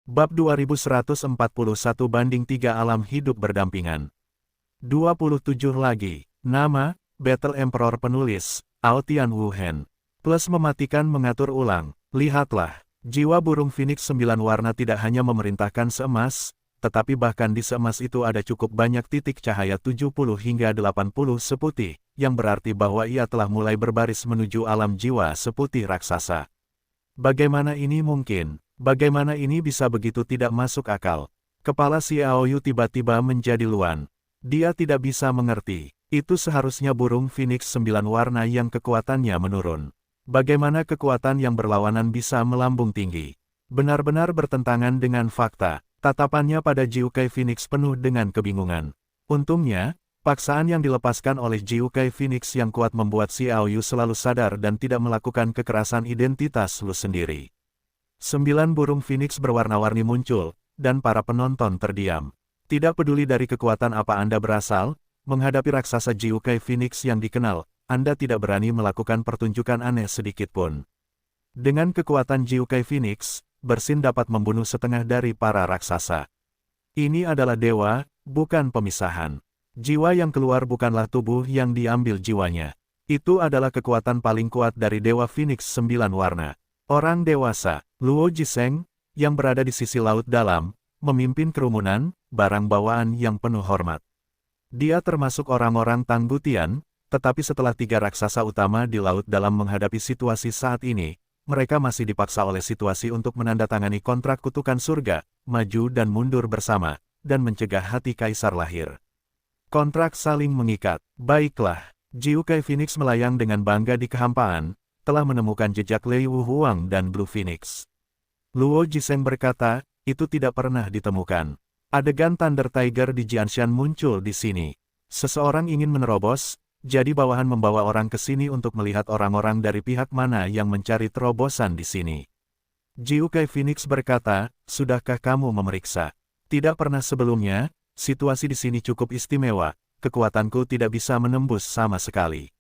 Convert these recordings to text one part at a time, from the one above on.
Bab 2141-3 Alam Hidup Berdampingan. 27 lagi. Nama, Battle Emperor Penulis, Aotian Wuhen. Plus mematikan mengatur ulang. Lihatlah, jiwa burung Phoenix 9 warna tidak hanya memerintahkan seemas, tetapi bahkan di seemas itu ada cukup banyak titik cahaya 70 hingga 80 seputih, yang berarti bahwa ia telah mulai berbaris menuju alam jiwa seputih raksasa. Bagaimana ini mungkin? Bagaimana ini bisa begitu tidak masuk akal? Kepala si Aoyu tiba-tiba menjadi luan. Dia tidak bisa mengerti. Itu seharusnya burung Phoenix 9 warna yang kekuatannya menurun. Bagaimana kekuatan yang berlawanan bisa melambung tinggi? Benar-benar bertentangan dengan fakta. Tatapannya pada Jiukai Phoenix penuh dengan kebingungan. Untungnya, paksaan yang dilepaskan oleh Jiukai Phoenix yang kuat membuat si Aoyu selalu sadar dan tidak melakukan kekerasan identitas lu sendiri. 9 burung Phoenix berwarna-warni muncul, dan para penonton terdiam. Tidak peduli dari kekuatan apa Anda berasal, menghadapi raksasa Jiukai Phoenix yang dikenal, Anda tidak berani melakukan pertunjukan aneh sedikit pun. Dengan kekuatan Jiukai Phoenix, Bersin dapat membunuh setengah dari para raksasa. Ini adalah dewa, bukan pemisahan. Jiwa yang keluar bukanlah tubuh yang diambil jiwanya. Itu adalah kekuatan paling kuat dari Dewa Phoenix 9 warna. Orang dewasa, Luo Jiseng, yang berada di sisi laut dalam, memimpin kerumunan, barang bawaan yang penuh hormat. Dia termasuk orang-orang Tanggutian, tetapi setelah 3 raksasa utama di laut dalam menghadapi situasi saat ini, mereka masih dipaksa oleh situasi untuk menandatangani kontrak kutukan surga, maju dan mundur bersama, dan mencegah hati kaisar lahir. Kontrak saling mengikat. Baiklah, Jiukai Phoenix melayang dengan bangga di kehampaan, telah menemukan jejak Lei Wuhuang dan Blue Phoenix. Luo Jiseng berkata, itu tidak pernah ditemukan. Adegan Thunder Tiger di Jianshan muncul di sini. Seseorang ingin menerobos, jadi bawahan membawa orang ke sini untuk melihat orang-orang dari pihak mana yang mencari terobosan di sini. Jiukai Phoenix berkata, sudahkah kamu memeriksa? Tidak pernah sebelumnya, situasi di sini cukup istimewa, kekuatanku tidak bisa menembus sama sekali.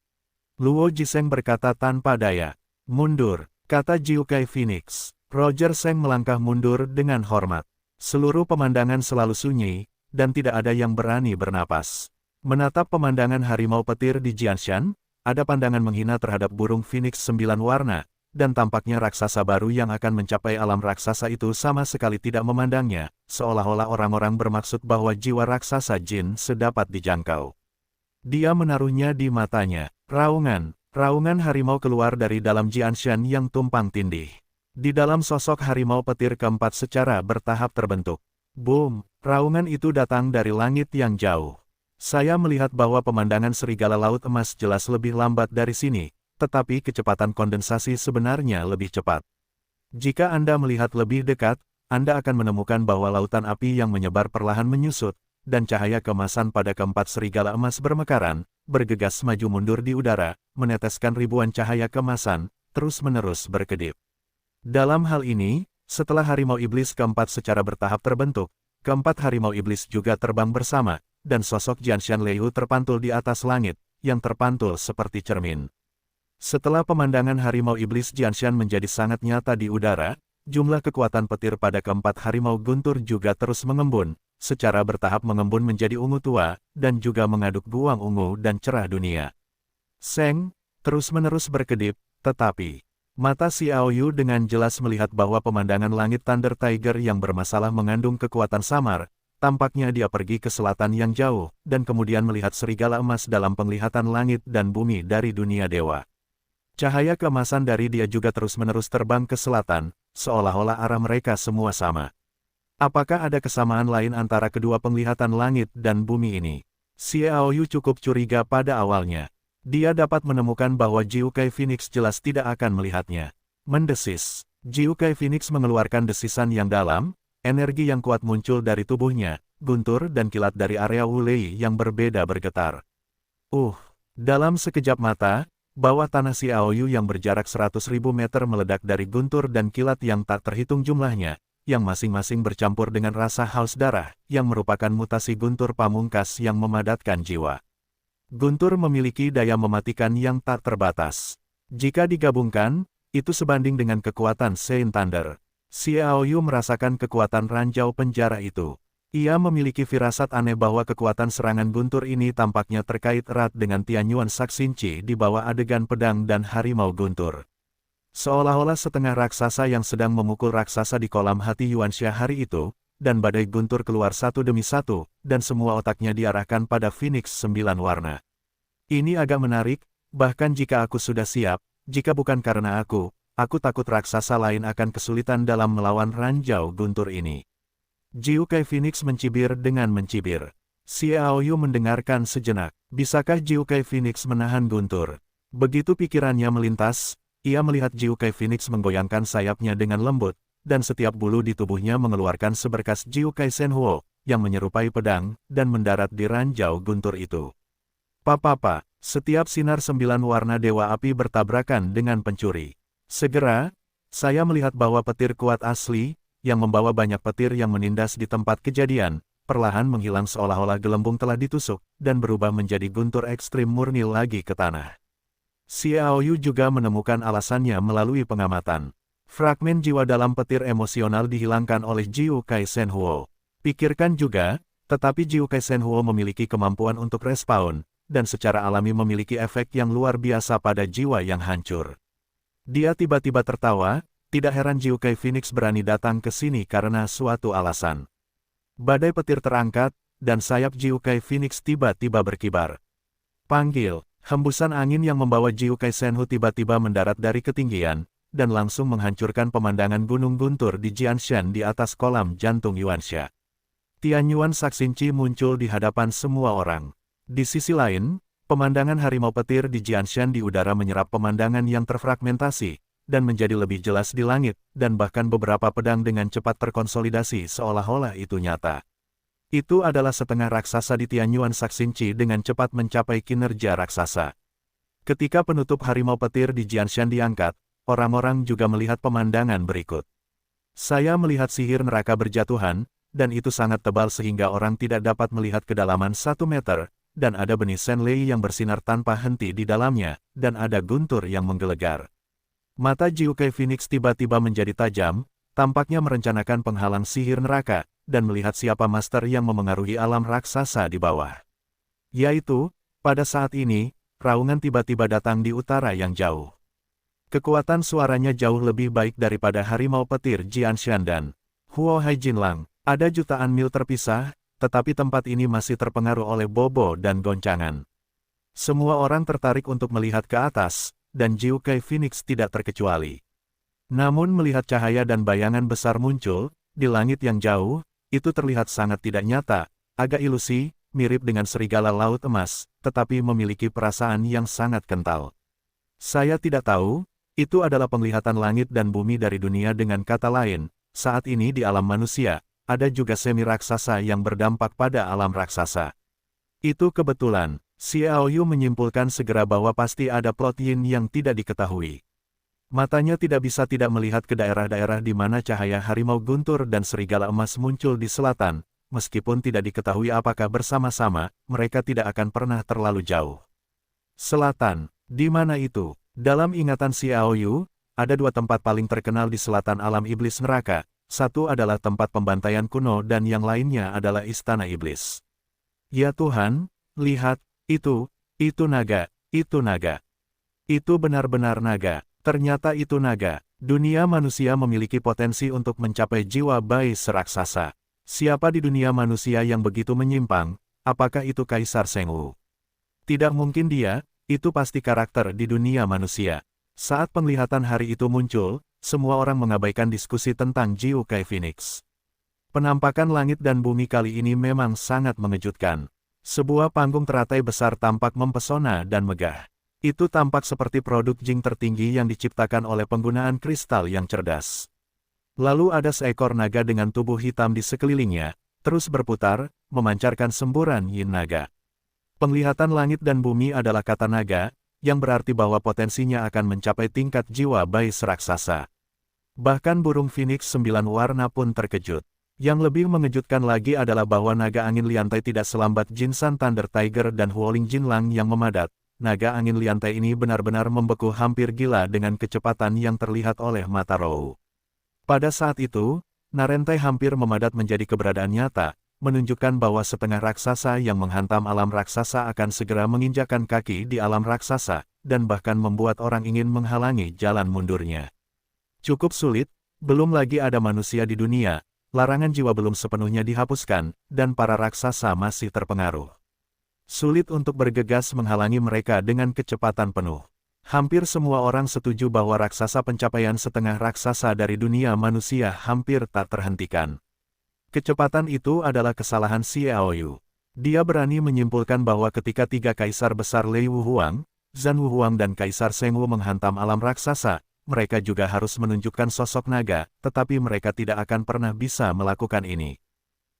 Luo Jiseng berkata tanpa daya. Mundur, kata Jiukai Phoenix. Roger Seng melangkah mundur dengan hormat. Seluruh pemandangan selalu sunyi, dan tidak ada yang berani bernapas. Menatap pemandangan harimau petir di Jianshan, ada pandangan menghina terhadap burung Phoenix 9 warna, dan tampaknya raksasa baru yang akan mencapai alam raksasa itu sama sekali tidak memandangnya, seolah-olah orang-orang bermaksud bahwa jiwa raksasa jin sedapat dijangkau. Dia menaruhnya di matanya. Raungan harimau keluar dari dalam Jianshan yang tumpang tindih. Di dalam sosok harimau petir keempat secara bertahap terbentuk. Boom, raungan itu datang dari langit yang jauh. Saya melihat bahwa pemandangan serigala laut emas jelas lebih lambat dari sini, tetapi kecepatan kondensasi sebenarnya lebih cepat. Jika Anda melihat lebih dekat, Anda akan menemukan bahwa lautan api yang menyebar perlahan menyusut, dan cahaya keemasan pada keempat serigala emas bermekaran, bergegas maju mundur di udara, meneteskan ribuan cahaya keemasan, terus-menerus berkedip. Dalam hal ini, setelah harimau iblis keempat secara bertahap terbentuk, keempat harimau iblis juga terbang bersama, dan sosok Jianshan Leihu terpantul di atas langit, yang terpantul seperti cermin. Setelah pemandangan harimau iblis Jianshan menjadi sangat nyata di udara, jumlah kekuatan petir pada keempat harimau guntur juga terus mengembun, secara bertahap mengembun menjadi ungu tua, dan juga mengaduk buang ungu dan cerah dunia. Seng, terus-menerus berkedip, tetapi mata si Aoyu dengan jelas melihat bahwa pemandangan langit Thunder Tiger yang bermasalah mengandung kekuatan samar, tampaknya dia pergi ke selatan yang jauh, dan kemudian melihat serigala emas dalam penglihatan langit dan bumi dari dunia dewa. Cahaya keemasan dari dia juga terus-menerus terbang ke selatan, seolah-olah arah mereka semua sama. Apakah ada kesamaan lain antara kedua penglihatan langit dan bumi ini? Si Aoyu cukup curiga pada awalnya. Dia dapat menemukan bahwa Jiukai Phoenix jelas tidak akan melihatnya. Mendesis. Jiukai Phoenix mengeluarkan desisan yang dalam, energi yang kuat muncul dari tubuhnya, guntur dan kilat dari area Wulei yang berbeda bergetar. Dalam sekejap mata, bawah tanah si Aoyu yang berjarak 100.000 meter meledak dari guntur dan kilat yang tak terhitung jumlahnya, yang masing-masing bercampur dengan rasa haus darah, yang merupakan mutasi guntur pamungkas yang memadatkan jiwa. Guntur memiliki daya mematikan yang tak terbatas. Jika digabungkan, itu sebanding dengan kekuatan Saint Thunder. Xiaoyu merasakan kekuatan ranjau penjara itu. Ia memiliki firasat aneh bahwa kekuatan serangan guntur ini tampaknya terkait erat dengan Tianyuan Saksinci di bawah adegan pedang dan harimau guntur. Seolah-olah setengah raksasa yang sedang memukul raksasa di kolam hati Yuansha hari itu, dan badai guntur keluar satu demi satu, dan semua otaknya diarahkan pada Phoenix 9 warna. Ini agak menarik, bahkan jika aku sudah siap, jika bukan karena aku takut raksasa lain akan kesulitan dalam melawan ranjau guntur ini. Jiu Kai Phoenix mencibir dengan mencibir. Xiaoyu mendengarkan sejenak. Bisakah Jiu Kai Phoenix menahan guntur? Begitu pikirannya melintas, ia melihat Jiu Kai Phoenix menggoyangkan sayapnya dengan lembut, dan setiap bulu di tubuhnya mengeluarkan seberkas Jiu Kai Senhuo, yang menyerupai pedang, dan mendarat di ranjau guntur itu. Papa, setiap sinar 9 warna Dewa Api bertabrakan dengan pencuri. Segera, saya melihat bahwa petir kuat asli, yang membawa banyak petir yang menindas di tempat kejadian, perlahan menghilang seolah-olah gelembung telah ditusuk, dan berubah menjadi guntur ekstrim murni lagi ke tanah. Xiaoyu juga menemukan alasannya melalui pengamatan. Fragmen jiwa dalam petir emosional dihilangkan oleh Jiu Kai Senhuo. Pikirkan juga, tetapi Jiu Kai Senhuo memiliki kemampuan untuk respawn, dan secara alami memiliki efek yang luar biasa pada jiwa yang hancur. Dia tiba-tiba tertawa. Tidak heran Jiu Kai Phoenix berani datang ke sini karena suatu alasan. Badai petir terangkat, dan sayap Jiu Kai Phoenix tiba-tiba berkibar. Panggil, hembusan angin yang membawa Jiu Kai Senhu tiba-tiba mendarat dari ketinggian, dan langsung menghancurkan pemandangan gunung guntur di Jianshan di atas kolam jantung Yuansha. Tianyuan Saksinci muncul di hadapan semua orang. Di sisi lain, pemandangan harimau petir di Jianshan di udara menyerap pemandangan yang terfragmentasi, dan menjadi lebih jelas di langit, dan bahkan beberapa pedang dengan cepat terkonsolidasi seolah-olah itu nyata. Itu adalah setengah raksasa di Tianyuan Saksinci dengan cepat mencapai kinerja raksasa. Ketika penutup harimau petir di Jianshan diangkat, orang-orang juga melihat pemandangan berikut. Saya melihat sihir neraka berjatuhan, dan itu sangat tebal sehingga orang tidak dapat melihat kedalaman 1 meter, dan ada benih senlei yang bersinar tanpa henti di dalamnya, dan ada guntur yang menggelegar. Mata Jiu Kai Phoenix tiba-tiba menjadi tajam, tampaknya merencanakan penghalang sihir neraka, dan melihat siapa master yang memengaruhi alam raksasa di bawah. Yaitu, pada saat ini, raungan tiba-tiba datang di utara yang jauh. Kekuatan suaranya jauh lebih baik daripada harimau petir Jianshan dan Huo Hai Jinlang. Ada jutaan mil terpisah, tetapi tempat ini masih terpengaruh oleh bobo dan goncangan. Semua orang tertarik untuk melihat ke atas, dan Jiu Kai Phoenix tidak terkecuali. Namun melihat cahaya dan bayangan besar muncul, di langit yang jauh, itu terlihat sangat tidak nyata, agak ilusi, mirip dengan serigala laut emas, tetapi memiliki perasaan yang sangat kental. Saya tidak tahu, itu adalah penglihatan langit dan bumi dari dunia. Dengan kata lain, saat ini di alam manusia, ada juga semi raksasa yang berdampak pada alam raksasa. Itu kebetulan. Xiaoyu menyimpulkan segera bahwa pasti ada plot yin yang tidak diketahui. Matanya tidak bisa tidak melihat ke daerah-daerah di mana cahaya harimau guntur dan serigala emas muncul di selatan, meskipun tidak diketahui apakah bersama-sama, mereka tidak akan pernah terlalu jauh. Selatan, di mana itu? Dalam ingatan Xiaoyu, ada 2 tempat paling terkenal di selatan alam iblis neraka, satu adalah tempat pembantaian kuno dan yang lainnya adalah istana iblis. Ya Tuhan, lihat. Itu naga, itu naga. Itu benar-benar naga, ternyata itu naga. Dunia manusia memiliki potensi untuk mencapai jiwa bayi seraksasa. Siapa di dunia manusia yang begitu menyimpang? Apakah itu Kaisar Sengwu? Tidak mungkin dia, itu pasti karakter di dunia manusia. Saat penglihatan hari itu muncul, semua orang mengabaikan diskusi tentang Jiu Kai Phoenix. Penampakan langit dan bumi kali ini memang sangat mengejutkan. Sebuah panggung teratai besar tampak mempesona dan megah. Itu tampak seperti produk Jing tertinggi yang diciptakan oleh penggunaan kristal yang cerdas. Lalu ada seekor naga dengan tubuh hitam di sekelilingnya, terus berputar, memancarkan semburan yin naga. Penglihatan langit dan bumi adalah kata naga, yang berarti bahwa potensinya akan mencapai tingkat jiwa bayi seraksasa. Bahkan burung Phoenix 9 warna pun terkejut. Yang lebih mengejutkan lagi adalah bahwa naga angin liantai tidak selambat Jinsan Thunder Tiger dan Huoling Jinlang yang memadat. Naga angin liantai ini benar-benar membeku hampir gila dengan kecepatan yang terlihat oleh mata Rou. Pada saat itu, Narentai hampir memadat menjadi keberadaan nyata, menunjukkan bahwa setengah raksasa yang menghantam alam raksasa akan segera menginjakkan kaki di alam raksasa, dan bahkan membuat orang ingin menghalangi jalan mundurnya. Cukup sulit, belum lagi ada manusia di dunia, larangan jiwa belum sepenuhnya dihapuskan, dan para raksasa masih terpengaruh. Sulit untuk bergegas menghalangi mereka dengan kecepatan penuh. Hampir semua orang setuju bahwa raksasa pencapaian setengah raksasa dari dunia manusia hampir tak terhentikan. Kecepatan itu adalah kesalahan Xiaoyu. Dia berani menyimpulkan bahwa ketika tiga kaisar besar Lei Wuhuang, Zhan Wuhuang dan Kaisar Shengwu menghantam alam raksasa, mereka juga harus menunjukkan sosok naga, tetapi mereka tidak akan pernah bisa melakukan ini.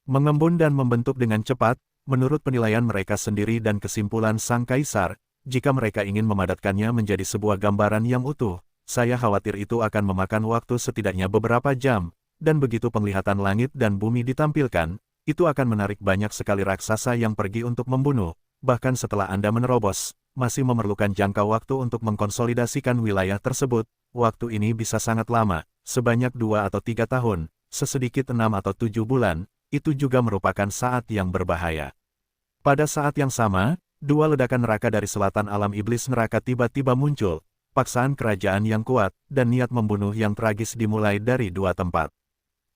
Mengembun dan membentuk dengan cepat, menurut penilaian mereka sendiri dan kesimpulan sang kaisar, jika mereka ingin memadatkannya menjadi sebuah gambaran yang utuh, saya khawatir itu akan memakan waktu setidaknya beberapa jam, dan begitu penglihatan langit dan bumi ditampilkan, itu akan menarik banyak sekali raksasa yang pergi untuk membunuh, bahkan setelah Anda menerobos, masih memerlukan jangka waktu untuk mengkonsolidasikan wilayah tersebut, waktu ini bisa sangat lama, sebanyak 2 atau 3 tahun, sesedikit 6 atau 7 bulan, itu juga merupakan saat yang berbahaya. Pada saat yang sama, 2 ledakan neraka dari selatan alam iblis neraka tiba-tiba muncul, paksaan kerajaan yang kuat, dan niat membunuh yang tragis dimulai dari 2 tempat.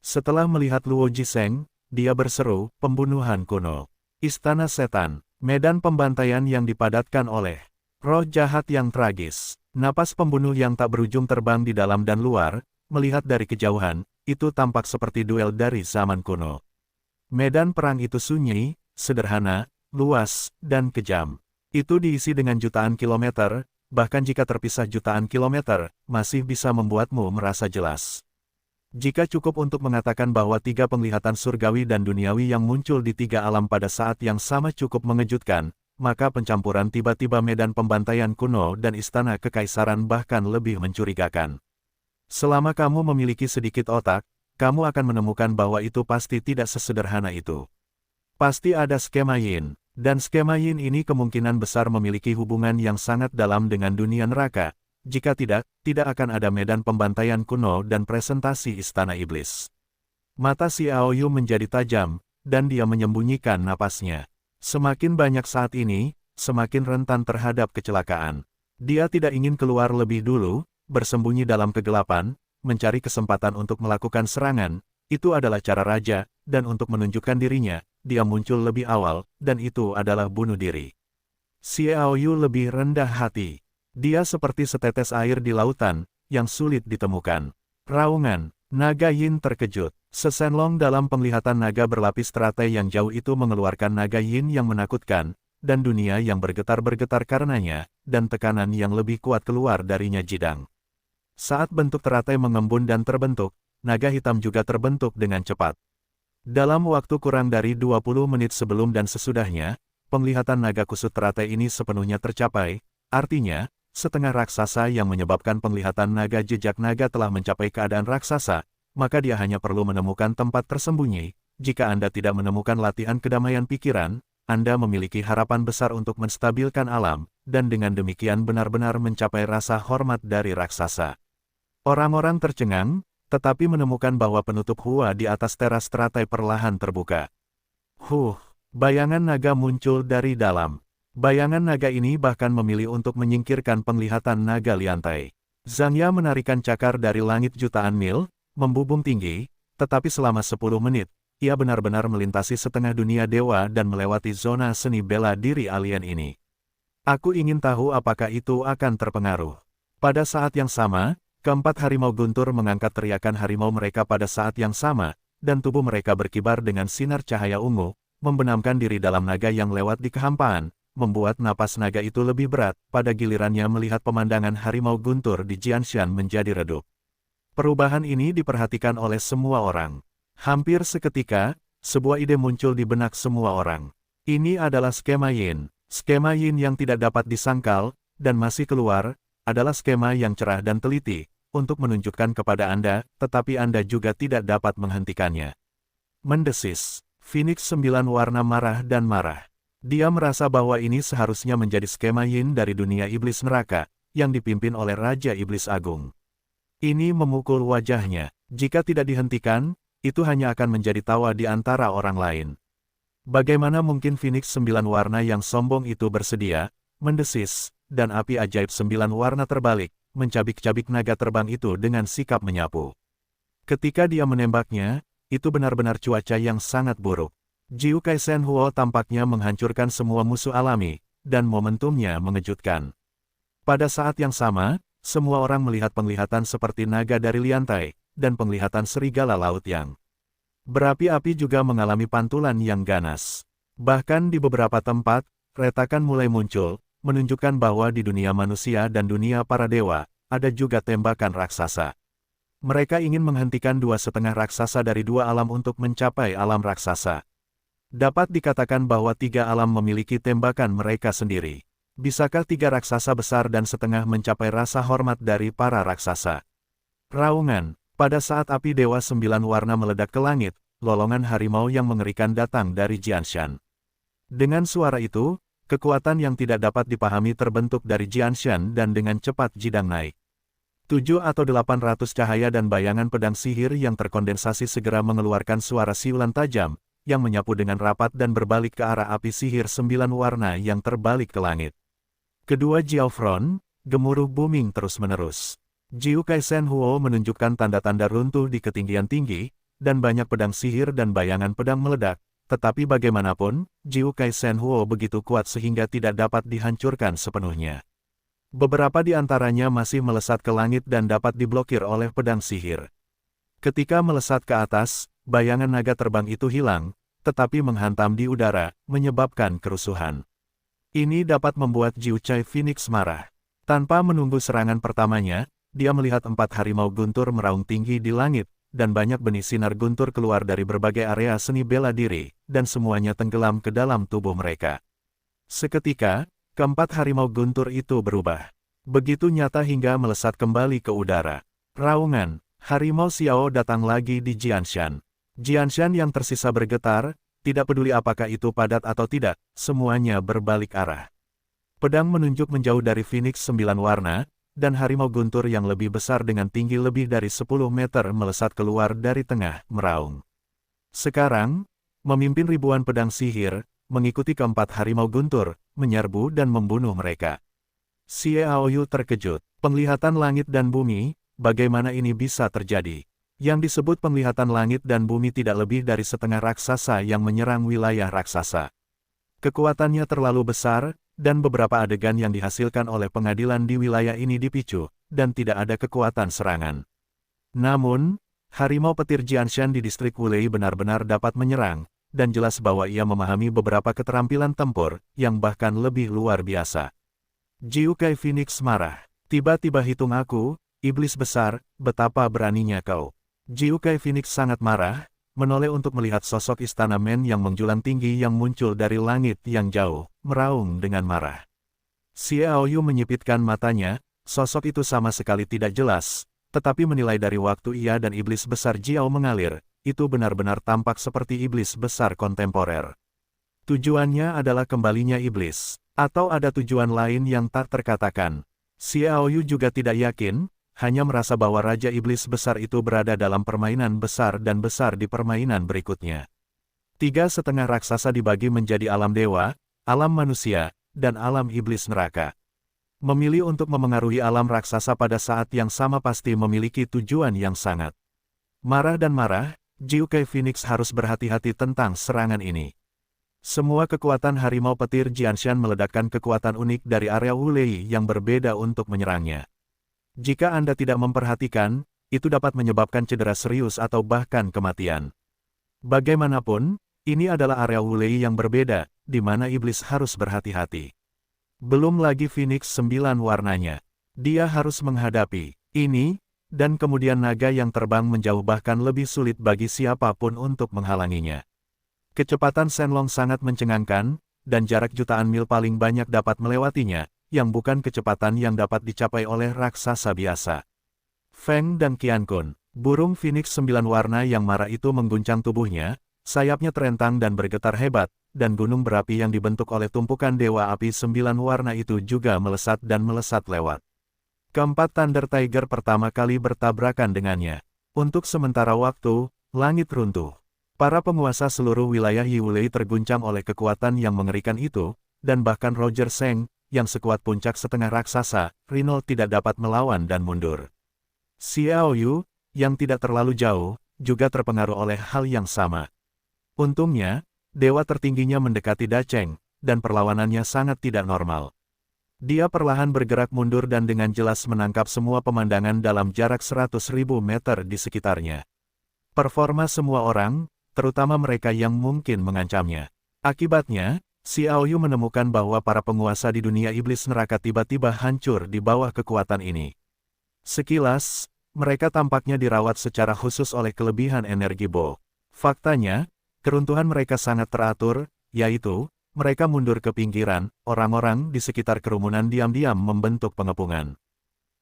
Setelah melihat Luo Jiseng, dia berseru, pembunuhan kuno. Istana setan, medan pembantaian yang dipadatkan oleh roh jahat yang tragis. Napas pembunuh yang tak berujung terbang di dalam dan luar, melihat dari kejauhan, itu tampak seperti duel dari zaman kuno. Medan perang itu sunyi, sederhana, luas, dan kejam. Itu diisi dengan jutaan kilometer, bahkan jika terpisah jutaan kilometer, masih bisa membuatmu merasa jelas. Jika cukup untuk mengatakan bahwa 3 penglihatan surgawi dan duniawi yang muncul di 3 alam pada saat yang sama cukup mengejutkan, maka pencampuran tiba-tiba medan pembantaian kuno dan istana kekaisaran bahkan lebih mencurigakan. Selama kamu memiliki sedikit otak, kamu akan menemukan bahwa itu pasti tidak sesederhana itu. Pasti ada skema yin, dan skema yin ini kemungkinan besar memiliki hubungan yang sangat dalam dengan dunia neraka. Jika tidak, tidak akan ada medan pembantaian kuno dan presentasi istana iblis. Mata Xiaoyu menjadi tajam, dan dia menyembunyikan napasnya. Semakin banyak saat ini, semakin rentan terhadap kecelakaan. Dia tidak ingin keluar lebih dulu, bersembunyi dalam kegelapan, mencari kesempatan untuk melakukan serangan, itu adalah cara raja, dan untuk menunjukkan dirinya, dia muncul lebih awal, dan itu adalah bunuh diri. Xiaoyu lebih rendah hati. Dia seperti setetes air di lautan, yang sulit ditemukan. Raungan, naga yin terkejut. Sesenlong dalam penglihatan naga berlapis teratai yang jauh itu mengeluarkan naga yin yang menakutkan, dan dunia yang bergetar-bergetar karenanya, dan tekanan yang lebih kuat keluar darinya jidang. Saat bentuk teratai mengembun dan terbentuk, naga hitam juga terbentuk dengan cepat. Dalam waktu kurang dari 20 menit sebelum dan sesudahnya, penglihatan naga kusut teratai ini sepenuhnya tercapai, artinya, setengah raksasa yang menyebabkan penglihatan naga jejak naga telah mencapai keadaan raksasa, maka dia hanya perlu menemukan tempat tersembunyi. Jika Anda tidak menemukan latihan kedamaian pikiran, Anda memiliki harapan besar untuk menstabilkan alam, dan dengan demikian benar-benar mencapai rasa hormat dari raksasa. Orang-orang tercengang, tetapi menemukan bahwa penutup hua di atas teras teratai perlahan terbuka. Bayangan naga muncul dari dalam. Bayangan naga ini bahkan memilih untuk menyingkirkan penglihatan naga liantai. Zhang Ya menarikan cakar dari langit jutaan mil, membubung tinggi, tetapi selama 10 menit, ia benar-benar melintasi setengah dunia dewa dan melewati zona seni bela diri alien ini. Aku ingin tahu apakah itu akan terpengaruh. Pada saat yang sama, keempat harimau guntur mengangkat teriakan harimau mereka pada saat yang sama, dan tubuh mereka berkibar dengan sinar cahaya ungu, membenamkan diri dalam naga yang lewat di kehampaan, membuat napas naga itu lebih berat, pada gilirannya melihat pemandangan harimau guntur di Jianshan menjadi redup. Perubahan ini diperhatikan oleh semua orang. Hampir seketika, sebuah ide muncul di benak semua orang. Ini adalah skema yin. Skema yin yang tidak dapat disangkal, dan masih keluar, adalah skema yang cerah dan teliti, untuk menunjukkan kepada Anda, tetapi Anda juga tidak dapat menghentikannya. Mendesis. Phoenix 9 warna marah dan marah. Dia merasa bahwa ini seharusnya menjadi skema yin dari dunia iblis neraka, yang dipimpin oleh Raja Iblis Agung. Ini memukul wajahnya. Jika tidak dihentikan, itu hanya akan menjadi tawa di antara orang lain. Bagaimana mungkin Phoenix 9 warna yang sombong itu bersedia, mendesis, dan api ajaib 9 warna terbalik, mencabik-cabik naga terbang itu dengan sikap menyapu. Ketika dia menembaknya, itu benar-benar cuaca yang sangat buruk. Jiu Kai Shen Huo tampaknya menghancurkan semua musuh alami, dan momentumnya mengejutkan. Pada saat yang sama, semua orang melihat penglihatan seperti naga dari liantai, dan penglihatan serigala laut yang berapi-api juga mengalami pantulan yang ganas. Bahkan di beberapa tempat, retakan mulai muncul, menunjukkan bahwa di dunia manusia dan dunia para dewa, ada juga tembakan raksasa. Mereka ingin menghentikan dua setengah raksasa dari dua alam untuk mencapai alam raksasa. Dapat dikatakan bahwa tiga alam memiliki tembakan mereka sendiri. Bisakah tiga raksasa besar dan setengah mencapai rasa hormat dari para raksasa? Raungan, pada saat api Dewa 9 warna meledak ke langit, lolongan harimau yang mengerikan datang dari Jianshan. Dengan suara itu, kekuatan yang tidak dapat dipahami terbentuk dari Jianshan dan dengan cepat jidang naik. 7 atau 800 cahaya dan bayangan pedang sihir yang terkondensasi segera mengeluarkan suara siulan tajam, yang menyapu dengan rapat dan berbalik ke arah api sihir 9 warna yang terbalik ke langit. Kedua Jiaofron, gemuruh booming terus-menerus. Jiu Kai Shen Huo menunjukkan tanda-tanda runtuh di ketinggian tinggi, dan banyak pedang sihir dan bayangan pedang meledak, tetapi bagaimanapun, Jiu Kai Shen Huo begitu kuat sehingga tidak dapat dihancurkan sepenuhnya. Beberapa di antaranya masih melesat ke langit dan dapat diblokir oleh pedang sihir. Ketika melesat ke atas, bayangan naga terbang itu hilang, tetapi menghantam di udara, menyebabkan kerusuhan. Ini dapat membuat Jiu Chai Phoenix marah. Tanpa menunggu serangan pertamanya, dia melihat 4 harimau guntur meraung tinggi di langit, dan banyak benih sinar guntur keluar dari berbagai area seni bela diri, dan semuanya tenggelam ke dalam tubuh mereka. Seketika, keempat harimau guntur itu berubah. Begitu nyata hingga melesat kembali ke udara. Raungan, harimau Xiao datang lagi di Jianshan. Jianshan yang tersisa bergetar, tidak peduli apakah itu padat atau tidak, semuanya berbalik arah. Pedang menunjuk menjauh dari Phoenix 9 warna, dan harimau guntur yang lebih besar dengan tinggi lebih dari 10 meter melesat keluar dari tengah, meraung. Sekarang, memimpin ribuan pedang sihir, mengikuti keempat harimau guntur, menyerbu dan membunuh mereka. Xiaoyu terkejut. Penglihatan langit dan bumi, bagaimana ini bisa terjadi? Yang disebut penglihatan langit dan bumi tidak lebih dari setengah raksasa yang menyerang wilayah raksasa. Kekuatannya terlalu besar, dan beberapa adegan yang dihasilkan oleh pengadilan di wilayah ini dipicu, dan tidak ada kekuatan serangan. Namun, harimau petir Jianshan di distrik Wulei benar-benar dapat menyerang, dan jelas bahwa ia memahami beberapa keterampilan tempur, yang bahkan lebih luar biasa. Jiu Kai Phoenix marah. Tiba-tiba hitung aku, iblis besar, betapa beraninya kau. Jiu Kai Phoenix sangat marah, menoleh untuk melihat sosok istana Men yang menjulang tinggi yang muncul dari langit yang jauh, meraung dengan marah. Xiaoyu menyipitkan matanya, sosok itu sama sekali tidak jelas, tetapi menilai dari waktu ia dan iblis besar Jiao mengalir, itu benar-benar tampak seperti iblis besar kontemporer. Tujuannya adalah kembalinya iblis, atau ada tujuan lain yang tak terkatakan. Xiaoyu juga tidak yakin, hanya merasa bahwa Raja Iblis besar itu berada dalam permainan besar dan besar di permainan berikutnya. 3,5 raksasa dibagi menjadi alam dewa, alam manusia, dan alam iblis neraka. Memilih untuk memengaruhi alam raksasa pada saat yang sama pasti memiliki tujuan yang sangat. Marah dan marah, Jiu Kai Phoenix harus berhati-hati tentang serangan ini. Semua kekuatan harimau petir Jianshan meledakkan kekuatan unik dari area Wulei yang berbeda untuk menyerangnya. Jika Anda tidak memperhatikan, itu dapat menyebabkan cedera serius atau bahkan kematian. Bagaimanapun, ini adalah area Wulei yang berbeda, di mana iblis harus berhati-hati. Belum lagi Phoenix 9 warnanya. Dia harus menghadapi ini, dan kemudian naga yang terbang menjauh bahkan lebih sulit bagi siapapun untuk menghalanginya. Kecepatan Shenlong sangat mencengangkan, dan jarak jutaan mil paling banyak dapat melewatinya, yang bukan kecepatan yang dapat dicapai oleh raksasa biasa. Feng dan Qiankun, burung Phoenix 9 warna yang marah itu mengguncang tubuhnya, sayapnya terentang dan bergetar hebat, dan gunung berapi yang dibentuk oleh tumpukan dewa api 9 warna itu juga melesat dan melesat lewat. Keempat Thunder Tiger pertama kali bertabrakan dengannya. Untuk sementara waktu, langit runtuh. Para penguasa seluruh wilayah Yulei terguncang oleh kekuatan yang mengerikan itu, dan bahkan Roger Seng, yang sekuat puncak setengah raksasa, Rinold tidak dapat melawan dan mundur. Xiao Yu, yang tidak terlalu jauh, juga terpengaruh oleh hal yang sama. Untungnya, dewa tertingginya mendekati Dacheng, dan perlawanannya sangat tidak normal. Dia perlahan bergerak mundur dan dengan jelas menangkap semua pemandangan dalam jarak 100.000 meter di sekitarnya. Performa semua orang, terutama mereka yang mungkin mengancamnya. Akibatnya, Xiao Yu menemukan bahwa para penguasa di dunia iblis neraka tiba-tiba hancur di bawah kekuatan ini. Sekilas, mereka tampaknya dirawat secara khusus oleh kelebihan energi Bo. Faktanya, keruntuhan mereka sangat teratur, yaitu, mereka mundur ke pinggiran, orang-orang di sekitar kerumunan diam-diam membentuk pengepungan.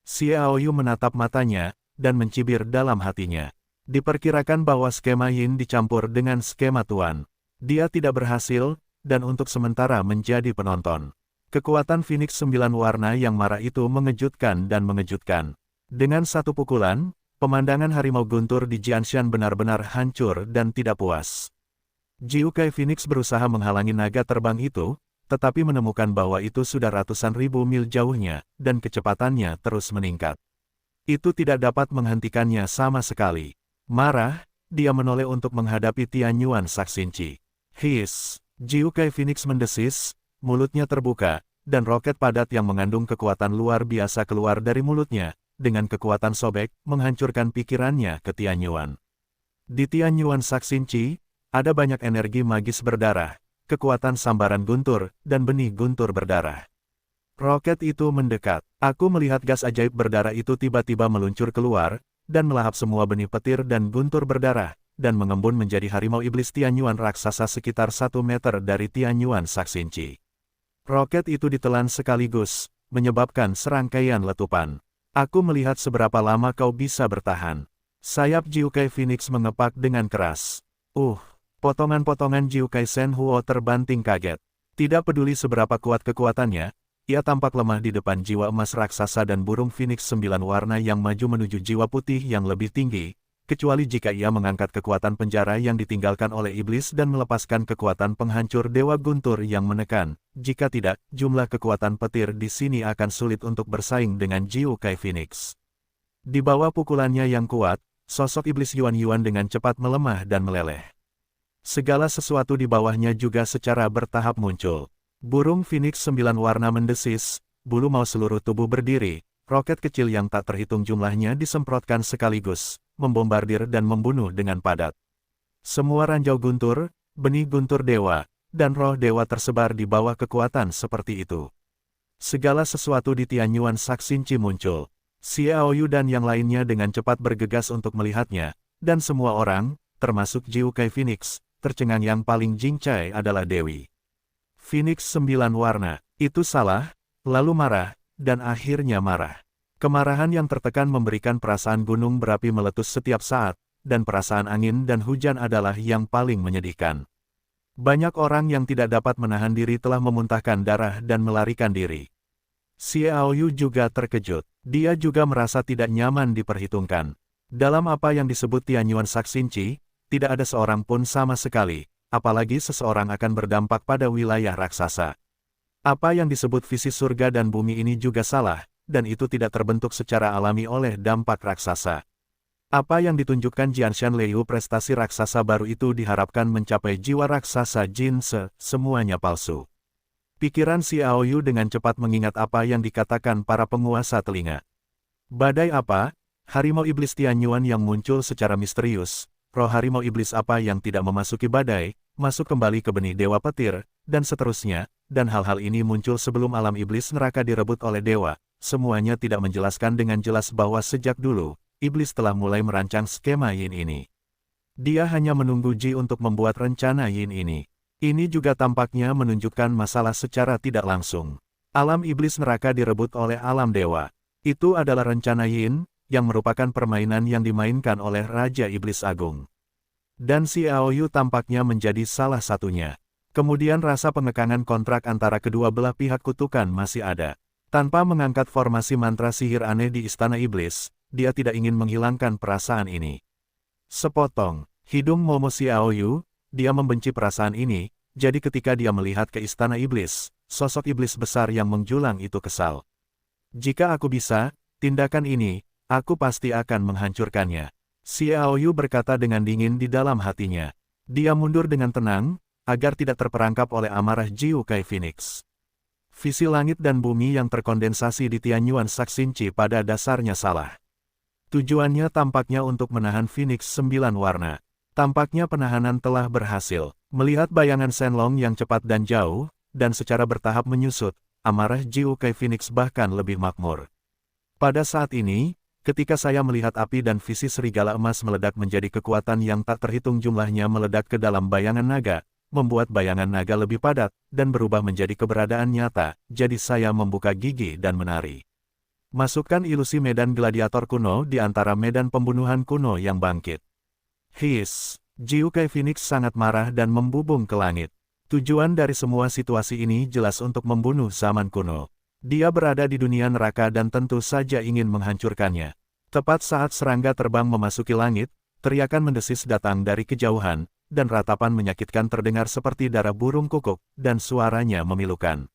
Xiao Yu menatap matanya, dan mencibir dalam hatinya. Diperkirakan bahwa skema Yin dicampur dengan skema Tuan. Dia tidak berhasil, dan untuk sementara menjadi penonton. Kekuatan Phoenix 9 warna yang marah itu mengejutkan dan mengejutkan. Dengan satu pukulan, pemandangan harimau guntur di Jianshan benar-benar hancur dan tidak puas. Jiukai Phoenix berusaha menghalangi naga terbang itu, tetapi menemukan bahwa itu sudah ratusan ribu mil jauhnya, dan kecepatannya terus meningkat. Itu tidak dapat menghentikannya sama sekali. Marah, dia menoleh untuk menghadapi Tianyuan Saksinci. Hiss! Jiukai Phoenix mendesis, mulutnya terbuka, dan roket padat yang mengandung kekuatan luar biasa keluar dari mulutnya, dengan kekuatan sobek, menghancurkan pikirannya ke Tianyuan. Di Tianyuan Saksinci, ada banyak energi magis berdarah, kekuatan sambaran guntur, dan benih guntur berdarah. Roket itu mendekat. Aku melihat gas ajaib berdarah itu tiba-tiba meluncur keluar, dan melahap semua benih petir dan guntur berdarah, dan mengembun menjadi harimau iblis Tianyuan raksasa sekitar 1 meter dari Tianyuan Saksinci. Roket itu ditelan sekaligus, menyebabkan serangkaian letupan. Aku melihat seberapa lama kau bisa bertahan. Sayap Jiukai Phoenix mengepak dengan keras. Potongan-potongan Jiukai Senhuo terbanting kaget. Tidak peduli seberapa kuat kekuatannya, ia tampak lemah di depan jiwa emas raksasa dan burung Phoenix 9 warna yang maju menuju jiwa putih yang lebih tinggi, kecuali jika ia mengangkat kekuatan penjara yang ditinggalkan oleh iblis dan melepaskan kekuatan penghancur dewa guntur yang menekan. Jika tidak, jumlah kekuatan petir di sini akan sulit untuk bersaing dengan Jiukai Phoenix. Di bawah pukulannya yang kuat, sosok iblis Yuan-Yuan dengan cepat melemah dan meleleh. Segala sesuatu di bawahnya juga secara bertahap muncul. Burung Phoenix 9 warna mendesis, bulu mau seluruh tubuh berdiri, roket kecil yang tak terhitung jumlahnya disemprotkan sekaligus, membombardir dan membunuh dengan padat. Semua ranjau guntur, benih guntur dewa, dan roh dewa tersebar di bawah kekuatan seperti itu. Segala sesuatu di Tianyuan Saksinci muncul. Xiao Yu dan yang lainnya dengan cepat bergegas untuk melihatnya, dan semua orang, termasuk Jiukai Phoenix, tercengang. Yang paling jingcai adalah Dewi Phoenix 9 warna. Itu salah, lalu marah, dan akhirnya marah. Kemarahan yang tertekan memberikan perasaan gunung berapi meletus setiap saat, dan perasaan angin dan hujan adalah yang paling menyedihkan. Banyak orang yang tidak dapat menahan diri telah memuntahkan darah dan melarikan diri. Xiao Yu juga terkejut. Dia juga merasa tidak nyaman diperhitungkan. Dalam apa yang disebut Tianyuan Saksinci, tidak ada seorang pun sama sekali, apalagi seseorang akan berdampak pada wilayah raksasa. Apa yang disebut visi surga dan bumi ini juga salah, dan itu tidak terbentuk secara alami oleh dampak raksasa. Apa yang ditunjukkan Jianshan Leiyu prestasi raksasa baru itu diharapkan mencapai jiwa raksasa Jin semuanya palsu. Pikiran Xiao Yu dengan cepat mengingat apa yang dikatakan para penguasa telinga. Badai apa? Harimau iblis Tianyuan yang muncul secara misterius. Roh harimau iblis apa yang tidak memasuki badai, masuk kembali ke benih dewa petir, dan seterusnya, dan hal-hal ini muncul sebelum alam iblis neraka direbut oleh dewa. Semuanya tidak menjelaskan dengan jelas bahwa sejak dulu, iblis telah mulai merancang skema Yin ini. Dia hanya menunggu Ji untuk membuat rencana Yin ini. Ini juga tampaknya menunjukkan masalah secara tidak langsung. Alam iblis neraka direbut oleh alam dewa. Itu adalah rencana Yin, yang merupakan permainan yang dimainkan oleh Raja Iblis Agung. Dan Xiao Yu tampaknya menjadi salah satunya. Kemudian rasa pengekangan kontrak antara kedua belah pihak kutukan masih ada. Tanpa mengangkat formasi mantra sihir aneh di Istana Iblis, dia tidak ingin menghilangkan perasaan ini. Sepotong hidung Momo Xiaoyu, dia membenci perasaan ini, jadi ketika dia melihat ke Istana Iblis, sosok iblis besar yang menjulang itu kesal. Jika aku bisa, tindakan ini, aku pasti akan menghancurkannya. Xiaoyu berkata dengan dingin di dalam hatinya. Dia mundur dengan tenang, agar tidak terperangkap oleh amarah Jiu Kai Phoenix. Visi langit dan bumi yang terkondensasi di Tianyuan Saksinci pada dasarnya salah. Tujuannya tampaknya untuk menahan Phoenix 9 warna. Tampaknya penahanan telah berhasil. Melihat bayangan Shenlong yang cepat dan jauh, dan secara bertahap menyusut, amarah Jiu Kai Phoenix bahkan lebih makmur. Pada saat ini, ketika saya melihat api dan visi serigala emas meledak menjadi kekuatan yang tak terhitung jumlahnya meledak ke dalam bayangan naga, membuat bayangan naga lebih padat, dan berubah menjadi keberadaan nyata, jadi saya membuka gigi dan menari. Masukkan ilusi medan gladiator kuno di antara medan pembunuhan kuno yang bangkit. Hiss, Jiu Kai Phoenix sangat marah dan membubung ke langit. Tujuan dari semua situasi ini jelas untuk membunuh zaman kuno. Dia berada di dunia neraka dan tentu saja ingin menghancurkannya. Tepat saat serangga terbang memasuki langit, teriakan mendesis datang dari kejauhan, dan ratapan menyakitkan terdengar seperti darah burung kukuk, dan suaranya memilukan.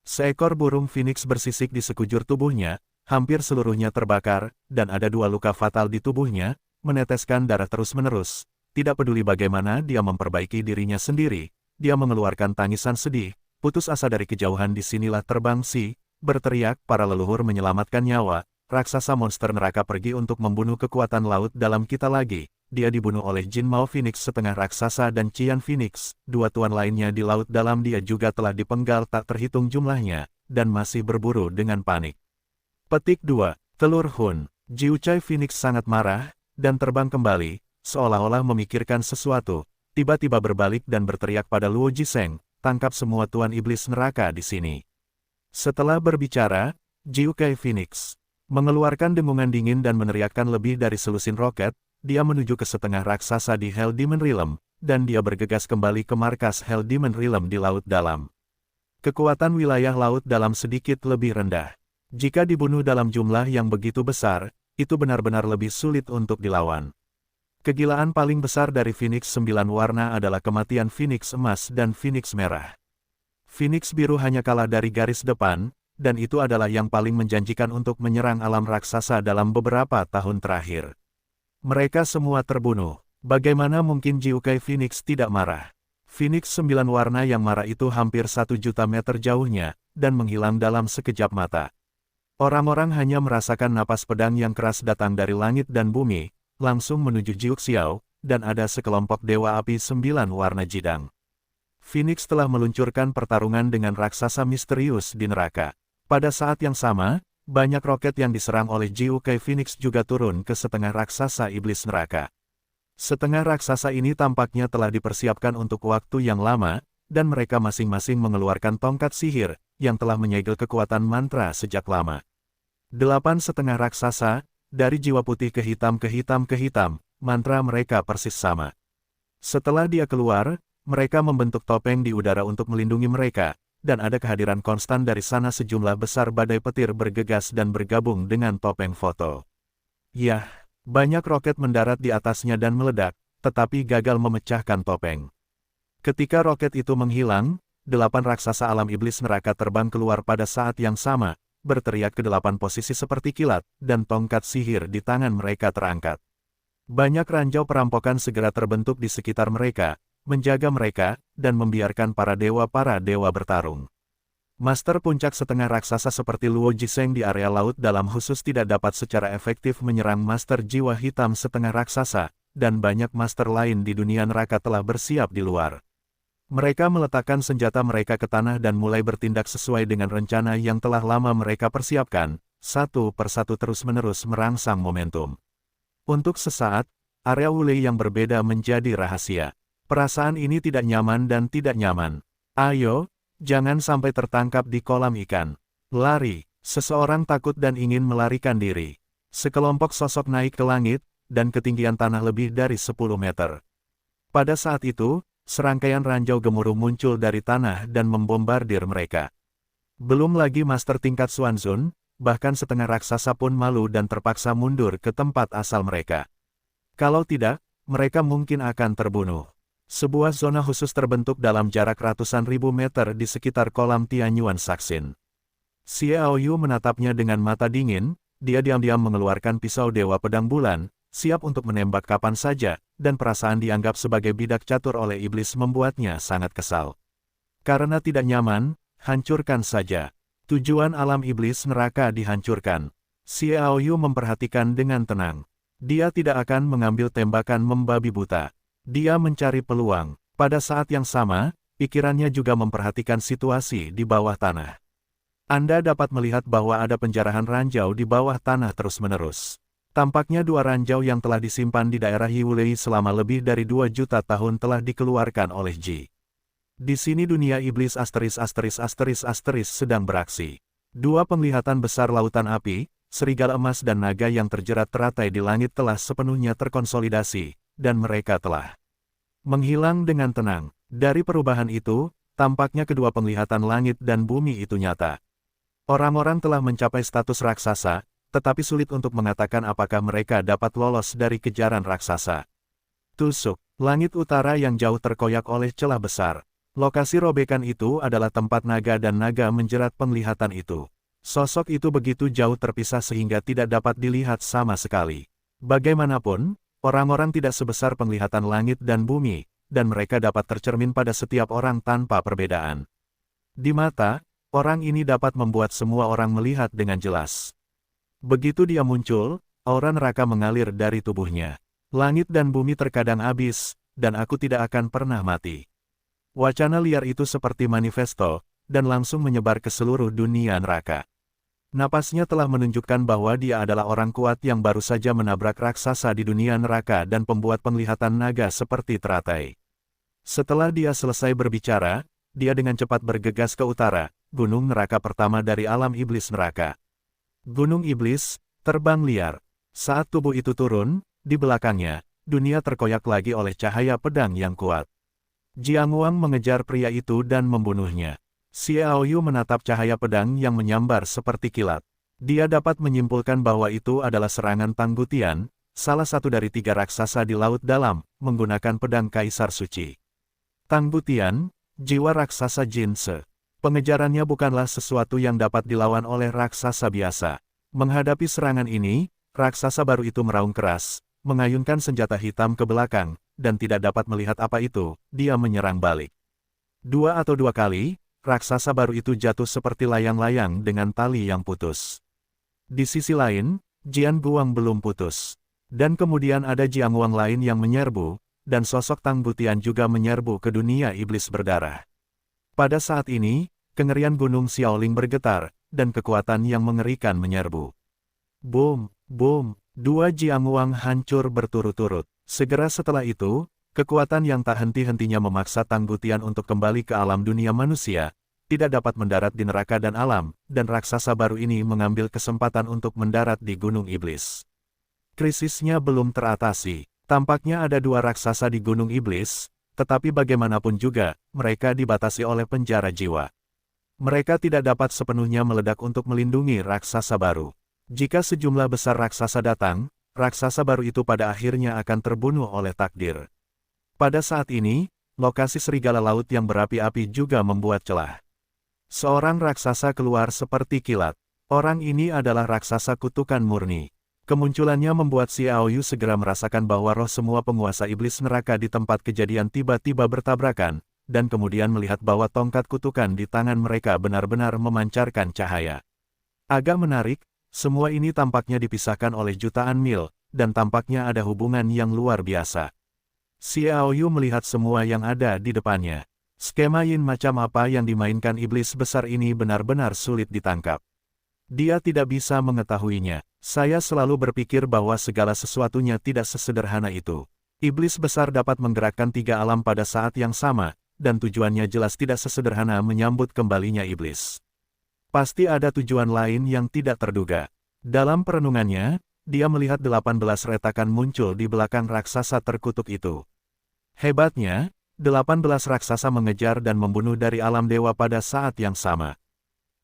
Seekor burung Phoenix bersisik di sekujur tubuhnya, hampir seluruhnya terbakar, dan ada 2 luka fatal di tubuhnya, meneteskan darah terus-menerus. Tidak peduli bagaimana dia memperbaiki dirinya sendiri, dia mengeluarkan tangisan sedih, putus asa dari kejauhan. Disinilah terbang si, berteriak, para leluhur menyelamatkan nyawa, raksasa monster neraka pergi untuk membunuh kekuatan laut dalam kita lagi. Dia dibunuh oleh Jin Mao Phoenix setengah raksasa dan Qian Phoenix, 2 tuan lainnya di laut dalam. Dia juga telah dipenggal tak terhitung jumlahnya, dan masih berburu dengan panik. Petik 2. Telur Hun. Jiu Kai Phoenix sangat marah, dan terbang kembali, seolah-olah memikirkan sesuatu, tiba-tiba berbalik dan berteriak pada Luo Jiseng, tangkap semua tuan iblis neraka di sini. Setelah berbicara, Jiu Kai Phoenix mengeluarkan dengungan dingin dan meneriakkan lebih dari selusin roket. Dia menuju ke setengah raksasa di Hell Demon Realm, dan dia bergegas kembali ke markas Hell Demon Realm di laut dalam. Kekuatan wilayah laut dalam sedikit lebih rendah. Jika dibunuh dalam jumlah yang begitu besar, itu benar-benar lebih sulit untuk dilawan. Kegilaan paling besar dari Phoenix 9 warna adalah kematian Phoenix emas dan Phoenix merah. Phoenix biru hanya kalah dari garis depan, dan itu adalah yang paling menjanjikan untuk menyerang alam raksasa dalam beberapa tahun terakhir. Mereka semua terbunuh. Bagaimana mungkin Jiu Kai Phoenix tidak marah? Phoenix 9 warna yang marah itu hampir 1 juta meter jauhnya, dan menghilang dalam sekejap mata. Orang-orang hanya merasakan napas pedang yang keras datang dari langit dan bumi, langsung menuju Jiu Xiao, dan ada sekelompok dewa api 9 warna jidang. Phoenix telah meluncurkan pertarungan dengan raksasa misterius di neraka. Pada saat yang sama, banyak roket yang diserang oleh Jiu Kai Phoenix juga turun ke setengah raksasa iblis neraka. Setengah raksasa ini tampaknya telah dipersiapkan untuk waktu yang lama, dan mereka masing-masing mengeluarkan tongkat sihir, yang telah menyegel kekuatan mantra sejak lama. 8 setengah raksasa, dari jiwa putih ke hitam ke hitam ke hitam, mantra mereka persis sama. Setelah dia keluar, mereka membentuk topeng di udara untuk melindungi mereka, dan ada kehadiran konstan dari sana. Sejumlah besar badai petir bergegas dan bergabung dengan topeng foto. Yah, banyak roket mendarat di atasnya dan meledak, tetapi gagal memecahkan topeng. Ketika roket itu menghilang, 8 raksasa alam iblis neraka terbang keluar pada saat yang sama, berteriak ke 8 posisi seperti kilat, dan tongkat sihir di tangan mereka terangkat. Banyak ranjau perampokan segera terbentuk di sekitar mereka, menjaga mereka, dan membiarkan para dewa bertarung. Master puncak setengah raksasa seperti Luo Jiseng di area laut dalam khusus tidak dapat secara efektif menyerang master jiwa hitam setengah raksasa, dan banyak master lain di dunia neraka telah bersiap di luar. Mereka meletakkan senjata mereka ke tanah dan mulai bertindak sesuai dengan rencana yang telah lama mereka persiapkan, satu persatu terus-menerus merangsang momentum. Untuk sesaat, area Wulei yang berbeda menjadi rahasia. Perasaan ini tidak nyaman dan tidak nyaman. Ayo, jangan sampai tertangkap di kolam ikan. Lari, seseorang takut dan ingin melarikan diri. Sekelompok sosok naik ke langit, dan ketinggian tanah lebih dari 10 meter. Pada saat itu, serangkaian ranjau gemuruh muncul dari tanah dan membombardir mereka. Belum lagi master tingkat Xuanzun, bahkan setengah raksasa pun malu dan terpaksa mundur ke tempat asal mereka. Kalau tidak, mereka mungkin akan terbunuh. Sebuah zona khusus terbentuk dalam jarak ratusan ribu meter di sekitar kolam Tianyuan Saksin. Xiao Yu menatapnya dengan mata dingin, dia diam-diam mengeluarkan pisau Dewa Pedang Bulan, siap untuk menembak kapan saja, dan perasaan dianggap sebagai bidak catur oleh iblis membuatnya sangat kesal. Karena tidak nyaman, hancurkan saja. Tujuan alam iblis neraka dihancurkan. Xiao Yu memperhatikan dengan tenang. Dia tidak akan mengambil tembakan membabi buta. Dia mencari peluang. Pada saat yang sama, pikirannya juga memperhatikan situasi di bawah tanah. Anda dapat melihat bahwa ada penjarahan ranjau di bawah tanah terus-menerus. Tampaknya dua ranjau yang telah disimpan di daerah Yiwulei selama lebih dari 2 juta tahun telah dikeluarkan oleh Ji. Di sini dunia iblis sedang beraksi. Dua penglihatan besar lautan api, serigala emas dan naga yang terjerat teratai di langit telah sepenuhnya terkonsolidasi, dan mereka telah menghilang dengan tenang. Dari perubahan itu, tampaknya kedua penglihatan langit dan bumi itu nyata. Orang-orang telah mencapai status raksasa, tetapi sulit untuk mengatakan apakah mereka dapat lolos dari kejaran raksasa. Tusuk, langit utara yang jauh terkoyak oleh celah besar. Lokasi robekan itu adalah tempat naga dan naga menjerat penglihatan itu. Sosok itu begitu jauh terpisah sehingga tidak dapat dilihat sama sekali. Bagaimanapun, orang-orang tidak sebesar penglihatan langit dan bumi, dan mereka dapat tercermin pada setiap orang tanpa perbedaan. Di mata, orang ini dapat membuat semua orang melihat dengan jelas. Begitu dia muncul, aura neraka mengalir dari tubuhnya. Langit dan bumi terkadang habis, dan aku tidak akan pernah mati. Wacana liar itu seperti manifesto, dan langsung menyebar ke seluruh dunia neraka. Napasnya telah menunjukkan bahwa dia adalah orang kuat yang baru saja menabrak raksasa di dunia neraka dan pembuat penglihatan naga seperti teratai. Setelah dia selesai berbicara, dia dengan cepat bergegas ke utara, gunung neraka pertama dari alam iblis neraka. Gunung iblis, terbang liar. Saat tubuh itu turun, di belakangnya, dunia terkoyak lagi oleh cahaya pedang yang kuat. Jiang Wang mengejar pria itu dan membunuhnya. Xiao Yu menatap cahaya pedang yang menyambar seperti kilat. Dia dapat menyimpulkan bahwa itu adalah serangan Tang Gutian, salah satu dari 3 raksasa di Laut Dalam, menggunakan pedang Kaisar Suci. Tang Gutian, jiwa raksasa Jinse. Pengejarannya bukanlah sesuatu yang dapat dilawan oleh raksasa biasa. Menghadapi serangan ini, raksasa baru itu meraung keras, mengayunkan senjata hitam ke belakang, dan tidak dapat melihat apa itu, dia menyerang balik. 2 atau 2 kali, raksasa baru itu jatuh seperti layang-layang dengan tali yang putus. Di sisi lain, Jian Guang belum putus. Dan kemudian ada Jiang Wang lain yang menyerbu, dan sosok Tang Gutian juga menyerbu ke dunia iblis berdarah. Pada saat ini, kengerian Gunung Xiaoling bergetar, dan kekuatan yang mengerikan menyerbu. Boom, boom, 2 Jiang Wang hancur berturut-turut. Segera setelah itu, kekuatan yang tak henti-hentinya memaksa Tang Gutian untuk kembali ke alam dunia manusia, tidak dapat mendarat di neraka dan alam, dan raksasa baru ini mengambil kesempatan untuk mendarat di Gunung Iblis. Krisisnya belum teratasi. Tampaknya ada 2 raksasa di Gunung Iblis, tetapi bagaimanapun juga, mereka dibatasi oleh penjara jiwa. Mereka tidak dapat sepenuhnya meledak untuk melindungi raksasa baru. Jika sejumlah besar raksasa datang, raksasa baru itu pada akhirnya akan terbunuh oleh takdir. Pada saat ini, lokasi serigala laut yang berapi-api juga membuat celah. Seorang raksasa keluar seperti kilat. Orang ini adalah raksasa kutukan murni. Kemunculannya membuat Xiao Yu segera merasakan bahwa roh semua penguasa iblis neraka di tempat kejadian tiba-tiba bertabrakan, dan kemudian melihat bahwa tongkat kutukan di tangan mereka benar-benar memancarkan cahaya. Agak menarik, semua ini tampaknya dipisahkan oleh jutaan mil, dan tampaknya ada hubungan yang luar biasa. Xiao Yu melihat semua yang ada di depannya. Skema yin macam apa yang dimainkan iblis besar ini benar-benar sulit ditangkap. Dia tidak bisa mengetahuinya. Saya selalu berpikir bahwa segala sesuatunya tidak sesederhana itu. Iblis besar dapat menggerakkan 3 alam pada saat yang sama, dan tujuannya jelas tidak sesederhana menyambut kembalinya iblis. Pasti ada tujuan lain yang tidak terduga. Dalam perenungannya, dia melihat 18 retakan muncul di belakang raksasa terkutuk itu. Hebatnya, 18 raksasa mengejar dan membunuh dari alam dewa pada saat yang sama.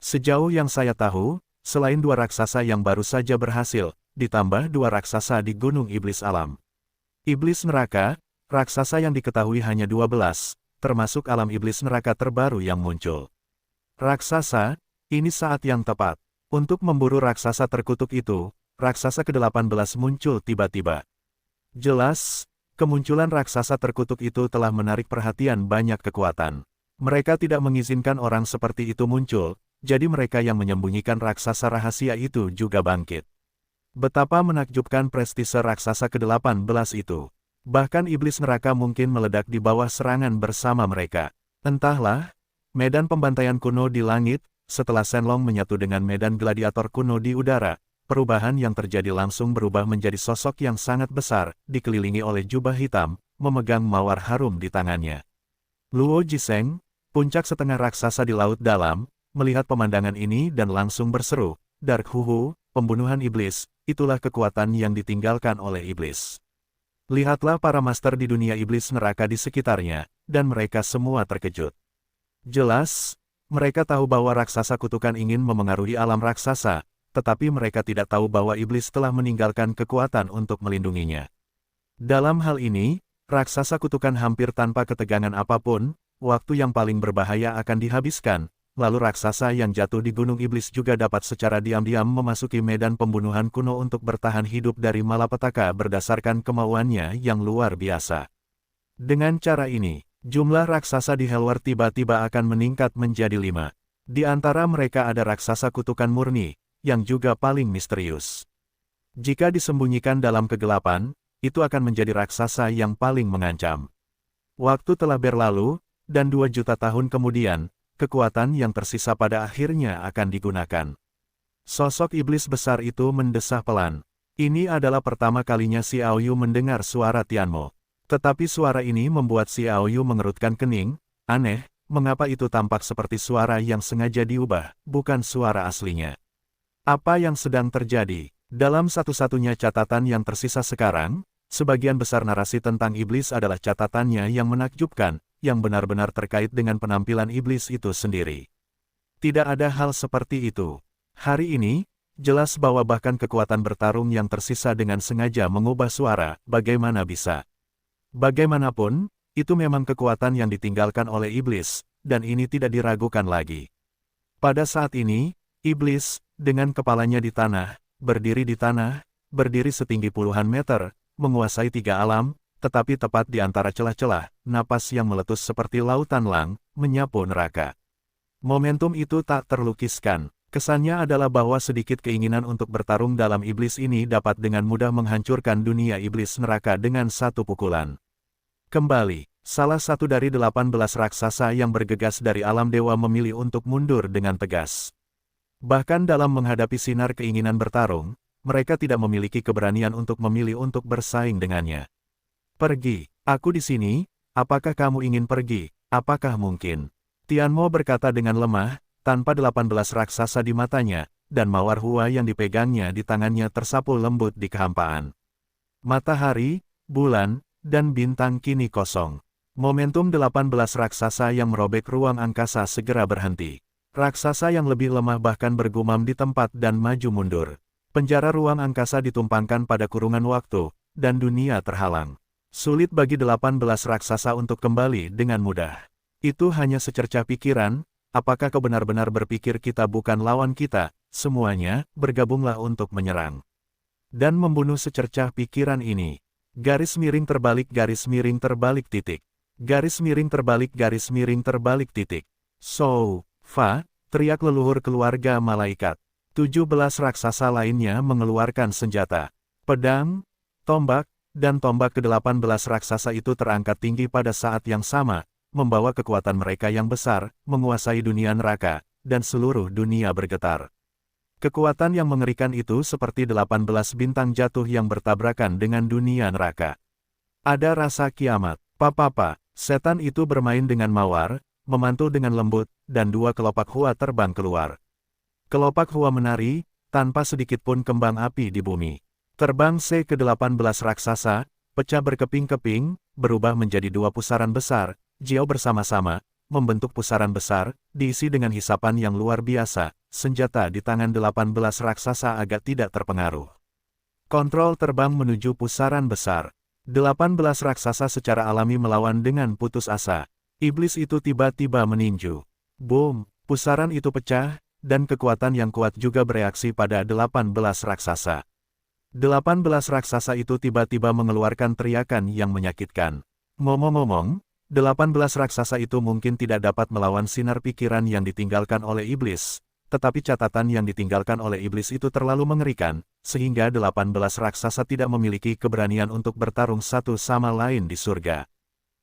Sejauh yang saya tahu, selain dua raksasa yang baru saja berhasil, ditambah dua raksasa di Gunung Iblis Alam. Iblis Neraka, raksasa yang diketahui hanya 12, termasuk alam iblis neraka terbaru yang muncul. Raksasa, ini saat yang tepat. Untuk memburu raksasa terkutuk itu, raksasa ke-18 muncul tiba-tiba. Jelas, kemunculan raksasa terkutuk itu telah menarik perhatian banyak kekuatan. Mereka tidak mengizinkan orang seperti itu muncul, jadi mereka yang menyembunyikan raksasa rahasia itu juga bangkit. Betapa menakjubkan prestise raksasa ke-18 itu. Bahkan iblis neraka mungkin meledak di bawah serangan bersama mereka. Entahlah, medan pembantaian kuno di langit, setelah Shenlong menyatu dengan medan gladiator kuno di udara, perubahan yang terjadi langsung berubah menjadi sosok yang sangat besar, dikelilingi oleh jubah hitam, memegang mawar harum di tangannya. Luo Jiseng, puncak setengah raksasa di laut dalam, melihat pemandangan ini dan langsung berseru, Dark Huhu, pembunuhan iblis, itulah kekuatan yang ditinggalkan oleh iblis. Lihatlah para master di dunia iblis neraka di sekitarnya, dan mereka semua terkejut. Jelas, mereka tahu bahwa raksasa kutukan ingin memengaruhi alam raksasa, tetapi mereka tidak tahu bahwa iblis telah meninggalkan kekuatan untuk melindunginya. Dalam hal ini, raksasa kutukan hampir tanpa ketegangan apapun, waktu yang paling berbahaya akan dihabiskan, lalu raksasa yang jatuh di Gunung Iblis juga dapat secara diam-diam memasuki medan pembunuhan kuno untuk bertahan hidup dari malapetaka berdasarkan kemauannya yang luar biasa. Dengan cara ini, jumlah raksasa di Hellworld tiba-tiba akan meningkat menjadi 5. Di antara mereka ada raksasa kutukan murni, yang juga paling misterius. Jika disembunyikan dalam kegelapan, itu akan menjadi raksasa yang paling mengancam. Waktu telah berlalu, dan 2 juta tahun kemudian, kekuatan yang tersisa pada akhirnya akan digunakan. Sosok iblis besar itu mendesah pelan. Ini adalah pertama kalinya Xiao Yu mendengar suara Tianmo. Tetapi suara ini membuat Xiao Yu mengerutkan kening. Aneh, mengapa itu tampak seperti suara yang sengaja diubah, bukan suara aslinya. Apa yang sedang terjadi? Dalam satu-satunya catatan yang tersisa sekarang, sebagian besar narasi tentang iblis adalah catatannya yang menakjubkan, yang benar-benar terkait dengan penampilan iblis itu sendiri. Tidak ada hal seperti itu. Hari ini, jelas bahwa bahkan kekuatan bertarung yang tersisa dengan sengaja mengubah suara, bagaimana bisa? Bagaimanapun, itu memang kekuatan yang ditinggalkan oleh iblis, dan ini tidak diragukan lagi. Pada saat ini, iblis, dengan kepalanya di tanah, berdiri setinggi puluhan meter, menguasai 3 alam, tetapi tepat di antara celah-celah, napas yang meletus seperti lautan lang, menyapu neraka. Momentum itu tak terlukiskan. Kesannya adalah bahwa sedikit keinginan untuk bertarung dalam iblis ini dapat dengan mudah menghancurkan dunia iblis neraka dengan satu pukulan. Kembali, salah satu dari 18 raksasa yang bergegas dari alam dewa memilih untuk mundur dengan tegas. Bahkan dalam menghadapi sinar keinginan bertarung, mereka tidak memiliki keberanian untuk memilih untuk bersaing dengannya. Pergi, aku di sini, apakah kamu ingin pergi, apakah mungkin? Tianmo berkata dengan lemah, tanpa 18 raksasa di matanya, dan mawar hua yang dipegangnya di tangannya tersapu lembut di kehampaan. Matahari, bulan, dan bintang kini kosong. Momentum 18 raksasa yang merobek ruang angkasa segera berhenti. Raksasa yang lebih lemah bahkan bergumam di tempat dan maju mundur. Penjara ruang angkasa ditumpangkan pada kurungan waktu, dan dunia terhalang. Sulit bagi 18 raksasa untuk kembali dengan mudah. Itu hanya secercah pikiran, apakah kau benar-benar berpikir kita bukan lawan kita, semuanya, bergabunglah untuk menyerang. Dan membunuh secercah pikiran ini. Garis miring terbalik titik. Garis miring terbalik titik. So, Fa, teriak leluhur keluarga malaikat. 17 raksasa lainnya mengeluarkan senjata. Pedang, tombak, dan tombak ke-18 raksasa itu terangkat tinggi pada saat yang sama, membawa kekuatan mereka yang besar, menguasai dunia neraka, dan seluruh dunia bergetar. Kekuatan yang mengerikan itu seperti 18 bintang jatuh yang bertabrakan dengan dunia neraka. Ada rasa kiamat. Papa, setan itu bermain dengan mawar, memantul dengan lembut, dan 2 kelopak hua terbang keluar. Kelopak hua menari, tanpa sedikit pun kembang api di bumi. Terbang ke-18 raksasa, pecah berkeping-keping, berubah menjadi 2 pusaran besar, Jiao bersama-sama, membentuk pusaran besar, diisi dengan hisapan yang luar biasa. Senjata di tangan 18 raksasa agak tidak terpengaruh. Kontrol terbang menuju pusaran besar. 18 raksasa secara alami melawan dengan putus asa. Iblis itu tiba-tiba meninju. Boom! Pusaran itu pecah, dan kekuatan yang kuat juga bereaksi pada 18 raksasa. 18 raksasa itu tiba-tiba mengeluarkan teriakan yang menyakitkan. Ngomong-ngomong, 18 raksasa itu mungkin tidak dapat melawan sinar pikiran yang ditinggalkan oleh iblis. Tetapi catatan yang ditinggalkan oleh iblis itu terlalu mengerikan, sehingga 18 raksasa tidak memiliki keberanian untuk bertarung satu sama lain di surga.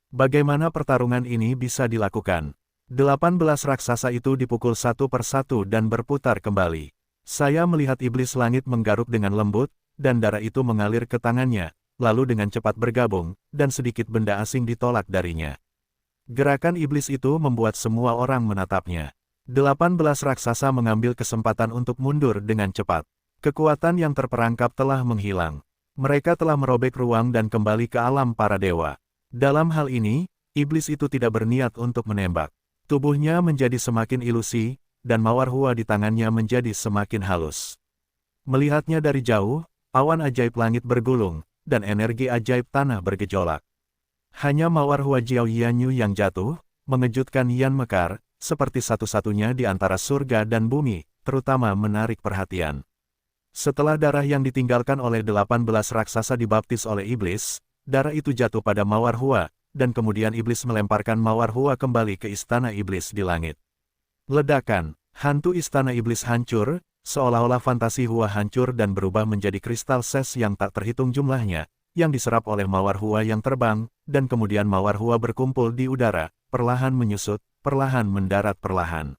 Bagaimana pertarungan ini bisa dilakukan? 18 raksasa itu dipukul satu persatu dan berputar kembali. Saya melihat iblis langit menggaruk dengan lembut, dan darah itu mengalir ke tangannya, lalu dengan cepat bergabung, dan sedikit benda asing ditolak darinya. Gerakan iblis itu membuat semua orang menatapnya. 18 raksasa mengambil kesempatan untuk mundur dengan cepat. Kekuatan yang terperangkap telah menghilang. Mereka telah merobek ruang dan kembali ke alam para dewa. Dalam hal ini, iblis itu tidak berniat untuk menembak. Tubuhnya menjadi semakin ilusi, dan mawar hua di tangannya menjadi semakin halus. Melihatnya dari jauh, awan ajaib langit bergulung, dan energi ajaib tanah bergejolak. Hanya mawar hua Jiao Yanyu yang jatuh, mengejutkan Yan Mekar, seperti satu-satunya di antara surga dan bumi, terutama menarik perhatian. Setelah darah yang ditinggalkan oleh 18 raksasa dibaptis oleh iblis, darah itu jatuh pada mawar hua, dan kemudian iblis melemparkan mawar hua kembali ke istana iblis di langit. Ledakan, hantu istana iblis hancur, seolah-olah fantasi hua hancur dan berubah menjadi kristal ses yang tak terhitung jumlahnya, yang diserap oleh mawar hua yang terbang, dan kemudian mawar hua berkumpul di udara, perlahan menyusut, perlahan mendarat perlahan.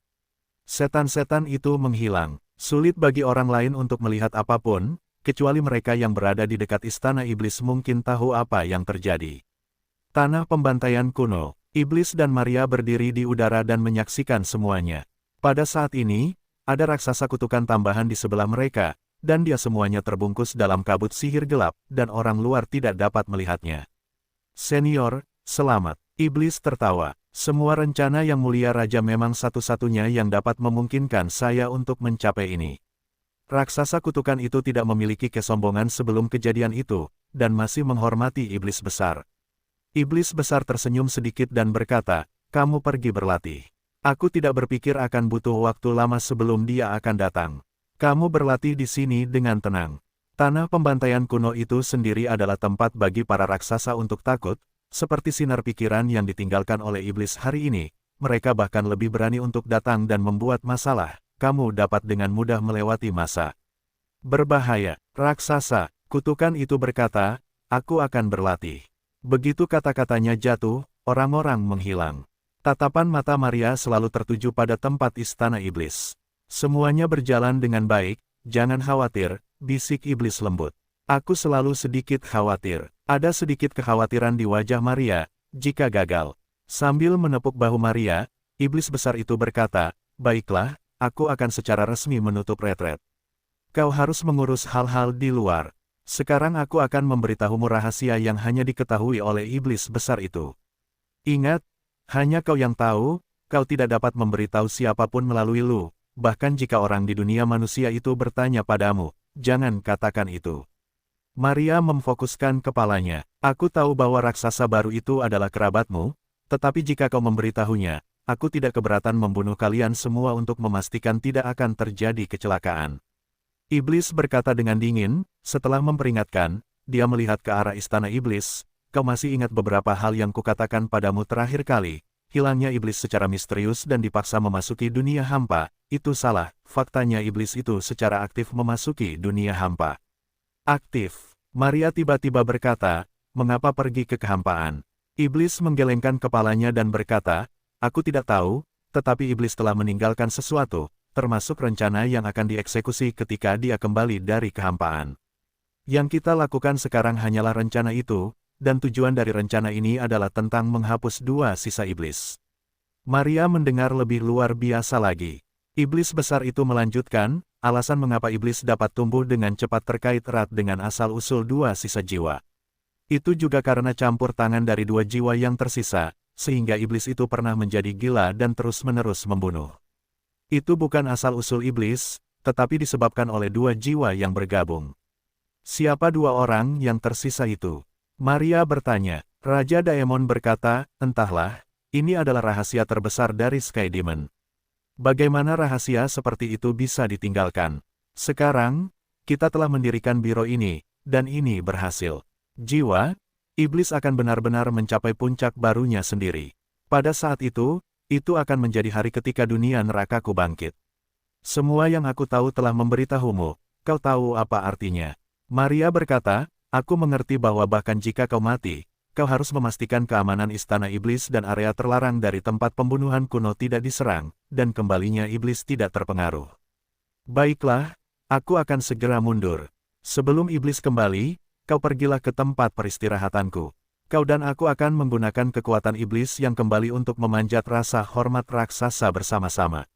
Setan-setan itu menghilang. Sulit bagi orang lain untuk melihat apapun, kecuali mereka yang berada di dekat istana iblis mungkin tahu apa yang terjadi. Tanah pembantaian kuno. Iblis dan Maria berdiri di udara dan menyaksikan semuanya. Pada saat ini, ada raksasa kutukan tambahan di sebelah mereka, dan dia semuanya terbungkus dalam kabut sihir gelap, dan orang luar tidak dapat melihatnya. Senior, selamat. Iblis tertawa. Semua rencana yang mulia raja memang satu-satunya yang dapat memungkinkan saya untuk mencapai ini. Raksasa kutukan itu tidak memiliki kesombongan sebelum kejadian itu, dan masih menghormati iblis besar. Iblis besar tersenyum sedikit dan berkata, kamu pergi berlatih. Aku tidak berpikir akan butuh waktu lama sebelum dia akan datang. Kamu berlatih di sini dengan tenang. Tanah pembantaian kuno itu sendiri adalah tempat bagi para raksasa untuk takut. Seperti sinar pikiran yang ditinggalkan oleh iblis hari ini, mereka bahkan lebih berani untuk datang dan membuat masalah. Kamu dapat dengan mudah melewati masa. Berbahaya, raksasa, kutukan itu berkata, aku akan berlatih. Begitu kata-katanya jatuh, orang-orang menghilang. Tatapan mata Maria selalu tertuju pada tempat istana iblis. Semuanya berjalan dengan baik, jangan khawatir, bisik iblis lembut. Aku selalu sedikit khawatir. Ada sedikit kekhawatiran di wajah Maria, jika gagal. Sambil menepuk bahu Maria, iblis besar itu berkata, baiklah, aku akan secara resmi menutup retret. Kau harus mengurus hal-hal di luar. Sekarang aku akan memberitahumu rahasia yang hanya diketahui oleh iblis besar itu. Ingat, hanya kau yang tahu, kau tidak dapat memberitahu siapapun melalui lu, bahkan jika orang di dunia manusia itu bertanya padamu, jangan katakan itu. Maria memfokuskan kepalanya. Aku tahu bahwa raksasa baru itu adalah kerabatmu, tetapi jika kau memberitahunya, aku tidak keberatan membunuh kalian semua untuk memastikan tidak akan terjadi kecelakaan. Iblis berkata dengan dingin, setelah memperingatkan, dia melihat ke arah istana iblis, kau masih ingat beberapa hal yang kukatakan padamu terakhir kali, hilangnya iblis secara misterius dan dipaksa memasuki dunia hampa, itu salah, faktanya iblis itu secara aktif memasuki dunia hampa. Aktif. Maria tiba-tiba berkata, mengapa pergi ke kehampaan? Iblis menggelengkan kepalanya dan berkata, aku tidak tahu, tetapi iblis telah meninggalkan sesuatu, termasuk rencana yang akan dieksekusi ketika dia kembali dari kehampaan. Yang kita lakukan sekarang hanyalah rencana itu, dan tujuan dari rencana ini adalah tentang menghapus dua sisa iblis. Maria mendengar lebih luar biasa lagi. Iblis besar itu melanjutkan, alasan mengapa iblis dapat tumbuh dengan cepat terkait erat dengan asal-usul dua sisa jiwa. Itu juga karena campur tangan dari dua jiwa yang tersisa, sehingga iblis itu pernah menjadi gila dan terus-menerus membunuh. Itu bukan asal-usul iblis, tetapi disebabkan oleh dua jiwa yang bergabung. Siapa dua orang yang tersisa itu? Maria bertanya. Raja Daemon berkata, entahlah, ini adalah rahasia terbesar dari Sky Demon. Bagaimana rahasia seperti itu bisa ditinggalkan? Sekarang, kita telah mendirikan biro ini, dan ini berhasil. Jiwa, iblis akan benar-benar mencapai puncak barunya sendiri. Pada saat itu akan menjadi hari ketika dunia nerakaku bangkit. Semua yang aku tahu telah memberitahumu, kau tahu apa artinya. Maria berkata, aku mengerti bahwa bahkan jika kau mati, kau harus memastikan keamanan istana iblis dan area terlarang dari tempat pembunuhan kuno tidak diserang, dan kembalinya iblis tidak terpengaruh. Baiklah, aku akan segera mundur. Sebelum iblis kembali, kau pergilah ke tempat peristirahatanku. Kau dan aku akan menggunakan kekuatan iblis yang kembali untuk memanjat rasa hormat raksasa bersama-sama.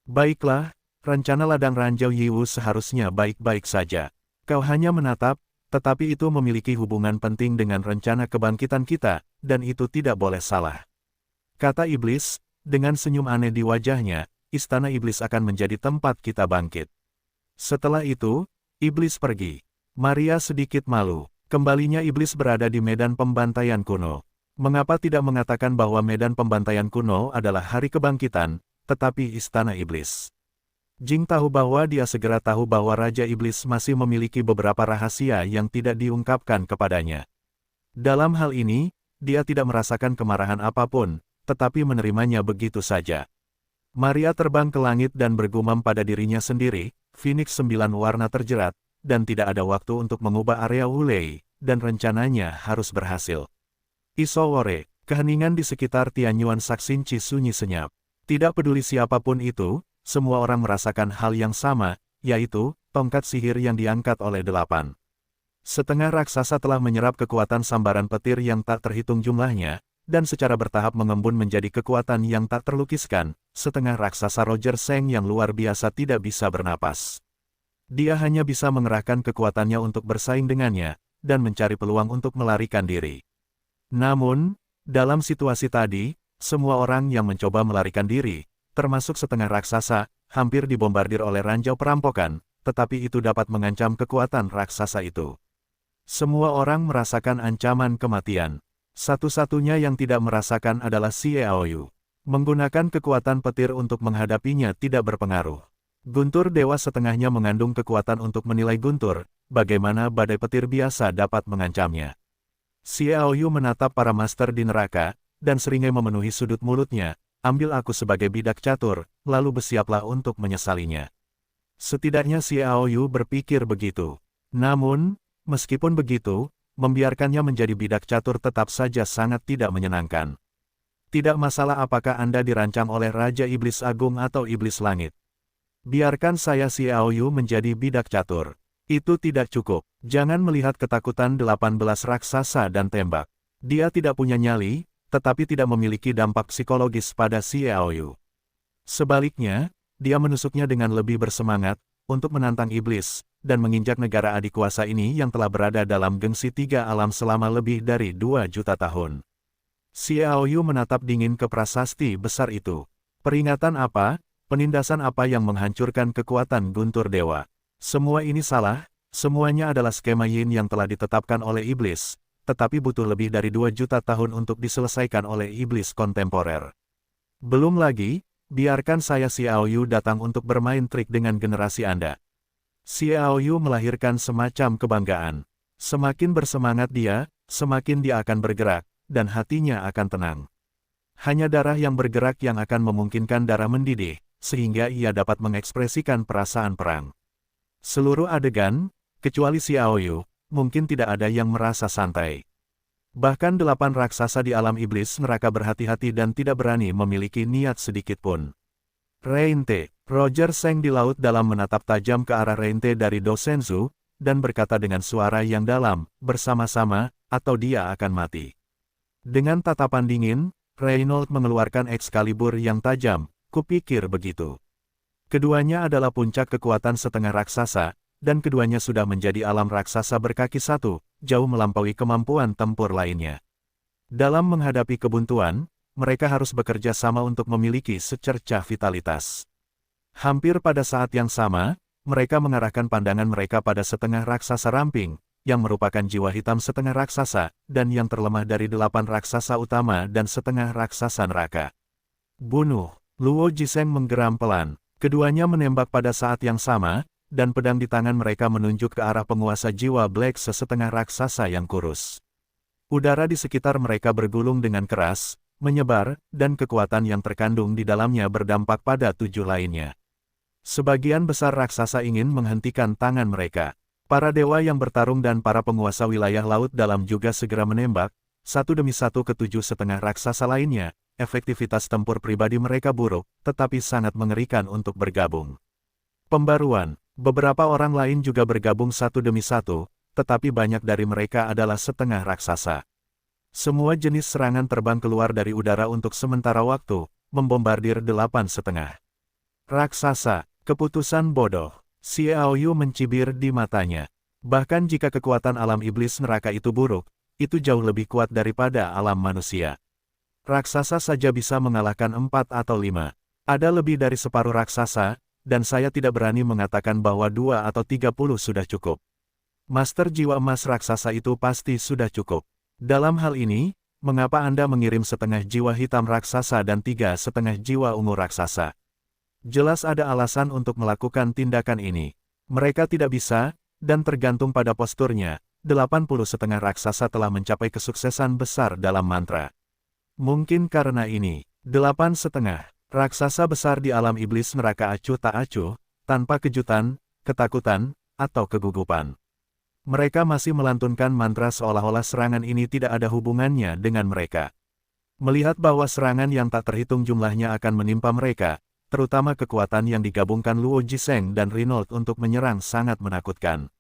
Baiklah, rencana ladang ranjau Yiwu seharusnya baik-baik saja. Kau hanya menatap, tetapi itu memiliki hubungan penting dengan rencana kebangkitan kita, dan itu tidak boleh salah. Kata iblis, dengan senyum aneh di wajahnya, istana iblis akan menjadi tempat kita bangkit. Setelah itu, iblis pergi. Maria sedikit malu. Kembalinya iblis berada di medan pembantaian kuno. Mengapa tidak mengatakan bahwa medan pembantaian kuno adalah hari kebangkitan, tetapi istana iblis? Jing tahu bahwa dia segera tahu bahwa Raja Iblis masih memiliki beberapa rahasia yang tidak diungkapkan kepadanya. Dalam hal ini, dia tidak merasakan kemarahan apapun, tetapi menerimanya begitu saja. Maria terbang ke langit dan bergumam pada dirinya sendiri, Phoenix 9 warna terjerat, dan tidak ada waktu untuk mengubah area Wulei, dan rencananya harus berhasil. Isowore, keheningan di sekitar Tianyuan Saksinci sunyi senyap. Tidak peduli siapapun itu, semua orang merasakan hal yang sama, yaitu, tongkat sihir yang diangkat oleh 8. Setengah raksasa telah menyerap kekuatan sambaran petir yang tak terhitung jumlahnya, dan secara bertahap mengembun menjadi kekuatan yang tak terlukiskan. Setengah raksasa Roger Seng yang luar biasa tidak bisa bernapas. Dia hanya bisa mengerahkan kekuatannya untuk bersaing dengannya, dan mencari peluang untuk melarikan diri. Namun, dalam situasi tadi, semua orang yang mencoba melarikan diri, termasuk setengah raksasa, hampir dibombardir oleh ranjau perampokan, tetapi itu dapat mengancam kekuatan raksasa itu. Semua orang merasakan ancaman kematian. Satu-satunya yang tidak merasakan adalah Xiaoyu. Menggunakan kekuatan petir untuk menghadapinya tidak berpengaruh. Guntur dewa setengahnya mengandung kekuatan untuk menilai guntur, bagaimana badai petir biasa dapat mengancamnya. Xiaoyu menatap para master di neraka, dan seringai memenuhi sudut mulutnya. Ambil aku sebagai bidak catur, lalu bersiaplah untuk menyesalinya. Setidaknya Xiaoyu berpikir begitu. Namun, meskipun begitu, membiarkannya menjadi bidak catur tetap saja sangat tidak menyenangkan. Tidak masalah apakah Anda dirancang oleh Raja Iblis Agung atau Iblis Langit. Biarkan saya Xiaoyu menjadi bidak catur. Itu tidak cukup. Jangan melihat ketakutan 18 raksasa dan tembak. Dia tidak punya nyali, tetapi tidak memiliki dampak psikologis pada Xiaoyu. Sebaliknya, dia menusuknya dengan lebih bersemangat, untuk menantang iblis, dan menginjak negara adik kuasa ini yang telah berada dalam gengsi 3 alam selama lebih dari 2 juta tahun. Xiaoyu menatap dingin ke prasasti besar itu. Peringatan apa, penindasan apa yang menghancurkan kekuatan guntur dewa? Semua ini salah, semuanya adalah skema yin yang telah ditetapkan oleh iblis, tetapi butuh lebih dari 2 juta tahun untuk diselesaikan oleh iblis kontemporer. Belum lagi, biarkan saya Xiaoyu datang untuk bermain trik dengan generasi Anda. Xiaoyu melahirkan semacam kebanggaan. Semakin bersemangat dia, semakin dia akan bergerak, dan hatinya akan tenang. Hanya darah yang bergerak yang akan memungkinkan darah mendidih, sehingga ia dapat mengekspresikan perasaan perang. Seluruh adegan, kecuali Xiaoyu, mungkin tidak ada yang merasa santai. Bahkan 8 raksasa di alam iblis neraka berhati-hati dan tidak berani memiliki niat sedikit pun. Reinte, Roger Seng di laut dalam menatap tajam ke arah Reinte dari Dosenzu, dan berkata dengan suara yang dalam, bersama-sama, atau dia akan mati. Dengan tatapan dingin, Reynold mengeluarkan Excalibur yang tajam, kupikir begitu. Keduanya adalah puncak kekuatan setengah raksasa, dan keduanya sudah menjadi alam raksasa berkaki satu, jauh melampaui kemampuan tempur lainnya. Dalam menghadapi kebuntuan, mereka harus bekerja sama untuk memiliki secercah vitalitas. Hampir pada saat yang sama, mereka mengarahkan pandangan mereka pada setengah raksasa ramping, yang merupakan jiwa hitam setengah raksasa, dan yang terlemah dari 8 raksasa utama dan setengah raksasa neraka. Bunuh! Luo Jiseng menggeram pelan. Keduanya menembak pada saat yang sama, dan pedang di tangan mereka menunjuk ke arah penguasa jiwa Black sesetengah raksasa yang kurus. Udara di sekitar mereka bergulung dengan keras, menyebar, dan kekuatan yang terkandung di dalamnya berdampak pada 7 lainnya. Sebagian besar raksasa ingin menghentikan tangan mereka. Para dewa yang bertarung dan para penguasa wilayah laut dalam juga segera menembak, satu demi satu ke 7 setengah raksasa lainnya. Efektivitas tempur pribadi mereka buruk, tetapi sangat mengerikan untuk bergabung. Pembaruan, beberapa orang lain juga bergabung satu demi satu, tetapi banyak dari mereka adalah setengah raksasa. Semua jenis serangan terbang keluar dari udara untuk sementara waktu, membombardir 8 setengah. Raksasa, keputusan bodoh. Xiao Yu mencibir di matanya. Bahkan jika kekuatan alam iblis neraka itu buruk, itu jauh lebih kuat daripada alam manusia. Raksasa saja bisa mengalahkan 4 atau 5. Ada lebih dari separuh raksasa, dan saya tidak berani mengatakan bahwa 2 atau 30 sudah cukup. Master jiwa emas raksasa itu pasti sudah cukup. Dalam hal ini, mengapa Anda mengirim setengah jiwa hitam raksasa dan 3 setengah jiwa ungu raksasa? Jelas ada alasan untuk melakukan tindakan ini. Mereka tidak bisa, dan tergantung pada posturnya, 80 setengah raksasa telah mencapai kesuksesan besar dalam mantra. Mungkin karena ini, 8 setengah raksasa besar di alam iblis neraka acuh tak acuh, tanpa kejutan, ketakutan, atau kegugupan. Mereka masih melantunkan mantra seolah-olah serangan ini tidak ada hubungannya dengan mereka. Melihat bahwa serangan yang tak terhitung jumlahnya akan menimpa mereka, terutama kekuatan yang digabungkan Luo Jiseng dan Renault untuk menyerang sangat menakutkan.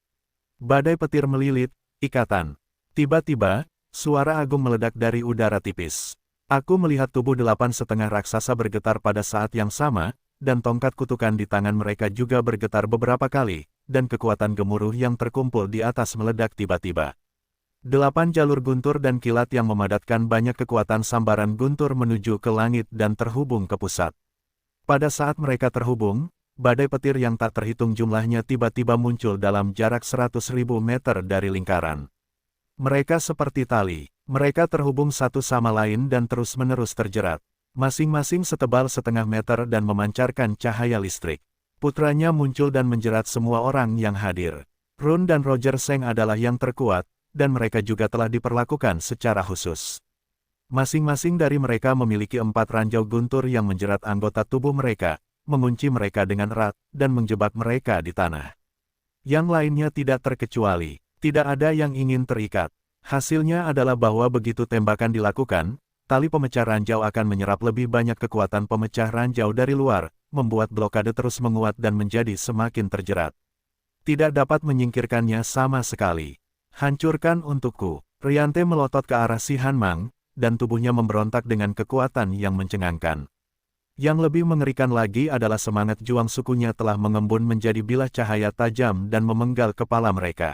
Badai petir melilit, ikatan. Tiba-tiba, suara agung meledak dari udara tipis. Aku melihat tubuh 8 setengah raksasa bergetar pada saat yang sama, dan tongkat kutukan di tangan mereka juga bergetar beberapa kali, dan kekuatan gemuruh yang terkumpul di atas meledak tiba-tiba. 8 jalur guntur dan kilat yang memadatkan banyak kekuatan sambaran guntur menuju ke langit dan terhubung ke pusat. Pada saat mereka terhubung, badai petir yang tak terhitung jumlahnya tiba-tiba muncul dalam jarak 100.000 meter dari lingkaran. Mereka seperti tali. Mereka terhubung satu sama lain dan terus-menerus terjerat. Masing-masing setebal setengah meter dan memancarkan cahaya listrik. Putranya muncul dan menjerat semua orang yang hadir. Run dan Roger Seng adalah yang terkuat, dan mereka juga telah diperlakukan secara khusus. Masing-masing dari mereka memiliki 4 ranjau guntur yang menjerat anggota tubuh mereka, mengunci mereka dengan erat, dan menjebak mereka di tanah. Yang lainnya tidak terkecuali, tidak ada yang ingin terikat. Hasilnya adalah bahwa begitu tembakan dilakukan, tali pemecah ranjau akan menyerap lebih banyak kekuatan pemecah ranjau dari luar, membuat blokade terus menguat dan menjadi semakin terjerat. Tidak dapat menyingkirkannya sama sekali. Hancurkan untukku. Riante melotot ke arah si Hanmang, dan tubuhnya memberontak dengan kekuatan yang mencengangkan. Yang lebih mengerikan lagi adalah semangat juang sukunya telah mengembun menjadi bilah cahaya tajam dan memenggal kepala mereka.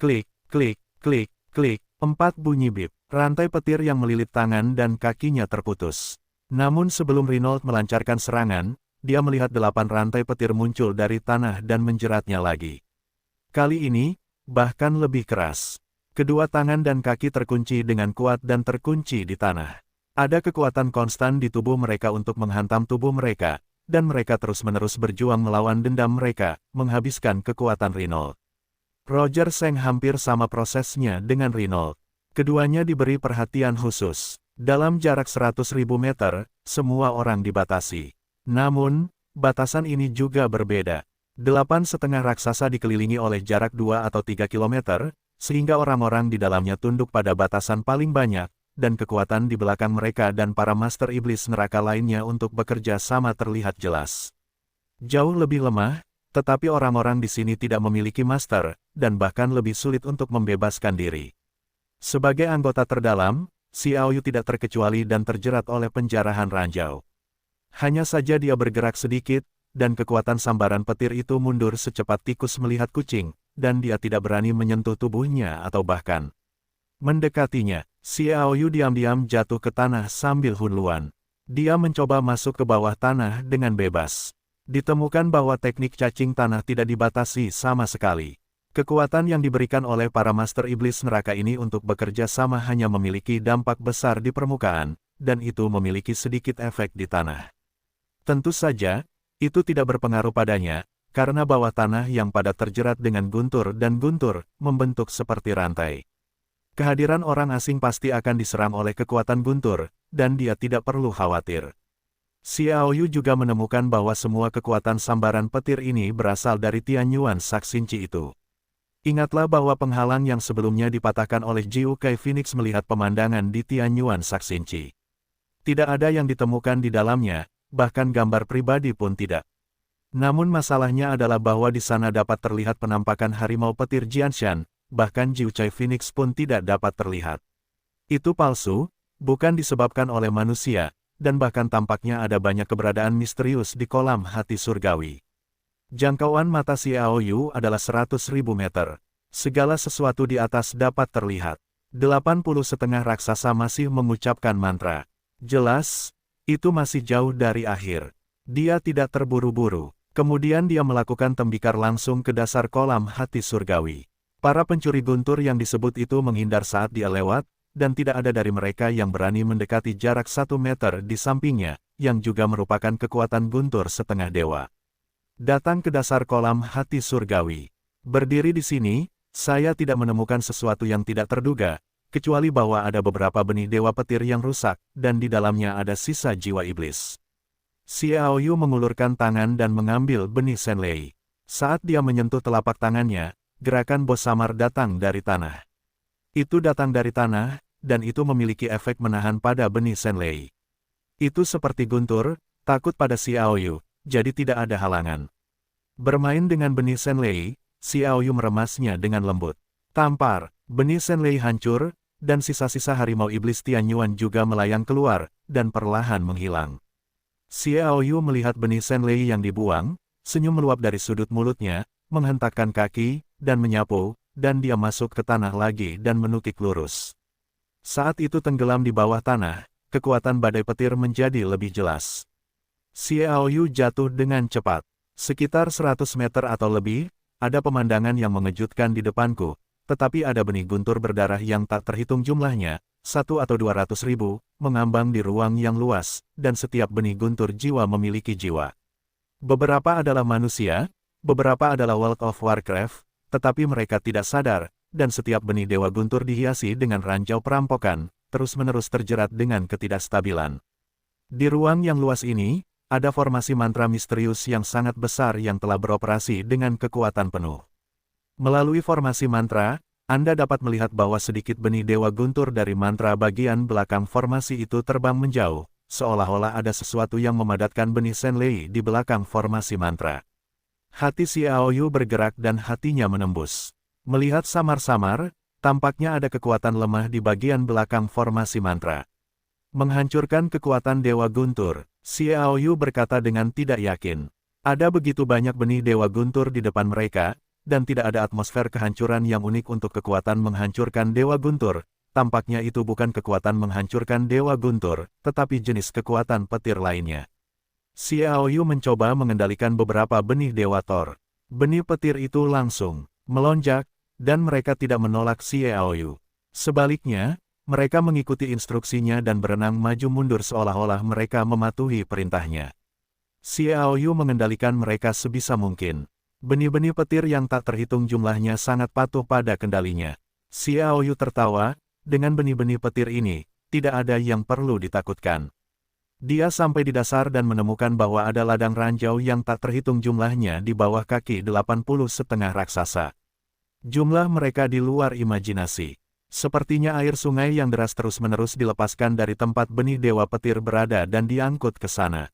Klik, klik, klik. Klik, 4 bunyi bip, rantai petir yang melilit tangan dan kakinya terputus. Namun sebelum Renault melancarkan serangan, dia melihat 8 rantai petir muncul dari tanah dan menjeratnya lagi. Kali ini, bahkan lebih keras. Kedua tangan dan kaki terkunci dengan kuat dan terkunci di tanah. Ada kekuatan konstan di tubuh mereka untuk menghantam tubuh mereka, dan mereka terus-menerus berjuang melawan dendam mereka, menghabiskan kekuatan Renault. Roger Seng hampir sama prosesnya dengan Renault. Keduanya diberi perhatian khusus. Dalam jarak 100.000 meter, semua orang dibatasi. Namun, batasan ini juga berbeda. 8 setengah raksasa dikelilingi oleh jarak 2 atau 3 kilometer, sehingga orang-orang di dalamnya tunduk pada batasan paling banyak, dan kekuatan di belakang mereka dan para master iblis neraka lainnya untuk bekerja sama terlihat jelas. Jauh lebih lemah, tetapi orang-orang di sini tidak memiliki master, dan bahkan lebih sulit untuk membebaskan diri. Sebagai anggota terdalam, Xiao Yu tidak terkecuali dan terjerat oleh penjarahan ranjau. Hanya saja dia bergerak sedikit, dan kekuatan sambaran petir itu mundur secepat tikus melihat kucing, dan dia tidak berani menyentuh tubuhnya atau bahkan Mendekatinya, Xiaoyu diam-diam jatuh ke tanah sambil hunluan. Dia mencoba masuk ke bawah tanah dengan bebas. Ditemukan bahwa teknik cacing tanah tidak dibatasi sama sekali. Kekuatan yang diberikan oleh para Master Iblis Neraka ini untuk bekerja sama hanya memiliki dampak besar di permukaan, dan itu memiliki sedikit efek di tanah. Tentu saja, itu tidak berpengaruh padanya, karena bawah tanah yang padat terjerat dengan guntur dan guntur, membentuk seperti rantai. Kehadiran orang asing pasti akan diserang oleh kekuatan guntur, dan dia tidak perlu khawatir. Xiaoyu juga menemukan bahwa semua kekuatan sambaran petir ini berasal dari Tianyuan Saksinci itu. Ingatlah bahwa penghalang yang sebelumnya dipatahkan oleh Jiu Kai Phoenix melihat pemandangan di Tianyuan Saksinci. Tidak ada yang ditemukan di dalamnya, bahkan gambar pribadi pun tidak. Namun masalahnya adalah bahwa di sana dapat terlihat penampakan harimau petir Jianshan, bahkan Jiu Kai Phoenix pun tidak dapat terlihat. Itu palsu, bukan disebabkan oleh manusia, dan bahkan tampaknya ada banyak keberadaan misterius di kolam hati surgawi. Jangkauan mata Xiaoyu adalah 100.000 meter. Segala sesuatu di atas dapat terlihat. 80 setengah raksasa masih mengucapkan mantra. Jelas, itu masih jauh dari akhir. Dia tidak terburu-buru. Kemudian dia melakukan tembikar langsung ke dasar kolam hati surgawi. Para pencuri guntur yang disebut itu menghindar saat dia lewat, dan tidak ada dari mereka yang berani mendekati jarak 1 meter di sampingnya, yang juga merupakan kekuatan guntur setengah dewa. Datang ke dasar kolam hati surgawi. Berdiri di sini, saya tidak menemukan sesuatu yang tidak terduga, kecuali bahwa ada beberapa benih dewa petir yang rusak, dan di dalamnya ada sisa jiwa iblis. Xiaoyu mengulurkan tangan dan mengambil benih Senlei. Saat dia menyentuh telapak tangannya, gerakan bos samar datang dari tanah. Itu datang dari tanah, dan itu memiliki efek menahan pada benih Senlei. Itu seperti guntur, takut pada Xiaoyu, jadi tidak ada halangan. Bermain dengan benih Senlei, Xiaoyu meremasnya dengan lembut. Tampar, benih Senlei hancur, dan sisa-sisa harimau iblis Tianyuan juga melayang keluar, dan perlahan menghilang. Xiaoyu melihat benih Senlei yang dibuang, senyum meluap dari sudut mulutnya, menghentakkan kaki, dan menyapu, dan dia masuk ke tanah lagi dan menukik lurus. Saat itu tenggelam di bawah tanah, kekuatan badai petir menjadi lebih jelas. Xiaoyu jatuh dengan cepat. Sekitar 100 meter atau lebih, ada pemandangan yang mengejutkan di depanku, tetapi ada benih guntur berdarah yang tak terhitung jumlahnya, 1 atau 200 ribu, mengambang di ruang yang luas, dan setiap benih guntur jiwa memiliki jiwa. Beberapa adalah manusia, beberapa adalah World of Warcraft, tetapi mereka tidak sadar, dan setiap benih dewa guntur dihiasi dengan ranjau perampokan, terus-menerus terjerat dengan ketidakstabilan. Di ruang yang luas ini, ada formasi mantra misterius yang sangat besar yang telah beroperasi dengan kekuatan penuh. Melalui formasi mantra, Anda dapat melihat bahwa sedikit benih dewa guntur dari mantra bagian belakang formasi itu terbang menjauh, seolah-olah ada sesuatu yang memadatkan benih Senlei di belakang formasi mantra. Hati Xiaoyu bergerak dan hatinya menembus. Melihat samar-samar, tampaknya ada kekuatan lemah di bagian belakang formasi mantra. Menghancurkan kekuatan Dewa Guntur, Xiaoyu berkata dengan tidak yakin. Ada begitu banyak benih Dewa Guntur di depan mereka, dan tidak ada atmosfer kehancuran yang unik untuk kekuatan menghancurkan Dewa Guntur. Tampaknya itu bukan kekuatan menghancurkan Dewa Guntur, tetapi jenis kekuatan petir lainnya. Xiaoyu mencoba mengendalikan beberapa benih Dewa Thor. Benih petir itu langsung melonjak, dan mereka tidak menolak Xiaoyu. Sebaliknya, mereka mengikuti instruksinya dan berenang maju mundur seolah-olah mereka mematuhi perintahnya. Xiaoyu mengendalikan mereka sebisa mungkin. Benih-benih petir yang tak terhitung jumlahnya sangat patuh pada kendalinya. Xiaoyu tertawa, dengan benih-benih petir ini, tidak ada yang perlu ditakutkan. Dia sampai di dasar dan menemukan bahwa ada ladang ranjau yang tak terhitung jumlahnya di bawah kaki 80 setengah raksasa. Jumlah mereka di luar imajinasi. Sepertinya air sungai yang deras terus-menerus dilepaskan dari tempat benih dewa petir berada dan diangkut ke sana.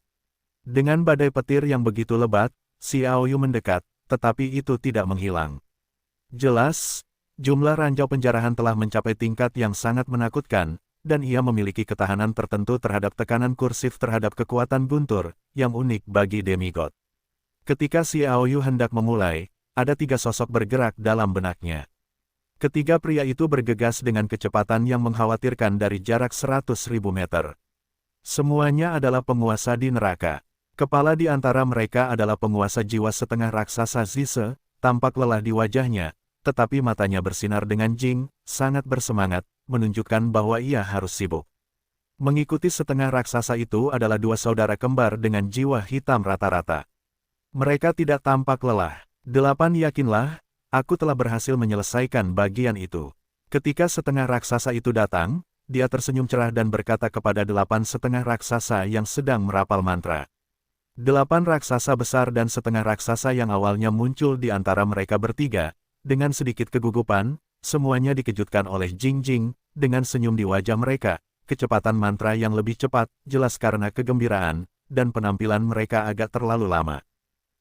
Dengan badai petir yang begitu lebat, Xiaoyu mendekat, tetapi itu tidak menghilang. Jelas, jumlah ranjau penjarahan telah mencapai tingkat yang sangat menakutkan, dan ia memiliki ketahanan tertentu terhadap tekanan kursif terhadap kekuatan guntur, yang unik bagi demigod. Ketika Xiaoyu hendak memulai, ada 3 sosok bergerak dalam benaknya. Ketiga pria itu bergegas dengan kecepatan yang mengkhawatirkan dari jarak 100.000 meter. Semuanya adalah penguasa di neraka. Kepala di antara mereka adalah penguasa jiwa setengah raksasa Zise, tampak lelah di wajahnya, tetapi matanya bersinar dengan jing, sangat bersemangat, menunjukkan bahwa ia harus sibuk. Mengikuti setengah raksasa itu adalah dua saudara kembar dengan jiwa hitam rata-rata. Mereka tidak tampak lelah. 8 Yakinlah, aku telah berhasil menyelesaikan bagian itu. Ketika setengah raksasa itu datang, dia tersenyum cerah dan berkata kepada 8 setengah raksasa yang sedang merapal mantra. 8 raksasa besar dan setengah raksasa yang awalnya muncul di antara mereka bertiga, dengan sedikit kegugupan, semuanya dikejutkan oleh Jing Jing, dengan senyum di wajah mereka. Kecepatan mantra yang lebih cepat, jelas karena kegembiraan, dan penampilan mereka agak terlalu lama.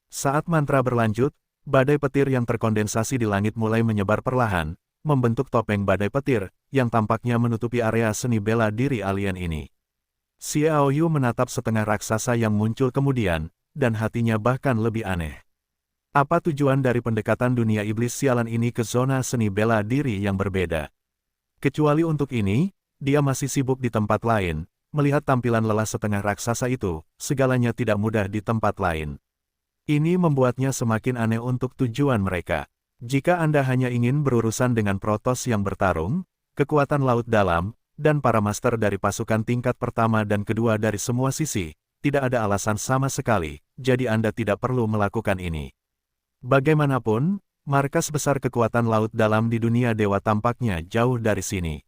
Saat mantra berlanjut, badai petir yang terkondensasi di langit mulai menyebar perlahan, membentuk topeng badai petir, yang tampaknya menutupi area seni bela diri alien ini. Xiao Yu menatap setengah raksasa yang muncul kemudian, dan hatinya bahkan lebih aneh. Apa tujuan dari pendekatan dunia iblis sialan ini ke zona seni bela diri yang berbeda? Kecuali untuk ini, dia masih sibuk di tempat lain, melihat tampilan lelah setengah raksasa itu, segalanya tidak mudah di tempat lain. Ini membuatnya semakin aneh untuk tujuan mereka. Jika Anda hanya ingin berurusan dengan Protoss yang bertarung, kekuatan laut dalam, dan para master dari pasukan tingkat pertama dan kedua dari semua sisi, tidak ada alasan sama sekali, jadi Anda tidak perlu melakukan ini. Bagaimanapun, markas besar kekuatan laut dalam di dunia dewa tampaknya jauh dari sini.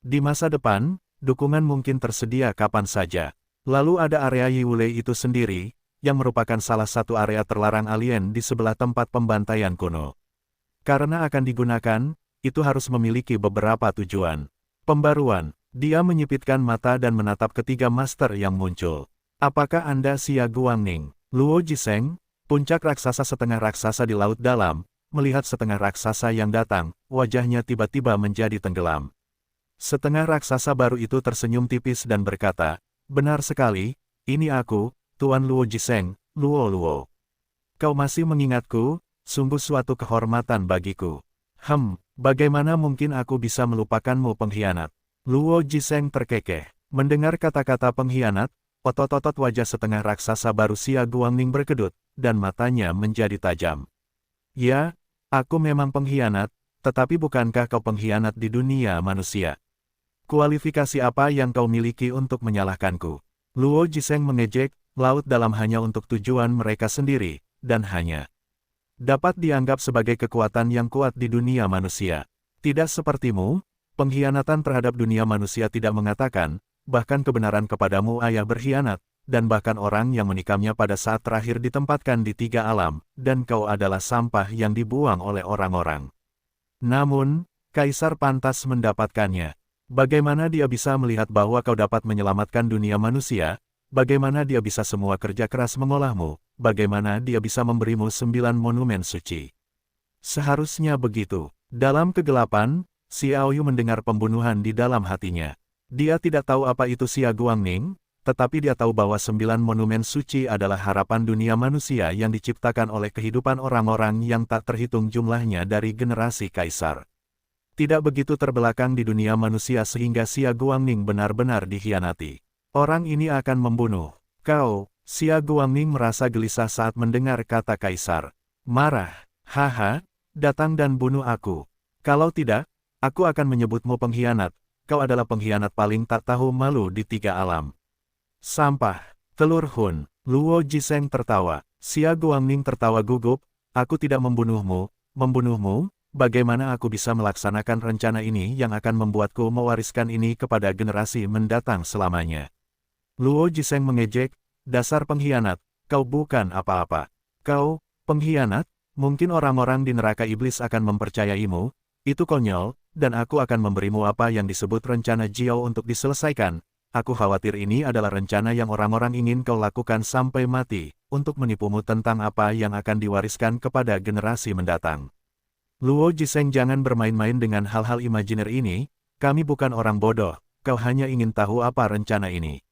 Di masa depan, dukungan mungkin tersedia kapan saja. Lalu ada area Yule itu sendiri, yang merupakan salah satu area terlarang alien di sebelah tempat pembantaian kuno. Karena akan digunakan, itu harus memiliki beberapa tujuan. Pembaruan, dia menyipitkan mata dan menatap ketiga master yang muncul. Apakah Anda Xia Guangning? Luo Jiseng, puncak raksasa setengah raksasa di laut dalam, melihat setengah raksasa yang datang, wajahnya tiba-tiba menjadi tenggelam. Setengah raksasa baru itu tersenyum tipis dan berkata, benar sekali, ini aku, Tuan Luo Jiseng, Luo. Kau masih mengingatku, sungguh suatu kehormatan bagiku. Bagaimana mungkin aku bisa melupakanmu pengkhianat? Luo Jiseng terkekeh. Mendengar kata-kata pengkhianat, otot-otot wajah setengah raksasa baru Xia Guangning berkedut, dan matanya menjadi tajam. Ya, aku memang pengkhianat, tetapi bukankah kau pengkhianat di dunia manusia? Kualifikasi apa yang kau miliki untuk menyalahkanku? Luo Jiseng mengejek, laut dalam hanya untuk tujuan mereka sendiri, dan hanya dapat dianggap sebagai kekuatan yang kuat di dunia manusia. Tidak sepertimu, pengkhianatan terhadap dunia manusia tidak mengatakan, bahkan kebenaran kepadamu ayah berkhianat, dan bahkan orang yang menikamnya pada saat terakhir ditempatkan di 3 alam, dan kau adalah sampah yang dibuang oleh orang-orang. Namun, Kaisar pantas mendapatkannya. Bagaimana dia bisa melihat bahwa kau dapat menyelamatkan dunia manusia? Bagaimana dia bisa semua kerja keras mengolahmu? Bagaimana dia bisa memberimu 9 monumen suci? Seharusnya begitu. Dalam kegelapan, Xiao Yu mendengar pembunuhan di dalam hatinya. Dia tidak tahu apa itu Xia Guangning, tetapi dia tahu bahwa 9 monumen suci adalah harapan dunia manusia yang diciptakan oleh kehidupan orang-orang yang tak terhitung jumlahnya dari generasi kaisar. Tidak begitu terbelakang di dunia manusia sehingga Xia Guangning benar-benar dikhianati. Orang ini akan membunuh kau. Xia Guangning merasa gelisah saat mendengar kata kaisar. Marah, haha, datang dan bunuh aku. Kalau tidak, aku akan menyebutmu pengkhianat. Kau adalah pengkhianat paling tak tahu malu di 3 alam. Sampah, telur Hun. Luo Jiseng tertawa. Xia Guangning tertawa gugup. Aku tidak membunuhmu. Membunuhmu? Bagaimana aku bisa melaksanakan rencana ini yang akan membuatku mewariskan ini kepada generasi mendatang selamanya? Luo Jiseng mengejek, dasar pengkhianat, kau bukan apa-apa. Kau, pengkhianat? Mungkin orang-orang di neraka iblis akan mempercayaimu, itu konyol, dan aku akan memberimu apa yang disebut rencana Jiao untuk diselesaikan. Aku khawatir ini adalah rencana yang orang-orang ingin kau lakukan sampai mati, untuk menipumu tentang apa yang akan diwariskan kepada generasi mendatang. Luo Jiseng, jangan bermain-main dengan hal-hal imajiner ini, kami bukan orang bodoh, kau hanya ingin tahu apa rencana ini.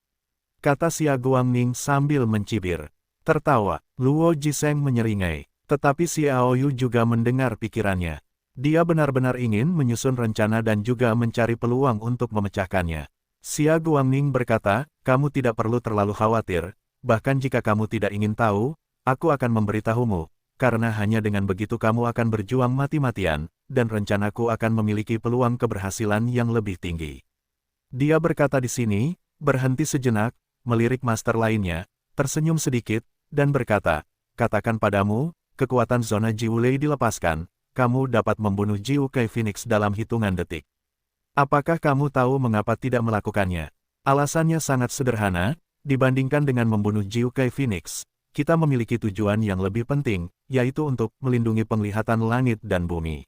Kata Xia Guangning sambil mencibir. Tertawa, Luo Jiseng menyeringai, tetapi Xiao Yu juga mendengar pikirannya. Dia benar-benar ingin menyusun rencana dan juga mencari peluang untuk memecahkannya. Xia Guangning berkata, kamu tidak perlu terlalu khawatir, bahkan jika kamu tidak ingin tahu, aku akan memberitahumu, karena hanya dengan begitu kamu akan berjuang mati-matian, dan rencanaku akan memiliki peluang keberhasilan yang lebih tinggi. Dia berkata di sini, berhenti sejenak, melirik master lainnya, tersenyum sedikit, dan berkata, katakan padamu, kekuatan zona Jiwulei dilepaskan, kamu dapat membunuh Jiu Kai Phoenix dalam hitungan detik. Apakah kamu tahu mengapa tidak melakukannya? Alasannya sangat sederhana, dibandingkan dengan membunuh Jiu Kai Phoenix, kita memiliki tujuan yang lebih penting, yaitu untuk melindungi penglihatan langit dan bumi.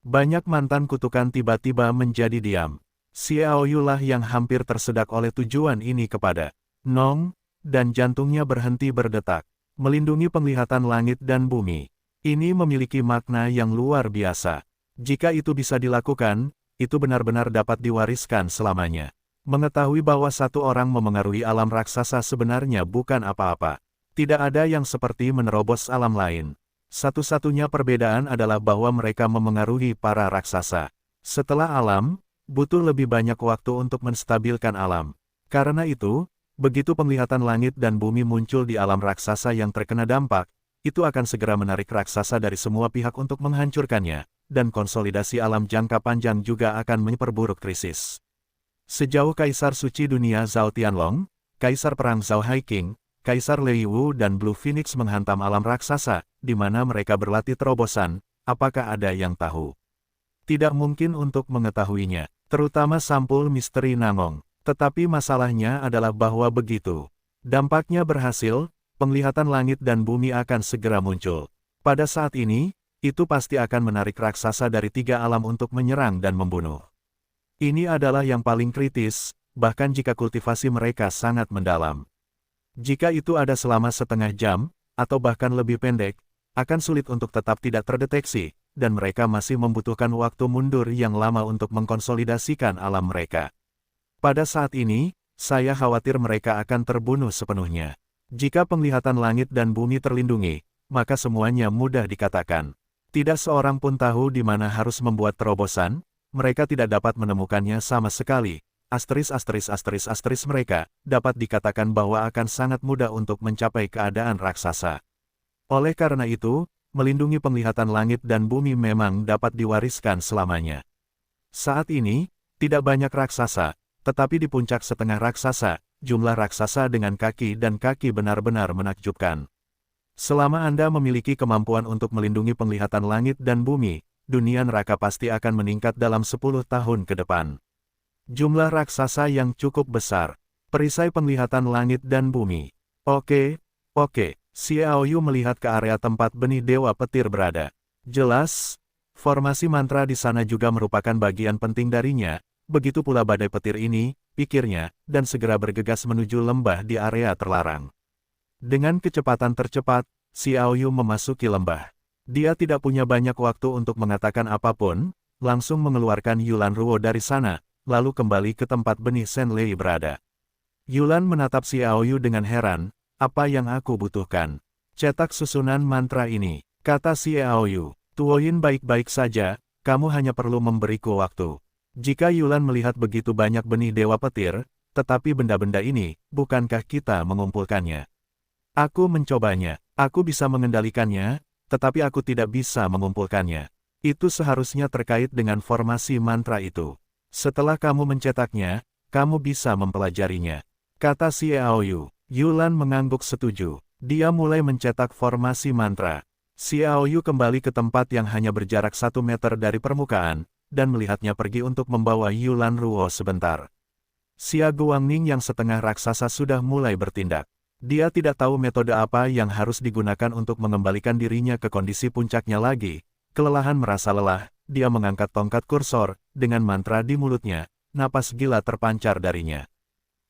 Banyak mantan kutukan tiba-tiba menjadi diam. Xiao Yu lah yang hampir tersedak oleh tujuan ini kepada Nong, dan jantungnya berhenti berdetak. Melindungi penglihatan langit dan bumi. Ini memiliki makna yang luar biasa. Jika itu bisa dilakukan, itu benar-benar dapat diwariskan selamanya. Mengetahui bahwa satu orang memengaruhi alam raksasa sebenarnya bukan apa-apa. Tidak ada yang seperti menerobos alam lain. Satu-satunya perbedaan adalah bahwa mereka memengaruhi para raksasa. Setelah alam, butuh lebih banyak waktu untuk menstabilkan alam. Karena itu, begitu penglihatan langit dan bumi muncul di alam raksasa yang terkena dampak, itu akan segera menarik raksasa dari semua pihak untuk menghancurkannya, dan konsolidasi alam jangka panjang juga akan memperburuk krisis. Sejauh Kaisar Suci Dunia Zhao Tianlong, Kaisar Perang Zhao Haiqing, Kaisar Lei Wu dan Blue Phoenix menghantam alam raksasa, di mana mereka berlatih terobosan, apakah ada yang tahu? Tidak mungkin untuk mengetahuinya, terutama sampul misteri Nangong. Tetapi masalahnya adalah bahwa begitu dampaknya berhasil, penglihatan langit dan bumi akan segera muncul. Pada saat ini, itu pasti akan menarik raksasa dari tiga alam untuk menyerang dan membunuh. Ini adalah yang paling kritis, bahkan jika kultivasi mereka sangat mendalam. Jika itu ada selama setengah jam, atau bahkan lebih pendek, akan sulit untuk tetap tidak terdeteksi, dan mereka masih membutuhkan waktu mundur yang lama untuk mengkonsolidasikan alam mereka. Pada saat ini, saya khawatir mereka akan terbunuh sepenuhnya. Jika penglihatan langit dan bumi terlindungi, maka semuanya mudah dikatakan. Tidak seorang pun tahu di mana harus membuat terobosan, mereka tidak dapat menemukannya sama sekali. Asteris mereka, dapat dikatakan bahwa akan sangat mudah untuk mencapai keadaan raksasa. Oleh karena itu, melindungi penglihatan langit dan bumi memang dapat diwariskan selamanya. Saat ini, tidak banyak raksasa, tetapi di puncak setengah raksasa, jumlah raksasa dengan kaki dan kaki benar-benar menakjubkan. Selama Anda memiliki kemampuan untuk melindungi penglihatan langit dan bumi, dunia neraka pasti akan meningkat dalam 10 tahun ke depan. Jumlah raksasa yang cukup besar. Perisai penglihatan langit dan bumi. Oke. Xiao Yu melihat ke area tempat benih Dewa Petir berada. Jelas, formasi mantra di sana juga merupakan bagian penting darinya. Begitu pula badai petir ini, pikirnya, dan segera bergegas menuju lembah di area terlarang. Dengan kecepatan tercepat, Xiao Yu memasuki lembah. Dia tidak punya banyak waktu untuk mengatakan apapun, langsung mengeluarkan Yulan Ruo dari sana, lalu kembali ke tempat benih Shen Lei berada. Yulan menatap Xiao Yu dengan heran, apa yang aku butuhkan? Cetak susunan mantra ini, kata Xiao Yu. Tuoyin baik-baik saja, kamu hanya perlu memberiku waktu. Jika Yulan melihat begitu banyak benih Dewa Petir, tetapi benda-benda ini, bukankah kita mengumpulkannya? Aku mencobanya, aku bisa mengendalikannya, tetapi aku tidak bisa mengumpulkannya. Itu seharusnya terkait dengan formasi mantra itu. Setelah kamu mencetaknya, kamu bisa mempelajarinya. Kata Xiao Yu. Yulan mengangguk setuju. Dia mulai mencetak formasi mantra. Xiao Yu kembali ke tempat yang hanya berjarak 1 meter dari permukaan, dan melihatnya pergi untuk membawa Yulan Ruo sebentar. Xia Guangning yang setengah raksasa sudah mulai bertindak. Dia tidak tahu metode apa yang harus digunakan untuk mengembalikan dirinya ke kondisi puncaknya lagi. Kelelahan merasa lelah, dia mengangkat tongkat kursor, dengan mantra di mulutnya, napas gila terpancar darinya.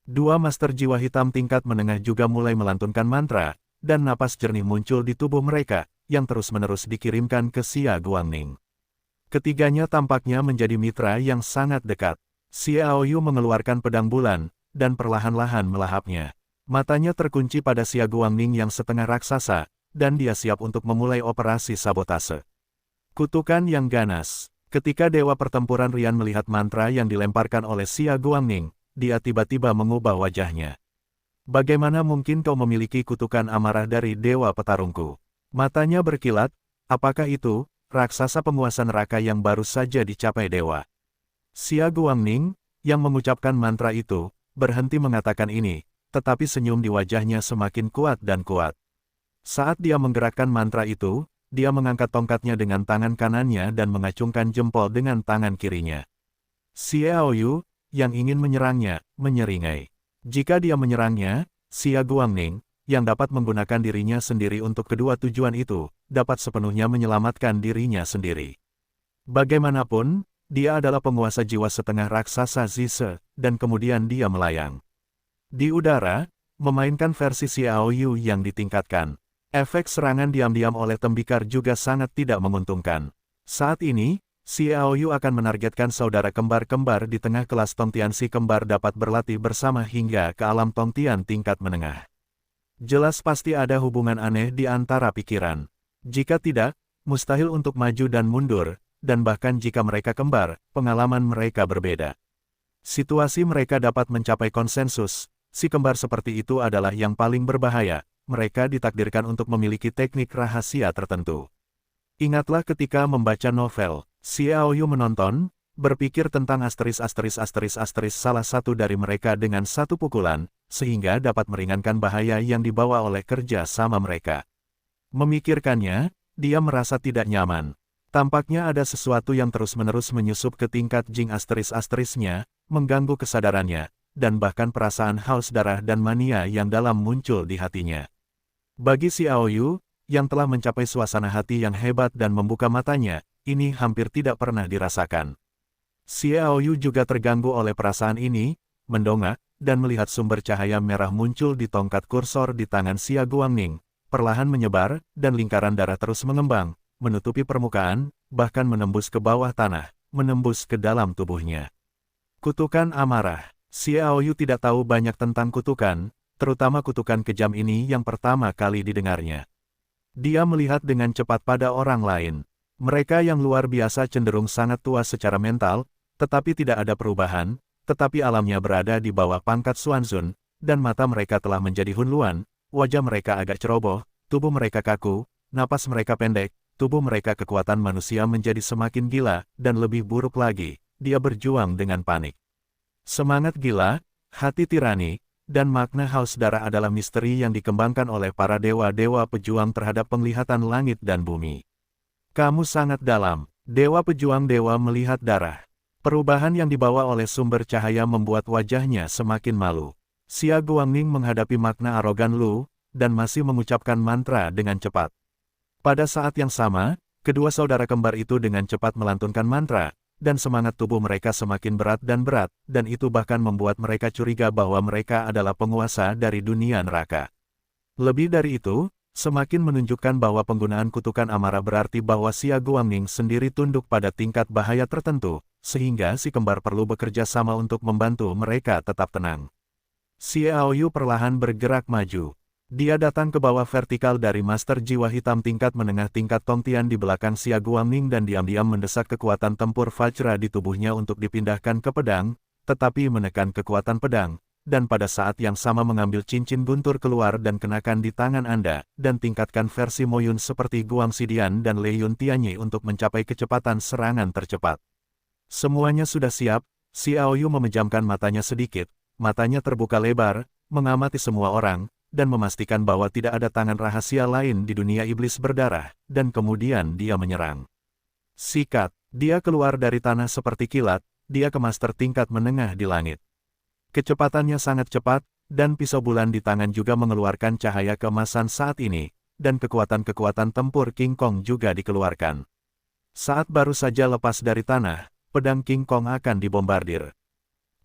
Dua master jiwa hitam tingkat menengah juga mulai melantunkan mantra, dan napas jernih muncul di tubuh mereka, yang terus-menerus dikirimkan ke Xia Guangning. Ketiganya tampaknya menjadi mitra yang sangat dekat. Xiao Yu mengeluarkan pedang bulan, dan perlahan-lahan melahapnya. Matanya terkunci pada Xia Guangning yang setengah raksasa, dan dia siap untuk memulai operasi sabotase. Kutukan yang ganas. Ketika Dewa Pertempuran Rian melihat mantra yang dilemparkan oleh Xia Guangning, dia tiba-tiba mengubah wajahnya. Bagaimana mungkin kau memiliki kutukan amarah dari Dewa Petarungku? Matanya berkilat, apakah itu, raksasa penguasa neraka yang baru saja dicapai Dewa? Xia Guangning, yang mengucapkan mantra itu, berhenti mengatakan ini, tetapi senyum di wajahnya semakin kuat dan kuat. Saat dia menggerakkan mantra itu, dia mengangkat tongkatnya dengan tangan kanannya dan mengacungkan jempol dengan tangan kirinya. Xiao Yu, yang ingin menyerangnya, menyeringai. Jika dia menyerangnya, Xia Guangning, yang dapat menggunakan dirinya sendiri untuk kedua tujuan itu, dapat sepenuhnya menyelamatkan dirinya sendiri. Bagaimanapun, dia adalah penguasa jiwa setengah raksasa Zise, dan kemudian dia melayang. Di udara, memainkan versi Xiao Yu yang ditingkatkan. Efek serangan diam-diam oleh tembikar juga sangat tidak menguntungkan. Saat ini, Xiao Yu akan menargetkan saudara kembar-kembar di tengah kelas Tongtian si kembar dapat berlatih bersama hingga ke alam Tongtian tingkat menengah. Jelas pasti ada hubungan aneh di antara pikiran. Jika tidak, mustahil untuk maju dan mundur, dan bahkan jika mereka kembar, pengalaman mereka berbeda. Situasi mereka dapat mencapai konsensus, si kembar seperti itu adalah yang paling berbahaya. Mereka ditakdirkan untuk memiliki teknik rahasia tertentu. Ingatlah ketika membaca novel, Xiao Yu menonton, berpikir tentang asteris salah satu dari mereka dengan satu pukulan, sehingga dapat meringankan bahaya yang dibawa oleh kerja sama mereka. Memikirkannya, dia merasa tidak nyaman. Tampaknya ada sesuatu yang terus-menerus menyusup ke tingkat jing asterisnya, mengganggu kesadarannya, dan bahkan perasaan haus darah dan mania yang dalam muncul di hatinya. Bagi Xiao Yu, yang telah mencapai suasana hati yang hebat dan membuka matanya, ini hampir tidak pernah dirasakan. Xiao Yu juga terganggu oleh perasaan ini, mendongak, dan melihat sumber cahaya merah muncul di tongkat kursor di tangan Xia Guangning, perlahan menyebar, dan lingkaran darah terus mengembang, menutupi permukaan, bahkan menembus ke bawah tanah, menembus ke dalam tubuhnya. Kutukan amarah. Xiao Yu tidak tahu banyak tentang kutukan, terutama kutukan kejam ini yang pertama kali didengarnya. Dia melihat dengan cepat pada orang lain. Mereka yang luar biasa cenderung sangat tua secara mental, tetapi tidak ada perubahan, tetapi alamnya berada di bawah pangkat Xuanzun, dan mata mereka telah menjadi Hunluan, wajah mereka agak ceroboh, tubuh mereka kaku, napas mereka pendek, tubuh mereka kekuatan manusia menjadi semakin gila, dan lebih buruk lagi, dia berjuang dengan panik. Semangat gila, hati tirani, dan makna haus darah adalah misteri yang dikembangkan oleh para dewa-dewa pejuang terhadap penglihatan langit dan bumi. Kamu sangat dalam, dewa pejuang dewa melihat darah. Perubahan yang dibawa oleh sumber cahaya membuat wajahnya semakin malu. Xia Guangning menghadapi makna arogan Lu, dan masih mengucapkan mantra dengan cepat. Pada saat yang sama, kedua saudara kembar itu dengan cepat melantunkan mantra, dan semangat tubuh mereka semakin berat, dan itu bahkan membuat mereka curiga bahwa mereka adalah penguasa dari dunia neraka. Lebih dari itu, semakin menunjukkan bahwa penggunaan kutukan amarah berarti bahwa Xia Guangning sendiri tunduk pada tingkat bahaya tertentu, sehingga si kembar perlu bekerja sama untuk membantu mereka tetap tenang. Xiao Yu perlahan bergerak maju. Dia datang ke bawah vertikal dari Master Jiwa Hitam tingkat menengah tingkat Tongtian di belakang Xia Guangning dan diam-diam mendesak kekuatan tempur Vajra di tubuhnya untuk dipindahkan ke pedang, tetapi menekan kekuatan pedang, dan pada saat yang sama mengambil cincin guntur keluar dan kenakan di tangan Anda, dan tingkatkan versi Moyun seperti Guang Xidian dan Lei Yun Tianyi untuk mencapai kecepatan serangan tercepat. Semuanya sudah siap, Xiao Yu memejamkan matanya sedikit, matanya terbuka lebar, mengamati semua orang, dan memastikan bahwa tidak ada tangan rahasia lain di dunia iblis berdarah, dan kemudian dia menyerang. Sikat, dia keluar dari tanah seperti kilat, dia ke master tingkat menengah di langit. Kecepatannya sangat cepat, dan pisau bulan di tangan juga mengeluarkan cahaya keemasan saat ini, dan kekuatan-kekuatan tempur King Kong juga dikeluarkan. Saat baru saja lepas dari tanah, pedang King Kong akan dibombardir.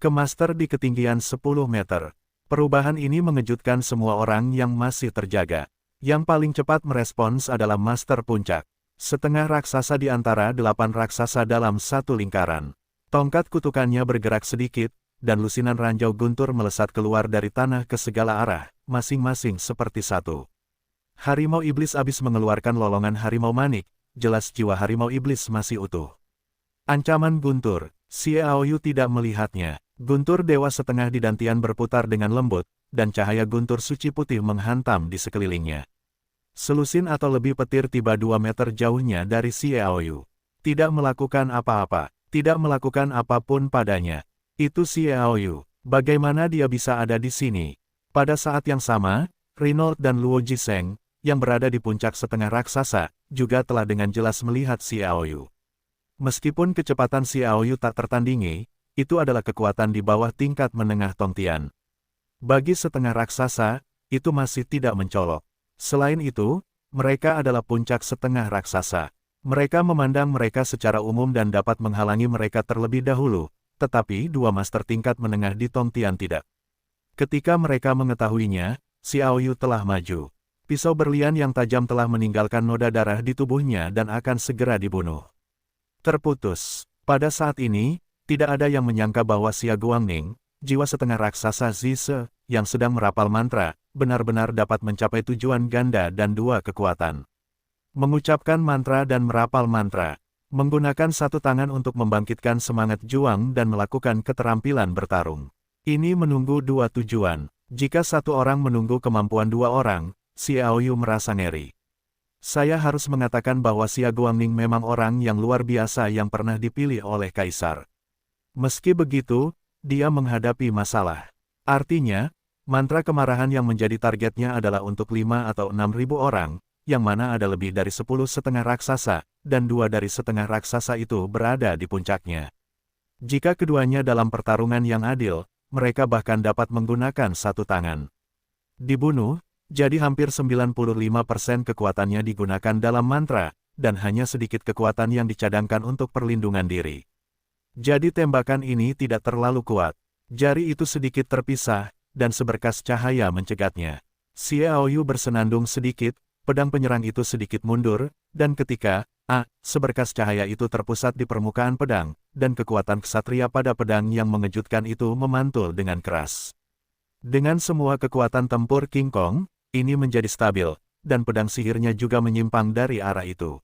Ke master di ketinggian 10 meter. Perubahan ini mengejutkan semua orang yang masih terjaga. Yang paling cepat merespons adalah Master Puncak. Setengah raksasa di antara 8 raksasa dalam satu lingkaran. Tongkat kutukannya bergerak sedikit, dan lusinan ranjau guntur melesat keluar dari tanah ke segala arah, masing-masing seperti satu. Harimau iblis abis mengeluarkan lolongan harimau manik, jelas jiwa harimau iblis masih utuh. Ancaman guntur, Xiaoyu tidak melihatnya. Guntur dewa setengah di dantian berputar dengan lembut, dan cahaya guntur suci putih menghantam di sekelilingnya. Selusin atau lebih petir tiba 2 meter jauhnya dari Xiaoyu. Tidak melakukan apa-apa, tidak melakukan apapun padanya. Itu Xiaoyu, bagaimana dia bisa ada di sini? Pada saat yang sama, Reynolds dan Luo Jiseng, yang berada di puncak setengah raksasa, juga telah dengan jelas melihat Xiaoyu. Meskipun kecepatan Xiaoyu tak tertandingi, itu adalah kekuatan di bawah tingkat menengah Tongtian. Bagi setengah raksasa, itu masih tidak mencolok. Selain itu, mereka adalah puncak setengah raksasa. Mereka memandang mereka secara umum dan dapat menghalangi mereka terlebih dahulu, tetapi dua master tingkat menengah di Tongtian tidak. Ketika mereka mengetahuinya, Xiaoyu telah maju. Pisau berlian yang tajam telah meninggalkan noda darah di tubuhnya dan akan segera dibunuh. Terputus. Pada saat ini, tidak ada yang menyangka bahwa Xia Guangning, jiwa setengah raksasa Zise, yang sedang merapal mantra, benar-benar dapat mencapai tujuan ganda dan dua kekuatan. Mengucapkan mantra dan merapal mantra, menggunakan satu tangan untuk membangkitkan semangat juang dan melakukan keterampilan bertarung. Ini menunggu dua tujuan. Jika satu orang menunggu kemampuan dua orang, Xiaoyu merasa ngeri. Saya harus mengatakan bahwa Xia Guangning memang orang yang luar biasa yang pernah dipilih oleh Kaisar. Meski begitu, dia menghadapi masalah. Artinya, mantra kemarahan yang menjadi targetnya adalah untuk 5 atau 6.000 orang, yang mana ada lebih dari 10 setengah raksasa, dan 2 dari setengah raksasa itu berada di puncaknya. Jika keduanya dalam pertarungan yang adil, mereka bahkan dapat menggunakan satu tangan. Dibunuh, jadi hampir 95% kekuatannya digunakan dalam mantra, dan hanya sedikit kekuatan yang dicadangkan untuk perlindungan diri. Jadi tembakan ini tidak terlalu kuat. Jari itu sedikit terpisah, dan seberkas cahaya mencegatnya. Xiaoyu bersenandung sedikit, pedang penyerang itu sedikit mundur, dan ketika, seberkas cahaya itu terpusat di permukaan pedang, dan kekuatan ksatria pada pedang yang mengejutkan itu memantul dengan keras. Dengan semua kekuatan tempur King Kong, ini menjadi stabil, dan pedang sihirnya juga menyimpang dari arah itu.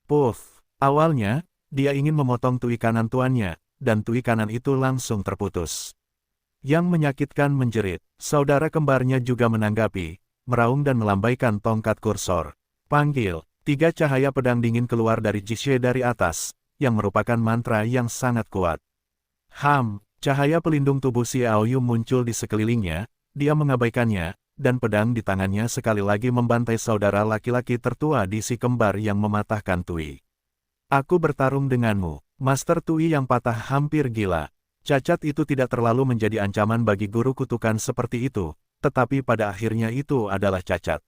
Puff! Awalnya, dia ingin memotong tui kanan tuannya, dan tui kanan itu langsung terputus. Yang menyakitkan menjerit, saudara kembarnya juga menanggapi, meraung dan melambaikan tongkat kursor. Panggil, 3 cahaya pedang dingin keluar dari Jishe dari atas, yang merupakan mantra yang sangat kuat. Cahaya pelindung tubuh Xiaoyu muncul di sekelilingnya, dia mengabaikannya, dan pedang di tangannya sekali lagi membantai saudara laki-laki tertua di si kembar yang mematahkan tui. Aku bertarung denganmu, Master Tui yang patah hampir gila. Cacat itu tidak terlalu menjadi ancaman bagi guru kutukan seperti itu, tetapi pada akhirnya itu adalah cacat.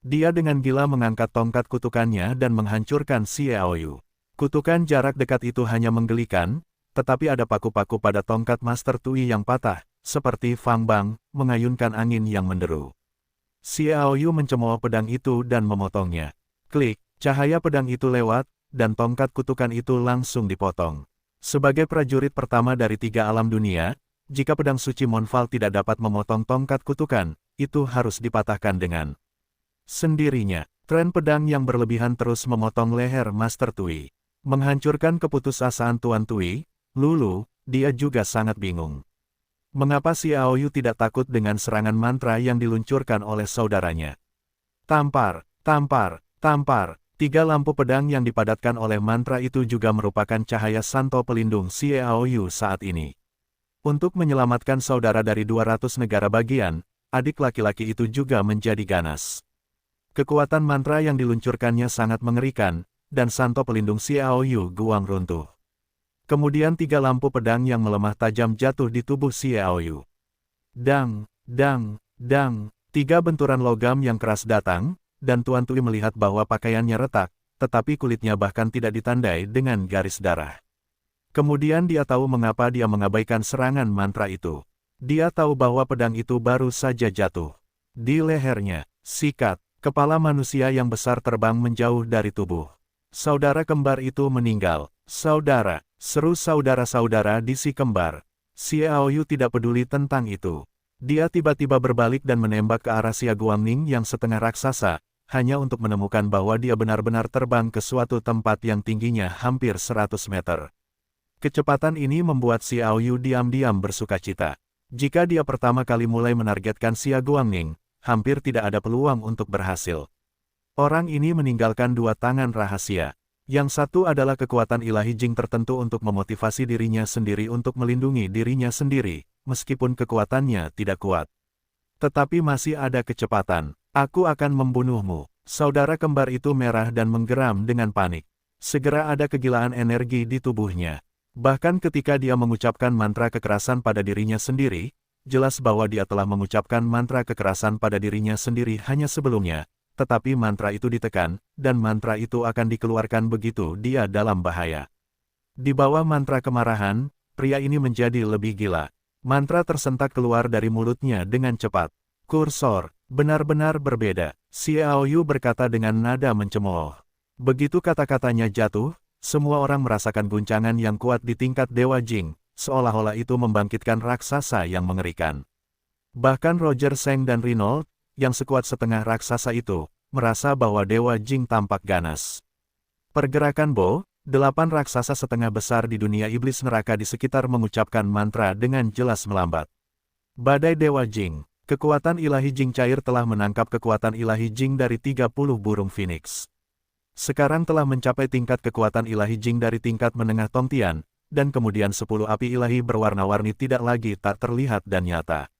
Dia dengan gila mengangkat tongkat kutukannya dan menghancurkan Xiaoyu. Kutukan jarak dekat itu hanya menggelikan, tetapi ada paku-paku pada tongkat Master Tui yang patah, seperti Fang Bang, mengayunkan angin yang menderu. Xiaoyu mencemooh pedang itu dan memotongnya. Klik, cahaya pedang itu lewat, dan tongkat kutukan itu langsung dipotong. Sebagai prajurit pertama dari 3 alam dunia, jika pedang suci Monfal tidak dapat memotong tongkat kutukan, itu harus dipatahkan dengan sendirinya. Tren pedang yang berlebihan terus memotong leher Master Tui. Menghancurkan keputusasaan Tuan Tui, Lulu, dia juga sangat bingung. Mengapa Xiaoyu tidak takut dengan serangan mantra yang diluncurkan oleh saudaranya? Tampar, tampar, tampar. 3 lampu pedang yang dipadatkan oleh mantra itu juga merupakan cahaya santo pelindung Xiaoyu saat ini. Untuk menyelamatkan saudara dari 200 negara bagian, adik laki-laki itu juga menjadi ganas. Kekuatan mantra yang diluncurkannya sangat mengerikan, dan santo pelindung Xiaoyu guang runtuh. Kemudian 3 lampu pedang yang melemah tajam jatuh di tubuh Xiaoyu. Dang, dang, dang, 3 benturan logam yang keras datang, dan Tuan Tui melihat bahwa pakaiannya retak, tetapi kulitnya bahkan tidak ditandai dengan garis darah. Kemudian dia tahu mengapa dia mengabaikan serangan mantra itu. Dia tahu bahwa pedang itu baru saja jatuh. Di lehernya, sikat, kepala manusia yang besar terbang menjauh dari tubuh. Saudara kembar itu meninggal. Saudara, seru saudara-saudara di si kembar. Xiaoyu tidak peduli tentang itu. Dia tiba-tiba berbalik dan menembak ke arah Xia Guangning yang setengah raksasa, hanya untuk menemukan bahwa dia benar-benar terbang ke suatu tempat yang tingginya hampir 100 meter. Kecepatan ini membuat Xiao Yu diam-diam bersukacita. Jika dia pertama kali mulai menargetkan Xia Guangning, hampir tidak ada peluang untuk berhasil. Orang ini meninggalkan dua tangan rahasia. Yang satu adalah kekuatan ilahi Jing tertentu untuk memotivasi dirinya sendiri untuk melindungi dirinya sendiri, meskipun kekuatannya tidak kuat. Tetapi masih ada kecepatan. Aku akan membunuhmu. Saudara kembar itu merah dan menggeram dengan panik. Segera ada kegilaan energi di tubuhnya. Bahkan ketika dia mengucapkan mantra kekerasan pada dirinya sendiri, jelas bahwa dia telah mengucapkan mantra kekerasan pada dirinya sendiri hanya sebelumnya. Tetapi mantra itu ditekan, dan mantra itu akan dikeluarkan begitu dia dalam bahaya. Di bawah mantra kemarahan, pria ini menjadi lebih gila. Mantra tersentak keluar dari mulutnya dengan cepat. Kursor, benar-benar berbeda, Xiao Yu berkata dengan nada mencemooh. Begitu kata-katanya jatuh, semua orang merasakan guncangan yang kuat di tingkat Dewa Jing, seolah-olah itu membangkitkan raksasa yang mengerikan. Bahkan Roger Seng dan Reynolds, yang sekuat setengah raksasa itu, merasa bahwa Dewa Jing tampak ganas. Pergerakan Bo, 8 raksasa setengah besar di dunia iblis neraka di sekitar mengucapkan mantra dengan jelas melambat. Badai Dewa Jing, kekuatan ilahi Jing cair telah menangkap kekuatan ilahi Jing dari 30 burung Phoenix. Sekarang telah mencapai tingkat kekuatan ilahi Jing dari tingkat menengah Tongtian, dan kemudian 10 api ilahi berwarna-warni tidak lagi tak terlihat dan nyata.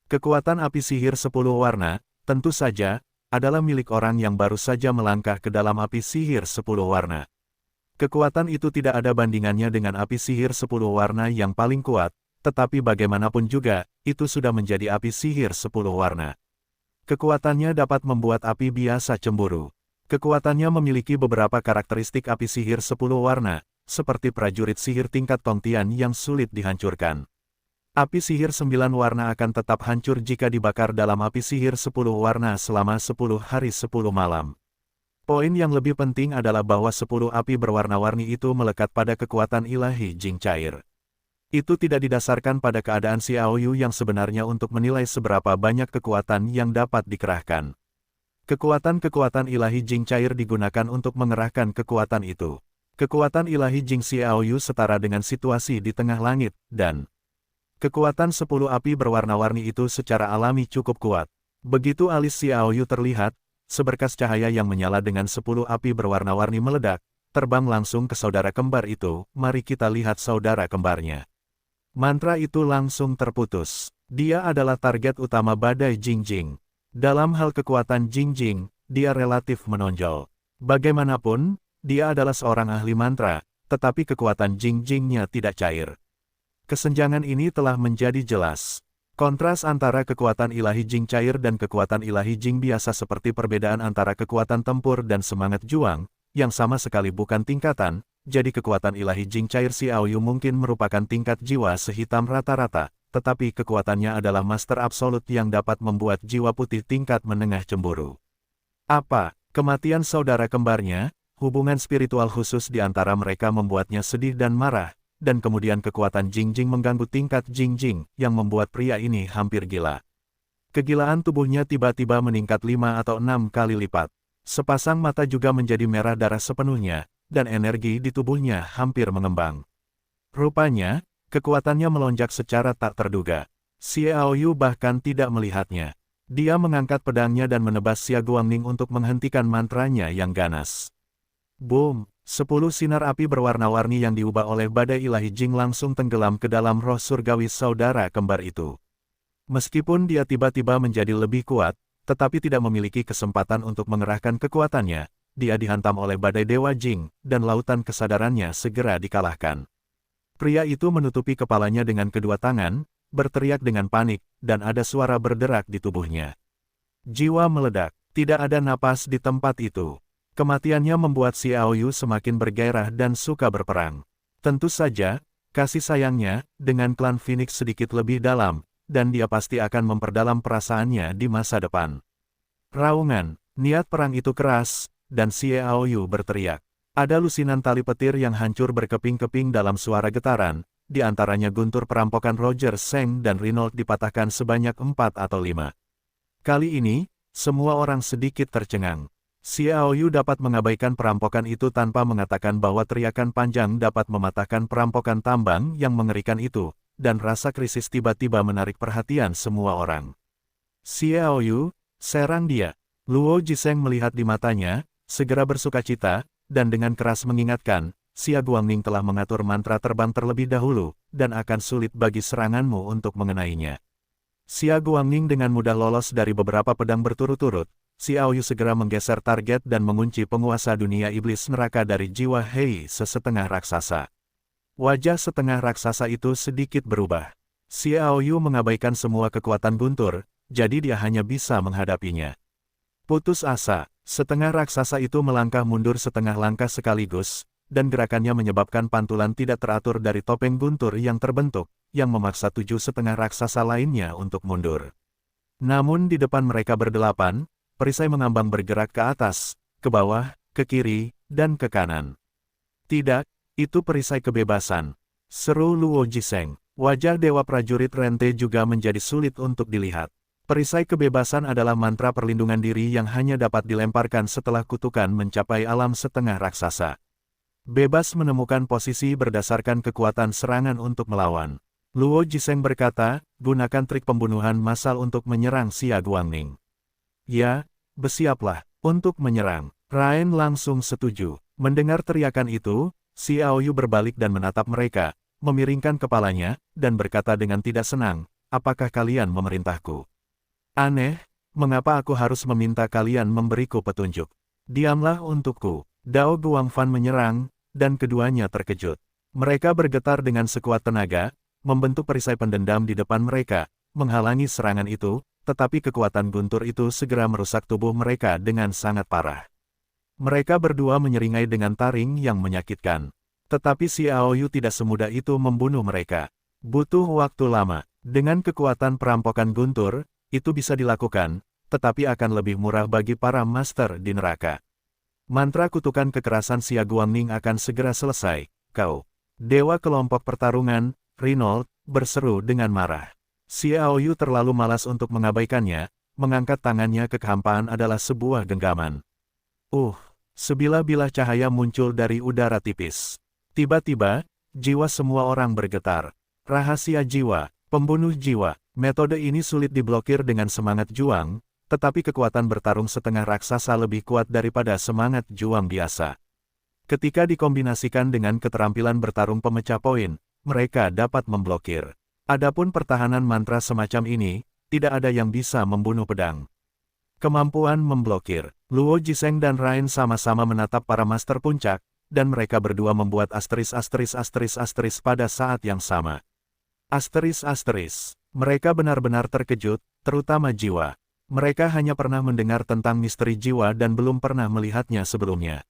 Kekuatan api sihir 10 warna, tentu saja, adalah milik orang yang baru saja melangkah ke dalam api sihir 10 warna. Kekuatan itu tidak ada bandingannya dengan api sihir 10 warna yang paling kuat, tetapi bagaimanapun juga, itu sudah menjadi api sihir 10 warna. Kekuatannya dapat membuat api biasa cemburu. Kekuatannya memiliki beberapa karakteristik api sihir 10 warna, seperti prajurit sihir tingkat Tongtian yang sulit dihancurkan. Api sihir 9 warna akan tetap hancur jika dibakar dalam api sihir 10 warna selama 10 hari 10 malam. Poin yang lebih penting adalah bahwa 10 api berwarna-warni itu melekat pada kekuatan ilahi Jing cair. Itu tidak didasarkan pada keadaan Xiao Yu yang sebenarnya untuk menilai seberapa banyak kekuatan yang dapat dikerahkan. Kekuatan-kekuatan ilahi Jing cair digunakan untuk mengerahkan kekuatan itu. Kekuatan ilahi Jing Xiao Yu setara dengan situasi di tengah langit, dan kekuatan 10 api berwarna-warni itu secara alami cukup kuat. Begitu alis Xiao Yu terlihat, seberkas cahaya yang menyala dengan 10 api berwarna-warni meledak, terbang langsung ke saudara kembar itu. Mari kita lihat saudara kembarnya. Mantra itu langsung terputus. Dia adalah target utama badai Jing Jing. Dalam hal kekuatan Jing Jing, dia relatif menonjol. Bagaimanapun, dia adalah seorang ahli mantra, tetapi kekuatan Jing Jingnya tidak cair. Kesenjangan ini telah menjadi jelas. Kontras antara kekuatan ilahi Jing cair dan kekuatan ilahi Jing biasa seperti perbedaan antara kekuatan tempur dan semangat juang, yang sama sekali bukan tingkatan, jadi kekuatan ilahi Jing cair Xiao Yu mungkin merupakan tingkat jiwa sehitam rata-rata, tetapi kekuatannya adalah master absolut yang dapat membuat jiwa putih tingkat menengah cemburu. Apa? Kematian saudara kembarnya, hubungan spiritual khusus di antara mereka membuatnya sedih dan marah, dan kemudian kekuatan Jing Jing mengganggu tingkat Jing Jing, yang membuat pria ini hampir gila. Kegilaan tubuhnya tiba-tiba meningkat 5 atau 6 kali lipat. Sepasang mata juga menjadi merah darah sepenuhnya, dan energi di tubuhnya hampir mengembang. Rupanya, kekuatannya melonjak secara tak terduga. Xiao Yu bahkan tidak melihatnya. Dia mengangkat pedangnya dan menebas Xia Guangning untuk menghentikan mantranya yang ganas. Boom! 10 sinar api berwarna-warni yang diubah oleh badai ilahi Jing langsung tenggelam ke dalam roh surgawi saudara kembar itu. Meskipun dia tiba-tiba menjadi lebih kuat, tetapi tidak memiliki kesempatan untuk mengerahkan kekuatannya, dia dihantam oleh badai Dewa Jing, dan lautan kesadarannya segera dikalahkan. Pria itu menutupi kepalanya dengan kedua tangan, berteriak dengan panik, dan ada suara berderak di tubuhnya. Jiwa meledak, tidak ada napas di tempat itu. Kematiannya membuat Xiao Yu semakin bergairah dan suka berperang. Tentu saja, kasih sayangnya, dengan klan Phoenix sedikit lebih dalam, dan dia pasti akan memperdalam perasaannya di masa depan. Raungan, niat perang itu keras, dan Xiao Yu berteriak. Ada lusinan tali petir yang hancur berkeping-keping dalam suara getaran, di antaranya guntur perampokan Roger Seng dan Reynolds dipatahkan sebanyak 4 atau 5. Kali ini, semua orang sedikit tercengang. Xiaoyu dapat mengabaikan perampokan itu tanpa mengatakan bahwa teriakan panjang dapat mematahkan perampokan tambang yang mengerikan itu, dan rasa krisis tiba-tiba menarik perhatian semua orang. Xiaoyu, serang dia. Luo Jiseng melihat di matanya, segera bersukacita, dan dengan keras mengingatkan, Xia Guangning telah mengatur mantra terbang terlebih dahulu, dan akan sulit bagi seranganmu untuk mengenainya. Xia Guangning dengan mudah lolos dari beberapa pedang berturut-turut. Xiaoyu segera menggeser target dan mengunci penguasa dunia iblis neraka dari jiwa Hei sesetengah raksasa. Wajah setengah raksasa itu sedikit berubah. Xiaoyu mengabaikan semua kekuatan guntur, jadi dia hanya bisa menghadapinya. Putus asa, setengah raksasa itu melangkah mundur setengah langkah sekaligus, dan gerakannya menyebabkan pantulan tidak teratur dari topeng guntur yang terbentuk, yang memaksa 7 setengah raksasa lainnya untuk mundur. Namun di depan mereka berdelapan, perisai mengambang bergerak ke atas, ke bawah, ke kiri, dan ke kanan. Tidak, itu perisai kebebasan. Seru Luo Jiseng. Wajah Dewa Prajurit Rente juga menjadi sulit untuk dilihat. Perisai kebebasan adalah mantra perlindungan diri yang hanya dapat dilemparkan setelah kutukan mencapai alam setengah raksasa. Bebas menemukan posisi berdasarkan kekuatan serangan untuk melawan. Luo Jiseng berkata, gunakan trik pembunuhan massal untuk menyerang Xia Guangning. Ya, bersiaplah untuk menyerang. Rain langsung setuju. Mendengar teriakan itu, Xiaoyu berbalik dan menatap mereka, memiringkan kepalanya, dan berkata dengan tidak senang, apakah kalian memerintahku? Aneh, mengapa aku harus meminta kalian memberiku petunjuk? Diamlah untukku. Dao Guangfan menyerang, dan keduanya terkejut. Mereka bergetar dengan sekuat tenaga, membentuk perisai pendendam di depan mereka, menghalangi serangan itu, tetapi kekuatan guntur itu segera merusak tubuh mereka dengan sangat parah. Mereka berdua menyeringai dengan taring yang menyakitkan. Tetapi Xiaoyu tidak semudah itu membunuh mereka. Butuh waktu lama. Dengan kekuatan perampokan guntur, itu bisa dilakukan, tetapi akan lebih murah bagi para master di neraka. Mantra kutukan kekerasan Xia Guangning akan segera selesai. Kau, dewa kelompok pertarungan, Reynolds, berseru dengan marah. Xiaoyu terlalu malas untuk mengabaikannya, mengangkat tangannya ke kehampaan adalah sebuah genggaman. Sebilah-bilah cahaya muncul dari udara tipis. Tiba-tiba, jiwa semua orang bergetar. Rahasia jiwa, pembunuh jiwa. Metode ini sulit diblokir dengan semangat juang, tetapi kekuatan bertarung setengah raksasa lebih kuat daripada semangat juang biasa. Ketika dikombinasikan dengan keterampilan bertarung pemecah poin, mereka dapat memblokir. Adapun pertahanan mantra semacam ini, tidak ada yang bisa membunuh pedang. Kemampuan memblokir. Luo Jiseng dan Rain sama-sama menatap para master puncak, dan mereka berdua membuat asteris pada saat yang sama. Asteris. Mereka benar-benar terkejut, terutama jiwa. Mereka hanya pernah mendengar tentang misteri jiwa dan belum pernah melihatnya sebelumnya.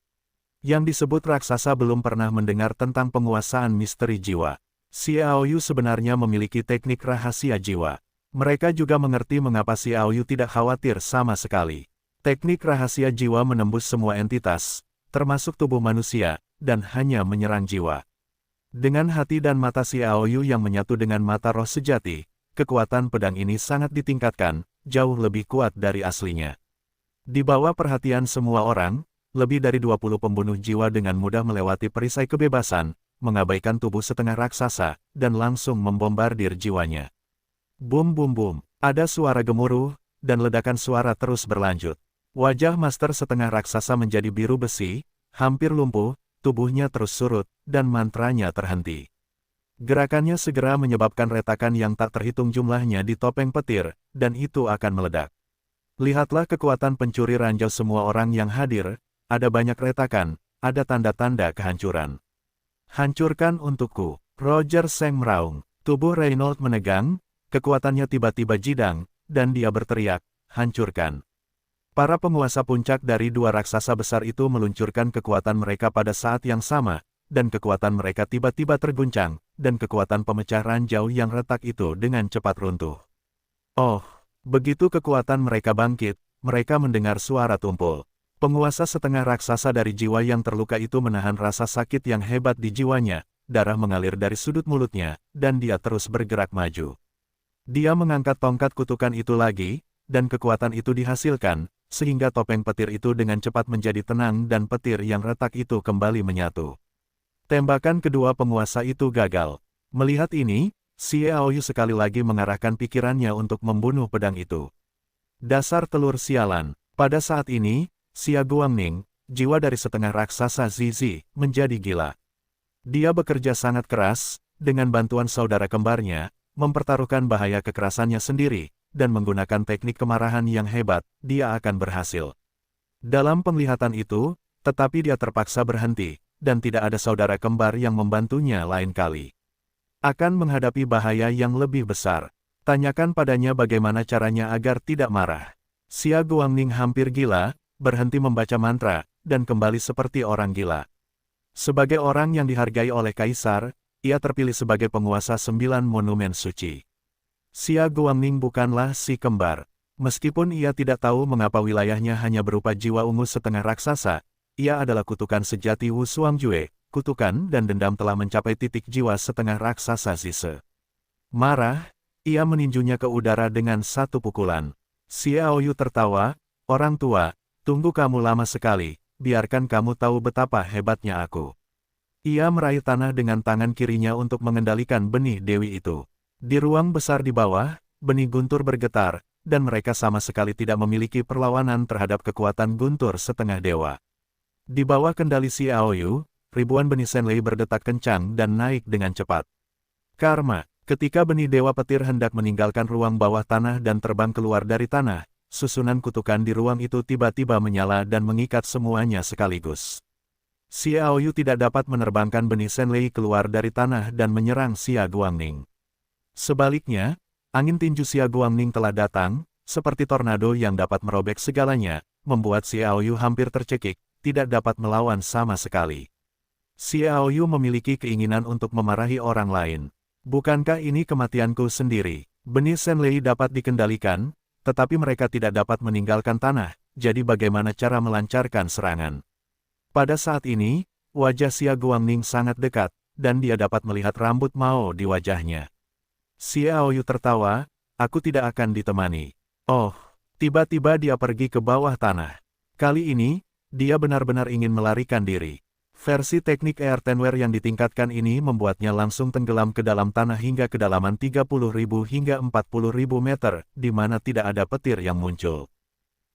Yang disebut raksasa belum pernah mendengar tentang penguasaan misteri jiwa. Xiaoyu sebenarnya memiliki teknik rahasia jiwa. Mereka juga mengerti mengapa Xiaoyu tidak khawatir sama sekali. Teknik rahasia jiwa menembus semua entitas, termasuk tubuh manusia, dan hanya menyerang jiwa. Dengan hati dan mata Xiaoyu yang menyatu dengan mata roh sejati, kekuatan pedang ini sangat ditingkatkan, jauh lebih kuat dari aslinya. Di bawah perhatian semua orang, lebih dari 20 pembunuh jiwa dengan mudah melewati perisai kebebasan, mengabaikan tubuh setengah raksasa, dan langsung membombardir jiwanya. Bum bum bum, ada suara gemuruh, dan ledakan suara terus berlanjut. Wajah master setengah raksasa menjadi biru besi, hampir lumpuh, tubuhnya terus surut, dan mantranya terhenti. Gerakannya segera menyebabkan retakan yang tak terhitung jumlahnya di topeng petir, dan itu akan meledak. Lihatlah kekuatan pencuri ranjau semua orang yang hadir, ada banyak retakan, ada tanda-tanda kehancuran. Hancurkan untukku, Roger Seng meraung. Tubuh Reynolds menegang, kekuatannya tiba-tiba jidang, dan dia berteriak, hancurkan. Para penguasa puncak dari dua raksasa besar itu meluncurkan kekuatan mereka pada saat yang sama, dan kekuatan mereka tiba-tiba terguncang, dan kekuatan pemecah ranjau yang retak itu dengan cepat runtuh. Begitu kekuatan mereka bangkit, mereka mendengar suara tumpul. Penguasa setengah raksasa dari jiwa yang terluka itu menahan rasa sakit yang hebat di jiwanya, darah mengalir dari sudut mulutnya, dan dia terus bergerak maju. Dia mengangkat tongkat kutukan itu lagi, dan kekuatan itu dihasilkan, sehingga topeng petir itu dengan cepat menjadi tenang dan petir yang retak itu kembali menyatu. Tembakan kedua penguasa itu gagal. Melihat ini, Xiaoyu sekali lagi mengarahkan pikirannya untuk membunuh pedang itu. Dasar telur sialan. Pada saat ini, Xia Guangning, jiwa dari setengah raksasa Zizi, menjadi gila. Dia bekerja sangat keras, dengan bantuan saudara kembarnya, mempertaruhkan bahaya kekerasannya sendiri, dan menggunakan teknik kemarahan yang hebat, dia akan berhasil. Dalam penglihatan itu, tetapi dia terpaksa berhenti, dan tidak ada saudara kembar yang membantunya lain kali. Akan menghadapi bahaya yang lebih besar. Tanyakan padanya bagaimana caranya agar tidak marah. Xia Guangning hampir gila, berhenti membaca mantra, dan kembali seperti orang gila. Sebagai orang yang dihargai oleh Kaisar, ia terpilih sebagai penguasa 9 monumen suci. Xia Guangning bukanlah si kembar. Meskipun ia tidak tahu mengapa wilayahnya hanya berupa jiwa ungu setengah raksasa, ia adalah kutukan sejati Wu Suangjue, kutukan dan dendam telah mencapai titik jiwa setengah raksasa Zise. Marah, ia meninjunya ke udara dengan satu pukulan. Xiaoyu tertawa, orang tua, tunggu kamu lama sekali, biarkan kamu tahu betapa hebatnya aku. Ia meraih tanah dengan tangan kirinya untuk mengendalikan benih dewi itu. Di ruang besar di bawah, benih guntur bergetar, dan mereka sama sekali tidak memiliki perlawanan terhadap kekuatan guntur setengah dewa. Di bawah kendali Xiaoyu, ribuan benih Senlei berdetak kencang dan naik dengan cepat. Karma, ketika benih dewa petir hendak meninggalkan ruang bawah tanah dan terbang keluar dari tanah, susunan kutukan di ruang itu tiba-tiba menyala dan mengikat semuanya sekaligus. Xiaoyu tidak dapat menerbangkan benih Senlei keluar dari tanah dan menyerang Xia Guangning. Sebaliknya, angin tinju Xia Guangning telah datang, seperti tornado yang dapat merobek segalanya, membuat Xiaoyu hampir tercekik, tidak dapat melawan sama sekali. Xiaoyu memiliki keinginan untuk memarahi orang lain. Bukankah ini kematianku sendiri? Benih Senlei dapat dikendalikan, tetapi mereka tidak dapat meninggalkan tanah, jadi bagaimana cara melancarkan serangan? Pada saat ini, wajah Xia Guangning sangat dekat, dan dia dapat melihat rambut Mao di wajahnya. Xiaoyu tertawa, aku tidak akan ditemani. Oh, tiba-tiba dia pergi ke bawah tanah. Kali ini, dia benar-benar ingin melarikan diri. Versi teknik Earthenware yang ditingkatkan ini membuatnya langsung tenggelam ke dalam tanah hingga kedalaman 30.000 hingga 40.000 meter, di mana tidak ada petir yang muncul.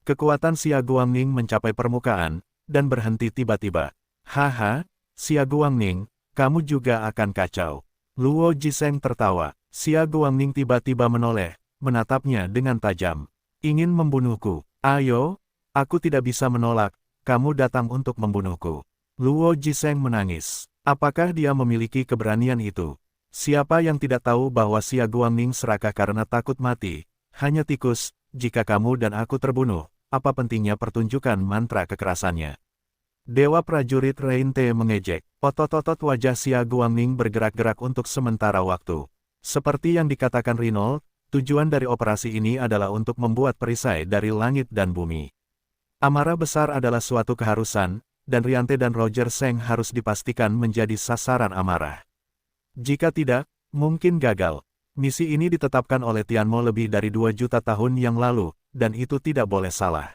Kekuatan Xia Guangning mencapai permukaan, dan berhenti tiba-tiba. Haha, Xia Guangning, kamu juga akan kacau. Luo Jiseng tertawa. Xia Guangning tiba-tiba menoleh, menatapnya dengan tajam. Ingin membunuhku? Ayo, aku tidak bisa menolak, kamu datang untuk membunuhku. Luo Jiseng menangis. Apakah dia memiliki keberanian itu? Siapa yang tidak tahu bahwa Xia Guangning serakah karena takut mati? Hanya tikus, jika kamu dan aku terbunuh, apa pentingnya pertunjukan mantra kekerasannya? Dewa prajurit Reinte mengejek. Otot-otot wajah Xia Guangning bergerak-gerak untuk sementara waktu. Seperti yang dikatakan Rinold, tujuan dari operasi ini adalah untuk membuat perisai dari langit dan bumi. Amarah besar adalah suatu keharusan, dan Riante dan Roger Seng harus dipastikan menjadi sasaran amarah. Jika tidak, mungkin gagal. Misi ini ditetapkan oleh Tianmo lebih dari 2 juta tahun yang lalu, dan itu tidak boleh salah.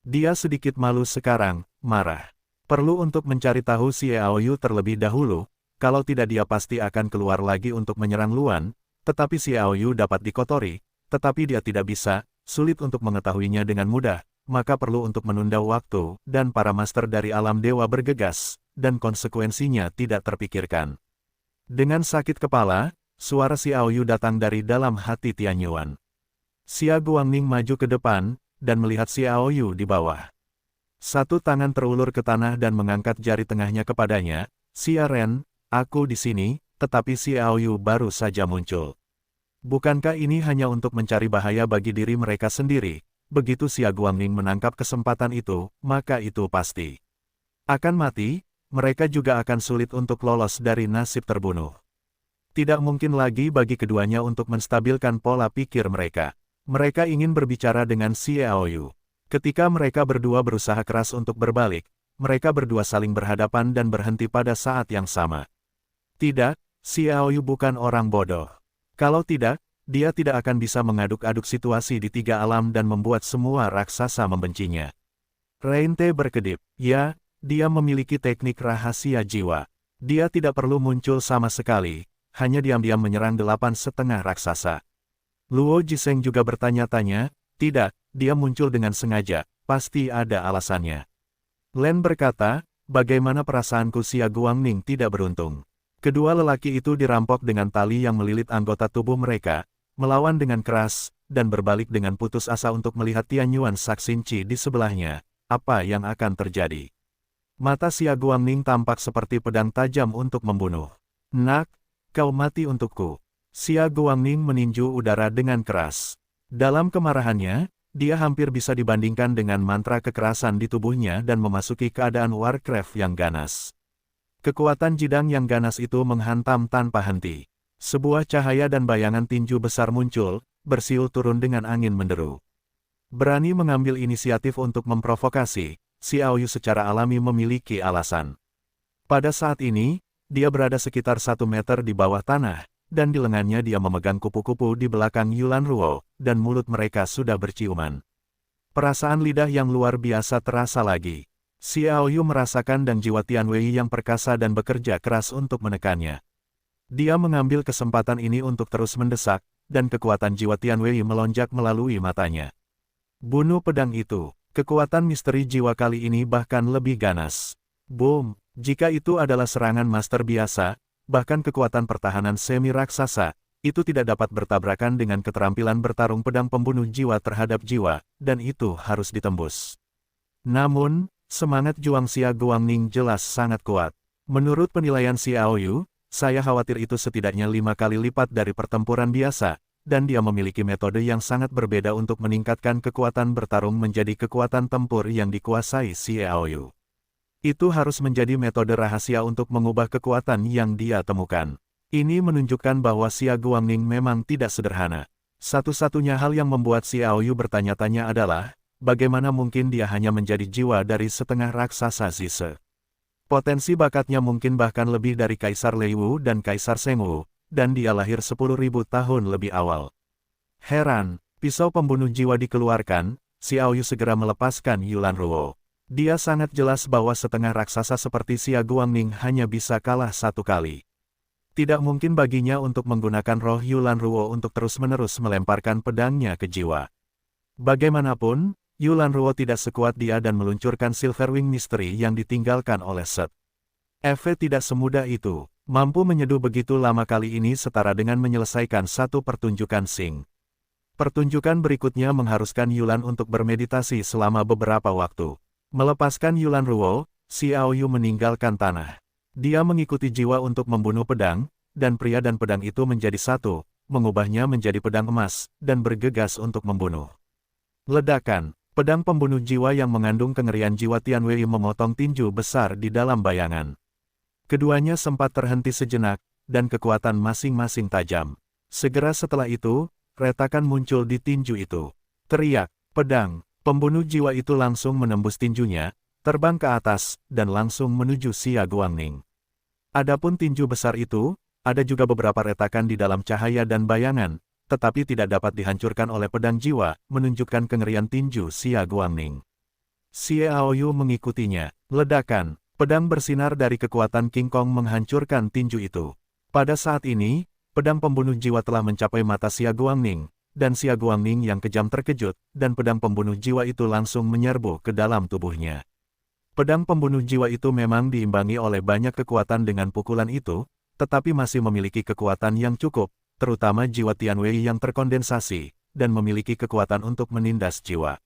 Dia sedikit malu sekarang, marah. Perlu untuk mencari tahu Xiaoyu terlebih dahulu, kalau tidak dia pasti akan keluar lagi untuk menyerang Luan, tetapi Xiaoyu dapat dikotori, tetapi dia tidak bisa, sulit untuk mengetahuinya dengan mudah, maka perlu untuk menunda waktu, dan para master dari alam dewa bergegas, dan konsekuensinya tidak terpikirkan. Dengan sakit kepala, suara Xiaoyu datang dari dalam hati Tianyuan. Xia Guangning maju ke depan, dan melihat Xiaoyu di bawah. Satu tangan terulur ke tanah dan mengangkat jari tengahnya kepadanya, Xia Ren, aku di sini, tetapi Xiaoyu baru saja muncul. Bukankah ini hanya untuk mencari bahaya bagi diri mereka sendiri? Begitu Xia Guangning menangkap kesempatan itu, maka itu pasti akan mati, mereka juga akan sulit untuk lolos dari nasib terbunuh. Tidak mungkin lagi bagi keduanya untuk menstabilkan pola pikir mereka. Mereka ingin berbicara dengan Xiaoyu. Ketika mereka berdua berusaha keras untuk berbalik, mereka berdua saling berhadapan dan berhenti pada saat yang sama. Tidak, Xiaoyu bukan orang bodoh. Kalau tidak, dia tidak akan bisa mengaduk-aduk situasi di tiga alam dan membuat semua raksasa membencinya. Reinte berkedip. Ya, dia memiliki teknik rahasia jiwa. Dia tidak perlu muncul sama sekali, hanya diam-diam menyerang 8,5 raksasa. Luo Jiseng juga bertanya-tanya, tidak, dia muncul dengan sengaja, pasti ada alasannya. Len berkata, bagaimana perasaanku Xia Guangning tidak beruntung. Kedua lelaki itu dirampok dengan tali yang melilit anggota tubuh mereka, melawan dengan keras, dan berbalik dengan putus asa untuk melihat Tian Yuan Saksinci di sebelahnya. Apa yang akan terjadi? Mata Xia Guangning tampak seperti pedang tajam untuk membunuh. Nak, kau mati untukku. Xia Guangning meninju udara dengan keras. Dalam kemarahannya, dia hampir bisa dibandingkan dengan mantra kekerasan di tubuhnya dan memasuki keadaan Warcraft yang ganas. Kekuatan jidang yang ganas itu menghantam tanpa henti. Sebuah cahaya dan bayangan tinju besar muncul, bersiul turun dengan angin menderu. Berani mengambil inisiatif untuk memprovokasi, Xiao Yu secara alami memiliki alasan. Pada saat ini, dia berada sekitar 1 meter di bawah tanah, dan di lengannya dia memegang kupu-kupu di belakang Yulan Ruo, dan mulut mereka sudah berciuman. Perasaan lidah yang luar biasa terasa lagi. Xiao Yu merasakan dan jiwa Tian Wei yang perkasa dan bekerja keras untuk menekannya. Dia mengambil kesempatan ini untuk terus mendesak, dan kekuatan jiwa Tian Wei melonjak melalui matanya. Bunuh pedang itu. Kekuatan misteri jiwa kali ini bahkan lebih ganas. Boom! Jika itu adalah serangan master biasa, bahkan kekuatan pertahanan semi-raksasa, itu tidak dapat bertabrakan dengan keterampilan bertarung pedang pembunuh jiwa terhadap jiwa, dan itu harus ditembus. Namun, semangat juang Xia Guangning jelas sangat kuat. Menurut penilaian Xiao Yu, saya khawatir itu setidaknya 5 kali lipat dari pertempuran biasa, dan dia memiliki metode yang sangat berbeda untuk meningkatkan kekuatan bertarung menjadi kekuatan tempur yang dikuasai Xiao Yu. Itu harus menjadi metode rahasia untuk mengubah kekuatan yang dia temukan. Ini menunjukkan bahwa Xia Guangning memang tidak sederhana. Satu-satunya hal yang membuat Xiao Yu bertanya-tanya adalah, bagaimana mungkin dia hanya menjadi jiwa dari setengah raksasa Zise. Potensi bakatnya mungkin bahkan lebih dari Kaisar Lei Wu dan Kaisar Sheng Wu, dan dia lahir 10.000 tahun lebih awal. Heran, pisau pembunuh jiwa dikeluarkan, Xiao Yu segera melepaskan Yulan Ruo. Dia sangat jelas bahwa setengah raksasa seperti Xia Guangning hanya bisa kalah 1 kali. Tidak mungkin baginya untuk menggunakan roh Yulan Ruo untuk terus-menerus melemparkan pedangnya ke jiwa. Bagaimanapun, Yulan Ruo tidak sekuat dia dan meluncurkan Silverwing Mystery yang ditinggalkan oleh Set. Eve tidak semudah itu, mampu menyeduh begitu lama kali ini setara dengan menyelesaikan satu pertunjukan Xing. Pertunjukan berikutnya mengharuskan Yulan untuk bermeditasi selama beberapa waktu. Melepaskan Yulan Ruo, Xiao Yu meninggalkan tanah. Dia mengikuti jiwa untuk membunuh pedang, dan pria dan pedang itu menjadi satu, mengubahnya menjadi pedang emas, dan bergegas untuk membunuh. Ledakan, pedang pembunuh jiwa yang mengandung kengerian jiwa Tian Wei memotong tinju besar di dalam bayangan. Keduanya sempat terhenti sejenak, dan kekuatan masing-masing tajam. Segera setelah itu, retakan muncul di tinju itu. Teriak, pedang. Pembunuh jiwa itu langsung menembus tinjunya, terbang ke atas, dan langsung menuju Xia Guangning. Adapun tinju besar itu, ada juga beberapa retakan di dalam cahaya dan bayangan, tetapi tidak dapat dihancurkan oleh pedang jiwa, menunjukkan kengerian tinju Xia Guangning. Xiao Yu mengikutinya. Ledakan, pedang bersinar dari kekuatan King Kong menghancurkan tinju itu. Pada saat ini, pedang pembunuh jiwa telah mencapai mata Xia Guangning, dan Xia Guangning yang kejam terkejut, dan pedang pembunuh jiwa itu langsung menyerbu ke dalam tubuhnya. Pedang pembunuh jiwa itu memang diimbangi oleh banyak kekuatan dengan pukulan itu, tetapi masih memiliki kekuatan yang cukup, terutama jiwa Tian Wei yang terkondensasi, dan memiliki kekuatan untuk menindas jiwa.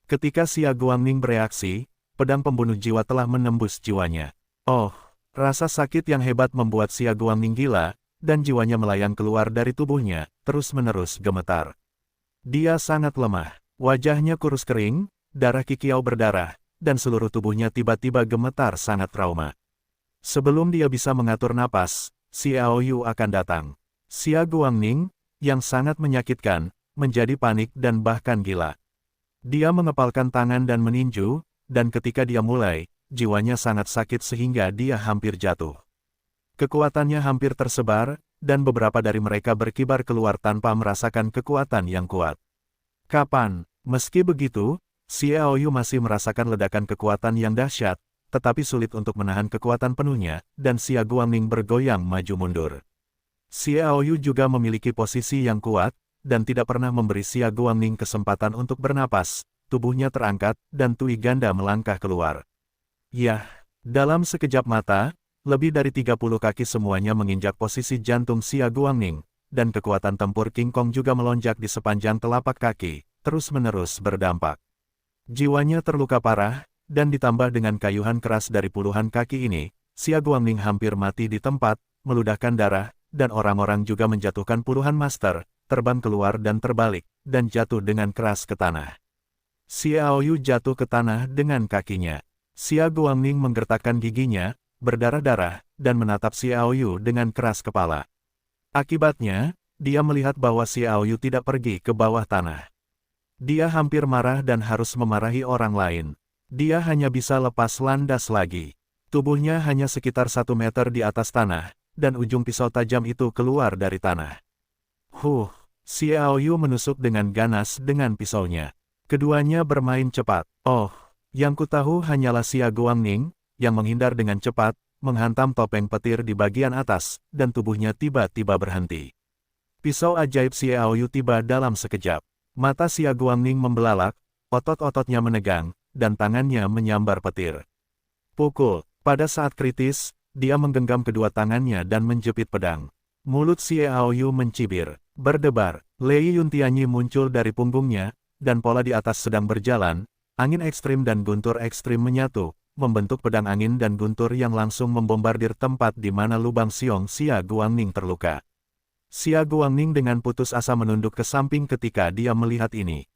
Ketika Xia Guangning bereaksi, pedang pembunuh jiwa telah menembus jiwanya. Oh, rasa sakit yang hebat membuat Xia Guangning gila, dan jiwanya melayang keluar dari tubuhnya, terus-menerus gemetar. Dia sangat lemah, wajahnya kurus kering, darah kikiau berdarah, dan seluruh tubuhnya tiba-tiba gemetar sangat trauma. Sebelum dia bisa mengatur napas, Xiao Yu akan datang. Xia Guangning, yang sangat menyakitkan, menjadi panik dan bahkan gila. Dia mengepalkan tangan dan meninju, dan ketika dia mulai, jiwanya sangat sakit sehingga dia hampir jatuh. Kekuatannya hampir tersebar, dan beberapa dari mereka berkibar keluar tanpa merasakan kekuatan yang kuat. Kapan? Meski begitu, Xiaoyu masih merasakan ledakan kekuatan yang dahsyat, tetapi sulit untuk menahan kekuatan penuhnya, dan Xia Guangning bergoyang maju mundur. Xiaoyu juga memiliki posisi yang kuat, dan tidak pernah memberi Xia Guangning kesempatan untuk bernapas, tubuhnya terangkat, dan Tui Ganda melangkah keluar. Yah, dalam sekejap mata, lebih dari 30 kaki semuanya menginjak posisi jantung Xia Guangning, dan kekuatan tempur King Kong juga melonjak di sepanjang telapak kaki, terus-menerus berdampak. Jiwanya terluka parah, dan ditambah dengan kayuhan keras dari puluhan kaki ini, Xia Guangning hampir mati di tempat, meludahkan darah, dan orang-orang juga menjatuhkan puluhan master, terbang keluar dan terbalik, dan jatuh dengan keras ke tanah. Xiaoyu jatuh ke tanah dengan kakinya. Xia Guangning menggertakkan giginya, berdarah-darah, dan menatap Xiaoyu dengan keras kepala. Akibatnya, dia melihat bahwa Xiaoyu tidak pergi ke bawah tanah. Dia hampir marah dan harus memarahi orang lain. Dia hanya bisa lepas landas lagi. Tubuhnya hanya sekitar 1 meter di atas tanah, dan ujung pisau tajam itu keluar dari tanah. Xiaoyu menusuk dengan ganas dengan pisaunya. Keduanya bermain cepat. Oh, yang kutahu hanyalah Xia Guangning, yang menghindar dengan cepat, menghantam topeng petir di bagian atas, dan tubuhnya tiba-tiba berhenti. Pisau ajaib Xiaoyu tiba dalam sekejap. Mata Xia Guangning membelalak, otot-ototnya menegang, dan tangannya menyambar petir. Pukul. Pada saat kritis, dia menggenggam kedua tangannya dan menjepit pedang. Mulut Xiaoyu mencibir, berdebar. Lei Yuntianyi muncul dari punggungnya, dan pola di atas sedang berjalan. Angin ekstrim dan guntur ekstrim menyatu, membentuk pedang angin dan guntur yang langsung membombardir tempat di mana lubang siong Xia Guangning terluka. Xia Guangning dengan putus asa menunduk ke samping ketika dia melihat ini.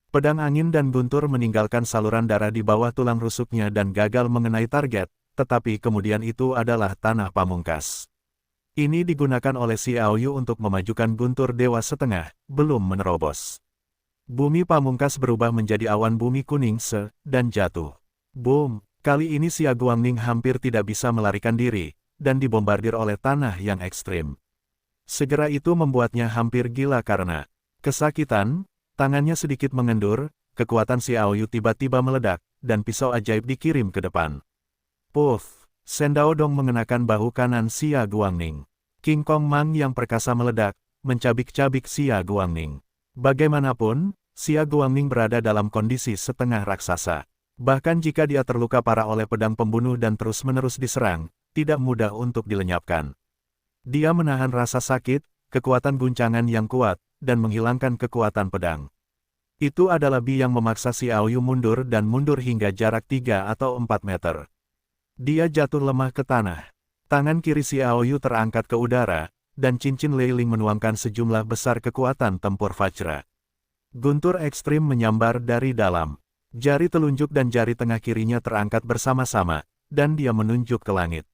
Pedang angin dan guntur meninggalkan saluran darah di bawah tulang rusuknya dan gagal mengenai target, tetapi kemudian itu adalah tanah pamungkas. Ini digunakan oleh Xiaoyu untuk memajukan guntur dewa setengah, belum menerobos. Bumi pamungkas berubah menjadi awan bumi kuning dan jatuh. Boom! Kali ini Xia Guangning hampir tidak bisa melarikan diri, dan dibombardir oleh tanah yang ekstrim. Segera itu membuatnya hampir gila karena kesakitan, tangannya sedikit mengendur, kekuatan Xiaoyu tiba-tiba meledak, dan pisau ajaib dikirim ke depan. Puff! Sendaodong mengenakan bahu kanan Xia Guangning. King Kong Mang yang perkasa meledak, mencabik-cabik Xia Guangning. Bagaimanapun, Xia Guangning berada dalam kondisi setengah raksasa. Bahkan jika dia terluka parah oleh pedang pembunuh dan terus-menerus diserang, tidak mudah untuk dilenyapkan. Dia menahan rasa sakit, kekuatan guncangan yang kuat, dan menghilangkan kekuatan pedang. Itu adalah Bi yang memaksa Xiaoyu mundur dan mundur hingga jarak 3 atau 4 meter. Dia jatuh lemah ke tanah. Tangan kiri Xiaoyu terangkat ke udara, dan cincin Leiling menuangkan sejumlah besar kekuatan tempur Vajra. Guntur ekstrim menyambar dari dalam. Jari telunjuk dan jari tengah kirinya terangkat bersama-sama, dan dia menunjuk ke langit.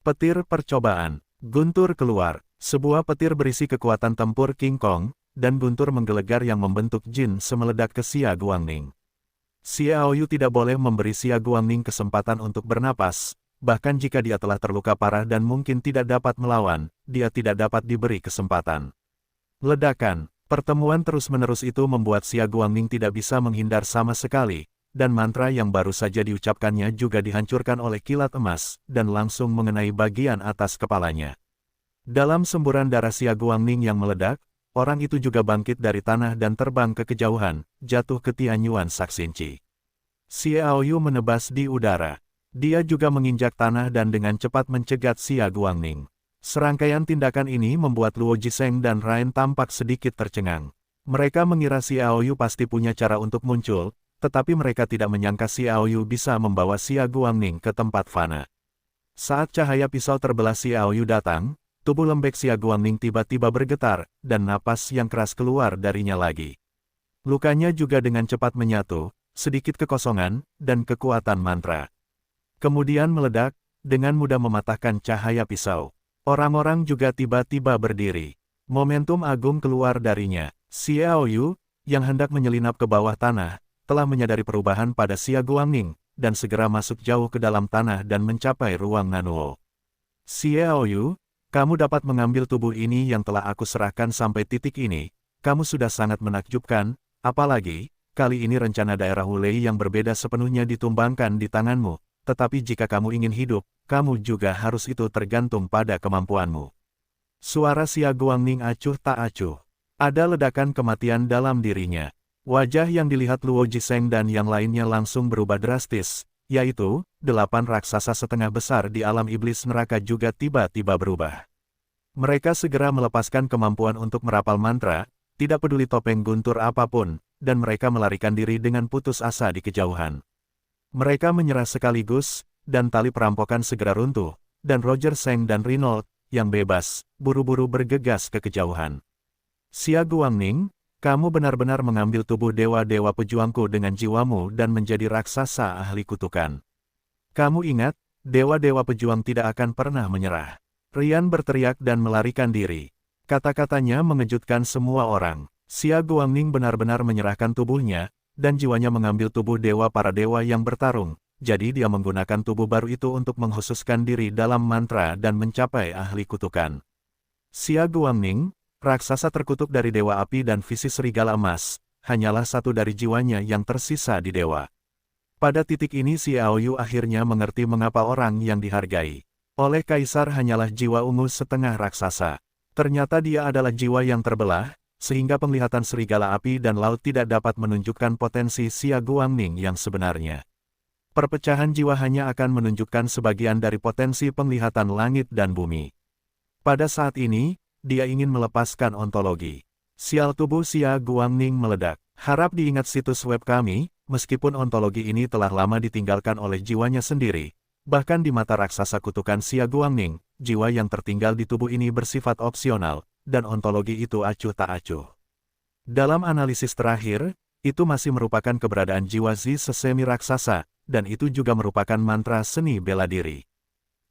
Petir percobaan. Guntur keluar. Sebuah petir berisi kekuatan tempur King Kong, dan guntur menggelegar yang membentuk jin semeledak ke Xia Guangning. Xiaoyu tidak boleh memberi Xia Guangning kesempatan untuk bernapas, bahkan jika dia telah terluka parah dan mungkin tidak dapat melawan, dia tidak dapat diberi kesempatan. Ledakan, pertemuan terus-menerus itu membuat Xia Guangning tidak bisa menghindar sama sekali, dan mantra yang baru saja diucapkannya juga dihancurkan oleh kilat emas, dan langsung mengenai bagian atas kepalanya. Dalam semburan darah Xia Guangning yang meledak, orang itu juga bangkit dari tanah dan terbang ke kejauhan, jatuh ke Tianyuan Saksinci. Xiaoyu menebas di udara. Dia juga menginjak tanah dan dengan cepat mencegat Xia Guangning. Serangkaian tindakan ini membuat Luo Jiseng dan Rain tampak sedikit tercengang. Mereka mengira Xiaoyu pasti punya cara untuk muncul, tetapi mereka tidak menyangka Xiaoyu bisa membawa Xia Guangning ke tempat fana. Saat cahaya pisau terbelah Xiaoyu datang, tubuh lembek Xia Guangning tiba-tiba bergetar, dan napas yang keras keluar darinya lagi. Lukanya juga dengan cepat menyatu, sedikit kekosongan, dan kekuatan mantra. Kemudian meledak, dengan mudah mematahkan cahaya pisau. Orang-orang juga tiba-tiba berdiri. Momentum agung keluar darinya. Xiaoyu, yang hendak menyelinap ke bawah tanah, telah menyadari perubahan pada Xia Guangning, dan segera masuk jauh ke dalam tanah dan mencapai ruang Nanuo. Xiaoyu, kamu dapat mengambil tubuh ini yang telah aku serahkan sampai titik ini. Kamu sudah sangat menakjubkan, apalagi, kali ini rencana daerah Wulei yang berbeda sepenuhnya ditumbangkan di tanganmu. Tetapi jika kamu ingin hidup, kamu juga harus itu tergantung pada kemampuanmu. Suara Xia Guangning acuh tak acuh. Ada ledakan kematian dalam dirinya. Wajah yang dilihat Luo Jiseng dan yang lainnya langsung berubah drastis, yaitu, 8 raksasa setengah besar di alam iblis neraka juga tiba-tiba berubah. Mereka segera melepaskan kemampuan untuk merapal mantra, tidak peduli topeng guntur apapun, dan mereka melarikan diri dengan putus asa di kejauhan. Mereka menyerah sekaligus, dan tali perampokan segera runtuh, dan Roger Seng dan Renault, yang bebas, buru-buru bergegas ke kejauhan. Xia Guangning, kamu benar-benar mengambil tubuh dewa-dewa pejuangku dengan jiwamu dan menjadi raksasa ahli kutukan. Kamu ingat, dewa-dewa pejuang tidak akan pernah menyerah. Rian berteriak dan melarikan diri. Kata-katanya mengejutkan semua orang. Xia Guangning benar-benar menyerahkan tubuhnya, dan jiwanya mengambil tubuh dewa para dewa yang bertarung, jadi dia menggunakan tubuh baru itu untuk mengkhususkan diri dalam mantra dan mencapai ahli kutukan. Xia Guangning, raksasa terkutuk dari Dewa Api dan visi serigala emas, hanyalah satu dari jiwanya yang tersisa di dewa. Pada titik ini Xiao Yu akhirnya mengerti mengapa orang yang dihargai oleh Kaisar hanyalah jiwa ungu setengah raksasa. Ternyata dia adalah jiwa yang terbelah, sehingga penglihatan serigala api dan laut tidak dapat menunjukkan potensi Xia Guangning yang sebenarnya. Perpecahan jiwa hanya akan menunjukkan sebagian dari potensi penglihatan langit dan bumi. Pada saat ini, dia ingin melepaskan ontologi. Sial tubuh Xia Guangning meledak. Harap diingat situs web kami, meskipun ontologi ini telah lama ditinggalkan oleh jiwanya sendiri. Bahkan di mata raksasa kutukan Xia Guangning, jiwa yang tertinggal di tubuh ini bersifat opsional, dan ontologi itu acuh tak acuh. Dalam analisis terakhir, itu masih merupakan keberadaan jiwa Zi sesemi raksasa, dan itu juga merupakan mantra seni bela diri.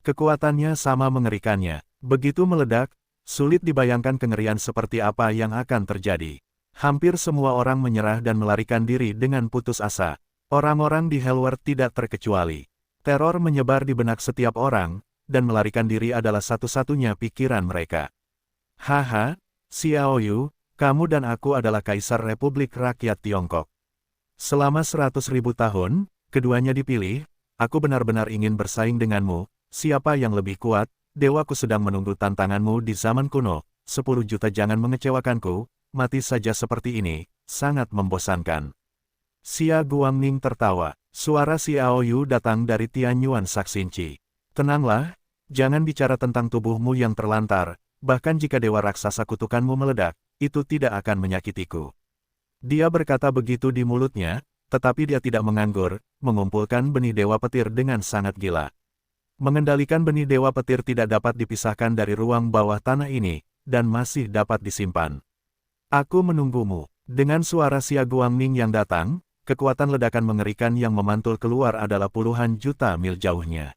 Kekuatannya sama mengerikannya, begitu meledak, sulit dibayangkan kengerian seperti apa yang akan terjadi. Hampir semua orang menyerah dan melarikan diri dengan putus asa. Orang-orang di Hellworld tidak terkecuali. Teror menyebar di benak setiap orang, dan melarikan diri adalah satu-satunya pikiran mereka. Haha, Xiao Yu, kamu dan aku adalah Kaisar Republik Rakyat Tiongkok. Selama 100.000 tahun, keduanya dipilih, aku benar-benar ingin bersaing denganmu, siapa yang lebih kuat, dewaku sedang menunggu tantanganmu di zaman kuno, 10 juta jangan mengecewakanku, mati saja seperti ini, sangat membosankan. Xia Guangning tertawa, suara Xiao Yu datang dari Tianyuan Saksinci. Tenanglah, jangan bicara tentang tubuhmu yang terlantar. Bahkan jika dewa raksasa kutukanmu meledak, itu tidak akan menyakitiku. Dia berkata begitu di mulutnya, tetapi dia tidak menganggur, mengumpulkan benih dewa petir dengan sangat gila. Mengendalikan benih dewa petir tidak dapat dipisahkan dari ruang bawah tanah ini, dan masih dapat disimpan. Aku menunggumu. Dengan suara Xia Guangning yang datang, kekuatan ledakan mengerikan yang memantul keluar adalah puluhan juta mil jauhnya.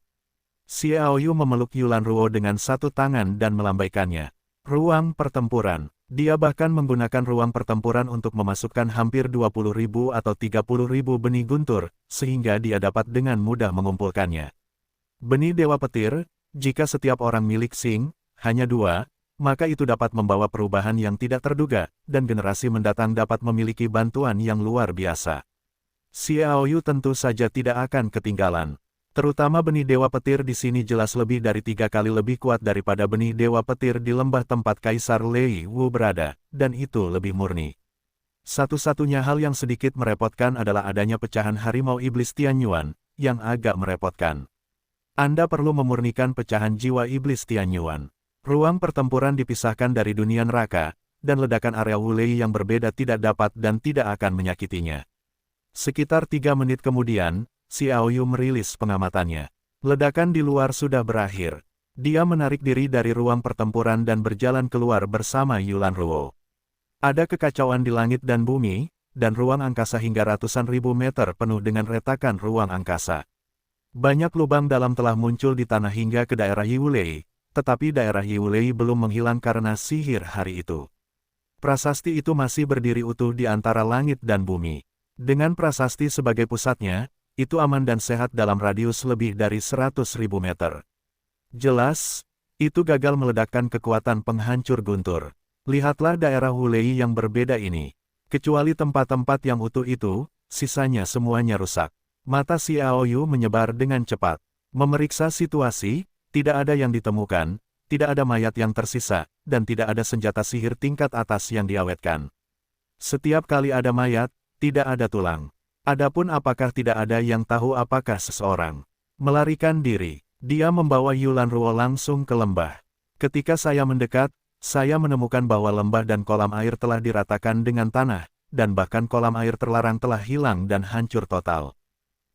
Xiao Yu memeluk Yulan Ruo dengan satu tangan dan melambaikannya. Ruang pertempuran. Dia bahkan menggunakan ruang pertempuran untuk memasukkan hampir 20.000 atau 30.000 benih guntur, sehingga dia dapat dengan mudah mengumpulkannya. Benih Dewa Petir, jika setiap orang milik Xing, hanya 2, maka itu dapat membawa perubahan yang tidak terduga, dan generasi mendatang dapat memiliki bantuan yang luar biasa. Xiao Yu tentu saja tidak akan ketinggalan. Terutama benih Dewa Petir di sini jelas lebih dari 3 kali lebih kuat daripada benih Dewa Petir di lembah tempat Kaisar Lei Wu berada, dan itu lebih murni. Satu-satunya hal yang sedikit merepotkan adalah adanya pecahan harimau iblis Tianyuan, yang agak merepotkan. Anda perlu memurnikan pecahan jiwa iblis Tianyuan. Ruang pertempuran dipisahkan dari dunia neraka, dan ledakan area Wulei yang berbeda tidak dapat dan tidak akan menyakitinya. Sekitar 3 menit kemudian, Xiao Yu merilis pengamatannya. Ledakan di luar sudah berakhir. Dia menarik diri dari ruang pertempuran dan berjalan keluar bersama Yulan Ruo. Ada kekacauan di langit dan bumi, dan ruang angkasa hingga ratusan ribu meter penuh dengan retakan ruang angkasa. Banyak lubang dalam telah muncul di tanah hingga ke daerah Yiwulei, tetapi daerah Yiwulei belum menghilang karena sihir hari itu. Prasasti itu masih berdiri utuh di antara langit dan bumi. Dengan prasasti sebagai pusatnya, itu aman dan sehat dalam radius lebih dari 100.000 meter. Jelas, Itu gagal meledakkan kekuatan penghancur guntur. Lihatlah daerah Wulei yang berbeda ini. Kecuali tempat-tempat yang utuh itu, sisanya semuanya rusak. Mata Xiao Yu menyebar dengan cepat. Memeriksa situasi, tidak ada yang ditemukan, tidak ada mayat yang tersisa, dan tidak ada senjata sihir tingkat atas yang diawetkan. Setiap kali ada mayat, tidak ada tulang. Adapun apakah tidak ada yang tahu apakah seseorang melarikan diri. Dia membawa Yulan Ruo langsung ke lembah. Ketika saya mendekat, saya menemukan bahwa lembah dan kolam air telah diratakan dengan tanah, dan bahkan kolam air terlarang telah hilang dan hancur total.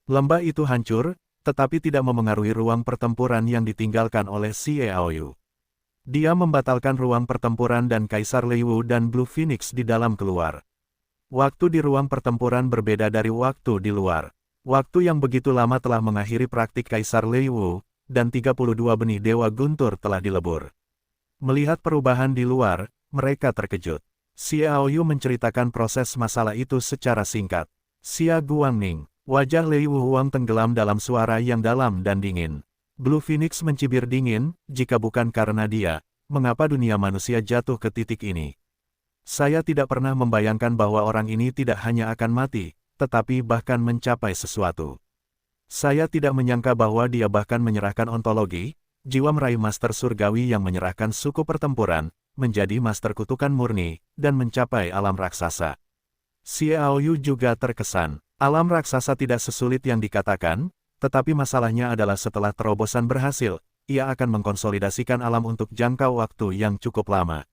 Lembah itu hancur, tetapi tidak memengaruhi ruang pertempuran yang ditinggalkan oleh Xiao Yu. Dia membatalkan ruang pertempuran dan Kaisar Lei Wu dan Blue Phoenix di dalam keluar. Waktu di ruang pertempuran berbeda dari waktu di luar. Waktu yang begitu lama telah mengakhiri praktik Kaisar Lei Wu, dan 32 benih Dewa Guntur telah dilebur. Melihat perubahan di luar, mereka terkejut. Xiao Yu menceritakan proses masalah itu secara singkat. Xia Guangning, wajah Lei Wu Huang tenggelam dalam suara yang dalam dan dingin. Blue Phoenix mencibir dingin, jika bukan karena dia, mengapa dunia manusia jatuh ke titik ini? Saya tidak pernah membayangkan bahwa orang ini tidak hanya akan mati, tetapi bahkan mencapai sesuatu. Saya tidak menyangka bahwa dia bahkan menyerahkan ontologi, jiwa meraih master surgawi yang menyerahkan suku pertempuran, menjadi master kutukan murni, dan mencapai alam raksasa. Xiao Yu juga terkesan. Alam raksasa tidak sesulit yang dikatakan, tetapi masalahnya adalah setelah terobosan berhasil, ia akan mengkonsolidasikan alam untuk jangka waktu yang cukup lama.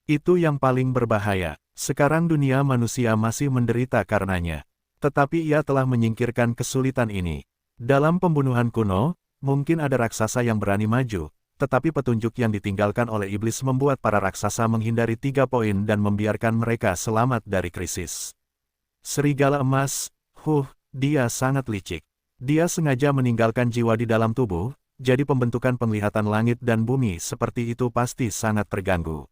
Itu yang paling berbahaya. Sekarang dunia manusia masih menderita karenanya. Tetapi ia telah menyingkirkan kesulitan ini. Dalam pembunuhan kuno, mungkin ada raksasa yang berani maju, tetapi petunjuk yang ditinggalkan oleh iblis membuat para raksasa menghindari 3 poin dan membiarkan mereka selamat dari krisis. Serigala emas, dia sangat licik. Dia sengaja meninggalkan jiwa di dalam tubuh, jadi pembentukan penglihatan langit dan bumi seperti itu pasti sangat terganggu.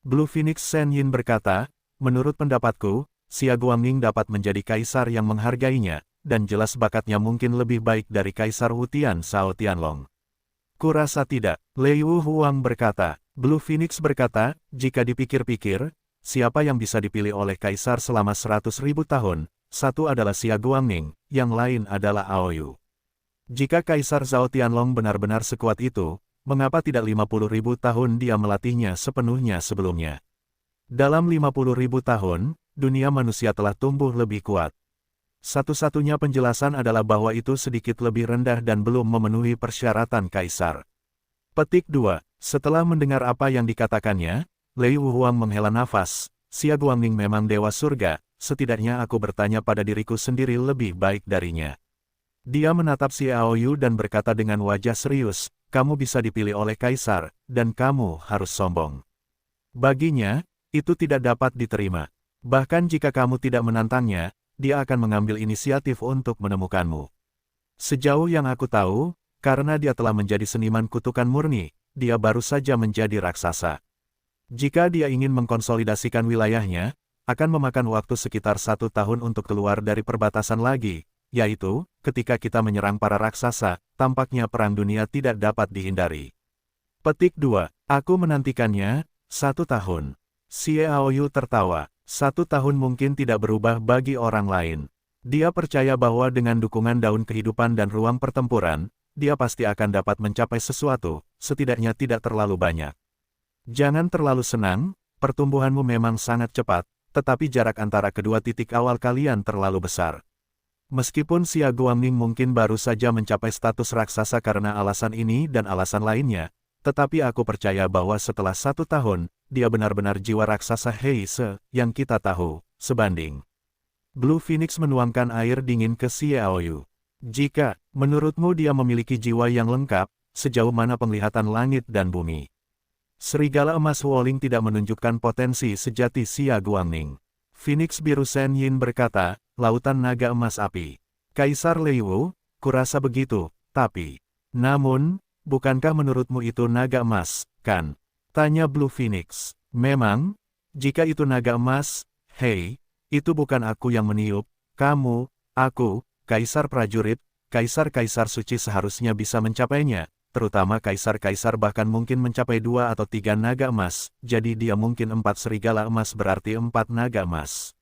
Blue Phoenix Shen Yin berkata, menurut pendapatku, Xia Guangning dapat menjadi kaisar yang menghargainya, dan jelas bakatnya mungkin lebih baik dari Kaisar Wu Tian Shao Tianlong. Kurasa tidak, Lei Wu Huang berkata. Blue Phoenix berkata, jika dipikir-pikir, siapa yang bisa dipilih oleh Kaisar selama 100.000 tahun, satu adalah Xia Guangning, yang lain adalah Aoyu. Jika Kaisar Zhao Tianlong benar-benar sekuat itu, mengapa tidak 50.000 tahun dia melatihnya sepenuhnya sebelumnya? Dalam 50.000 tahun, dunia manusia telah tumbuh lebih kuat. Satu-satunya penjelasan adalah bahwa itu sedikit lebih rendah dan belum memenuhi persyaratan Kaisar. Petik 2. Setelah mendengar apa yang dikatakannya, Lei Wu Huang menghela nafas. Xia Guangning memang dewa surga, setidaknya aku bertanya pada diriku sendiri lebih baik darinya. Dia menatap Xiao Yu dan berkata dengan wajah serius, kamu bisa dipilih oleh Kaisar, dan kamu harus sombong. Baginya, itu tidak dapat diterima. Bahkan jika kamu tidak menantangnya, dia akan mengambil inisiatif untuk menemukanmu. Sejauh yang aku tahu, karena dia telah menjadi seniman kutukan murni, dia baru saja menjadi raksasa. Jika dia ingin mengkonsolidasikan wilayahnya, akan memakan waktu sekitar 1 tahun untuk keluar dari perbatasan lagi, yaitu, ketika kita menyerang para raksasa, tampaknya perang dunia tidak dapat dihindari. Petik 2. Aku menantikannya, 1 tahun. Xiao Yu tertawa. 1 tahun mungkin tidak berubah bagi orang lain. Dia percaya bahwa dengan dukungan daun kehidupan dan ruang pertempuran, dia pasti akan dapat mencapai sesuatu, setidaknya tidak terlalu banyak. Jangan terlalu senang, pertumbuhanmu memang sangat cepat, tetapi jarak antara kedua titik awal kalian terlalu besar. Meskipun Xia Guangning mungkin baru saja mencapai status raksasa karena alasan ini dan alasan lainnya, tetapi aku percaya bahwa setelah 1 tahun, dia benar-benar jiwa raksasa Heise, yang kita tahu, sebanding. Blue Phoenix menuangkan air dingin ke Xiao Yu. Jika, menurutmu dia memiliki jiwa yang lengkap, sejauh mana penglihatan langit dan bumi? Serigala emas Woling tidak menunjukkan potensi sejati Xia Guangning. Phoenix biru Shen Yin berkata, lautan naga emas api. Kaisar Lei Wu, kurasa begitu, tapi... Namun, bukankah menurutmu itu naga emas, kan? Tanya Blue Phoenix. Memang, jika itu naga emas, hei, itu bukan aku yang meniup, kamu, aku, kaisar prajurit, kaisar-kaisar suci seharusnya bisa mencapainya, terutama kaisar-kaisar bahkan mungkin mencapai 2 atau 3 naga emas, jadi dia mungkin 4 serigala emas berarti 4 naga emas.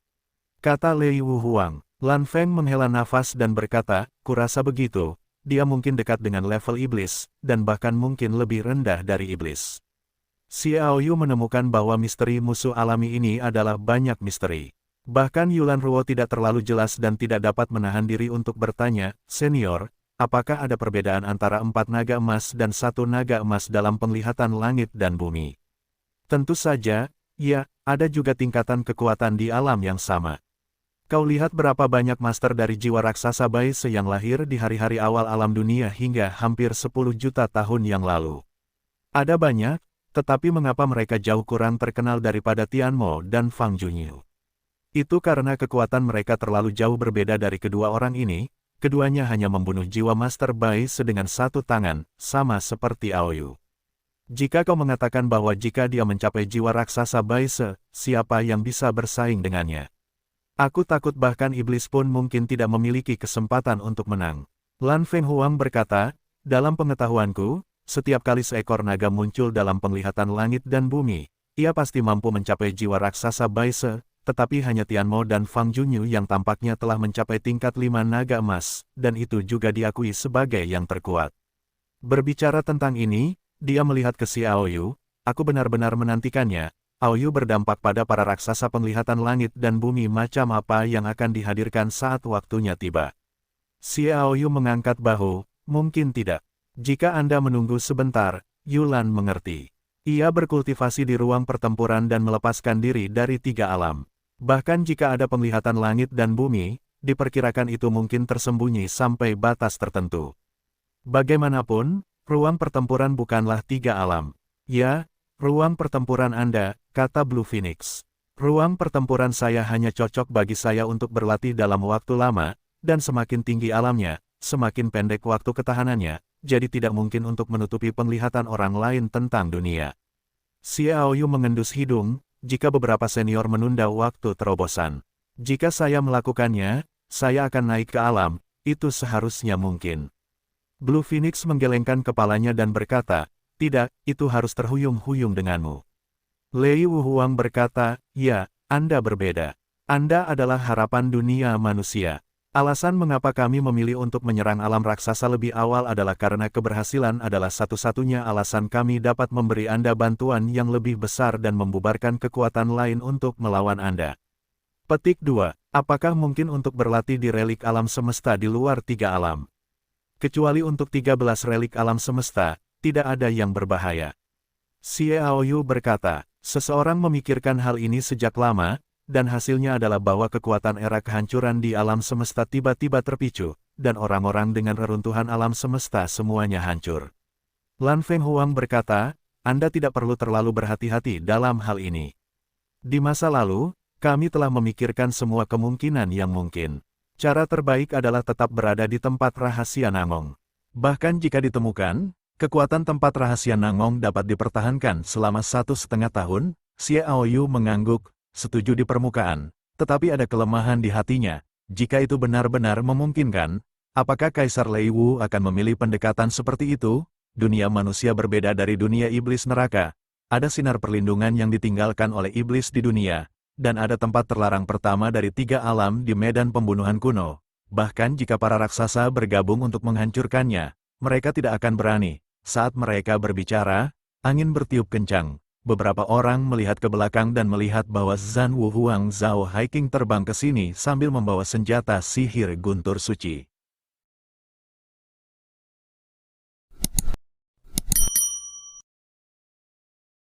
Kata Lei Wuhuang. Lan Feng menghela nafas dan berkata, kurasa begitu, dia mungkin dekat dengan level iblis, dan bahkan mungkin lebih rendah dari iblis. Xiao Yu menemukan bahwa misteri musuh alami ini adalah banyak misteri. Bahkan Yulan Ruo tidak terlalu jelas dan tidak dapat menahan diri untuk bertanya, Senior, apakah ada perbedaan antara 4 naga emas dan 1 naga emas dalam penglihatan langit dan bumi? Tentu saja, ya, ada juga tingkatan kekuatan di alam yang sama. Kau lihat berapa banyak master dari jiwa raksasa Baise yang lahir di hari-hari awal alam dunia hingga hampir 10 juta tahun yang lalu. Ada banyak, tetapi mengapa mereka jauh kurang terkenal daripada Tianmo dan Fang Junyu? Itu karena kekuatan mereka terlalu jauh berbeda dari kedua orang ini, keduanya hanya membunuh jiwa Master Baise dengan 1 tangan, sama seperti Aoyu. Jika kau mengatakan bahwa jika dia mencapai jiwa raksasa Baise, siapa yang bisa bersaing dengannya? Aku takut bahkan iblis pun mungkin tidak memiliki kesempatan untuk menang. Lan Feng Huang berkata, dalam pengetahuanku, setiap kali seekor naga muncul dalam penglihatan langit dan bumi, ia pasti mampu mencapai jiwa raksasa Baise, tetapi hanya Tianmo dan Fang Junyu yang tampaknya telah mencapai tingkat 5 naga emas, dan itu juga diakui sebagai yang terkuat. Berbicara tentang ini, dia melihat ke Xiao Yu, aku benar-benar menantikannya. Aoyu berdampak pada para raksasa penglihatan langit dan bumi macam apa yang akan dihadirkan saat waktunya tiba. Xiao Yu mengangkat bahu, mungkin tidak. Jika Anda menunggu sebentar, Yulan mengerti. Ia berkultivasi di ruang pertempuran dan melepaskan diri dari 3 alam. Bahkan jika ada penglihatan langit dan bumi, diperkirakan itu mungkin tersembunyi sampai batas tertentu. Bagaimanapun, ruang pertempuran bukanlah 3 alam. Ya, ruang pertempuran Anda, kata Blue Phoenix. Ruang pertempuran saya hanya cocok bagi saya untuk berlatih dalam waktu lama, dan semakin tinggi alamnya, semakin pendek waktu ketahanannya, jadi tidak mungkin untuk menutupi penglihatan orang lain tentang dunia. Xiao Yu mengendus hidung, jika beberapa senior menunda waktu terobosan. Jika saya melakukannya, saya akan naik ke alam, itu seharusnya mungkin. Blue Phoenix menggelengkan kepalanya dan berkata, tidak, itu harus terhuyung-huyung denganmu. Lei Wuhuang berkata, ya, Anda berbeda. Anda adalah harapan dunia manusia. Alasan mengapa kami memilih untuk menyerang alam raksasa lebih awal adalah karena keberhasilan adalah satu-satunya alasan kami dapat memberi Anda bantuan yang lebih besar dan membubarkan kekuatan lain untuk melawan Anda. Petik 2. Apakah mungkin untuk berlatih di relik alam semesta di luar 3 alam? Kecuali untuk 13 relik alam semesta, tidak ada yang berbahaya. Xiao Yu berkata, seseorang memikirkan hal ini sejak lama, dan hasilnya adalah bahwa kekuatan era kehancuran di alam semesta tiba-tiba terpicu, dan orang-orang dengan reruntuhan alam semesta semuanya hancur. Lan Feng Huang berkata, Anda tidak perlu terlalu berhati-hati dalam hal ini. Di masa lalu, kami telah memikirkan semua kemungkinan yang mungkin. Cara terbaik adalah tetap berada di tempat rahasia Nangong. Bahkan jika ditemukan, kekuatan tempat rahasia Nangong dapat dipertahankan selama 1,5 tahun, Xiao Yu mengangguk, setuju di permukaan, tetapi ada kelemahan di hatinya. Jika itu benar-benar memungkinkan, apakah Kaisar Lei Wu akan memilih pendekatan seperti itu? Dunia manusia berbeda dari dunia iblis neraka. Ada sinar perlindungan yang ditinggalkan oleh iblis di dunia, dan ada tempat terlarang pertama dari 3 alam di medan pembunuhan kuno. Bahkan jika para raksasa bergabung untuk menghancurkannya, mereka tidak akan berani. Saat mereka berbicara, angin bertiup kencang. Beberapa orang melihat ke belakang dan melihat bahwa Zhan Wuhuang Zhao Haiqing terbang ke sini sambil membawa senjata sihir guntur suci.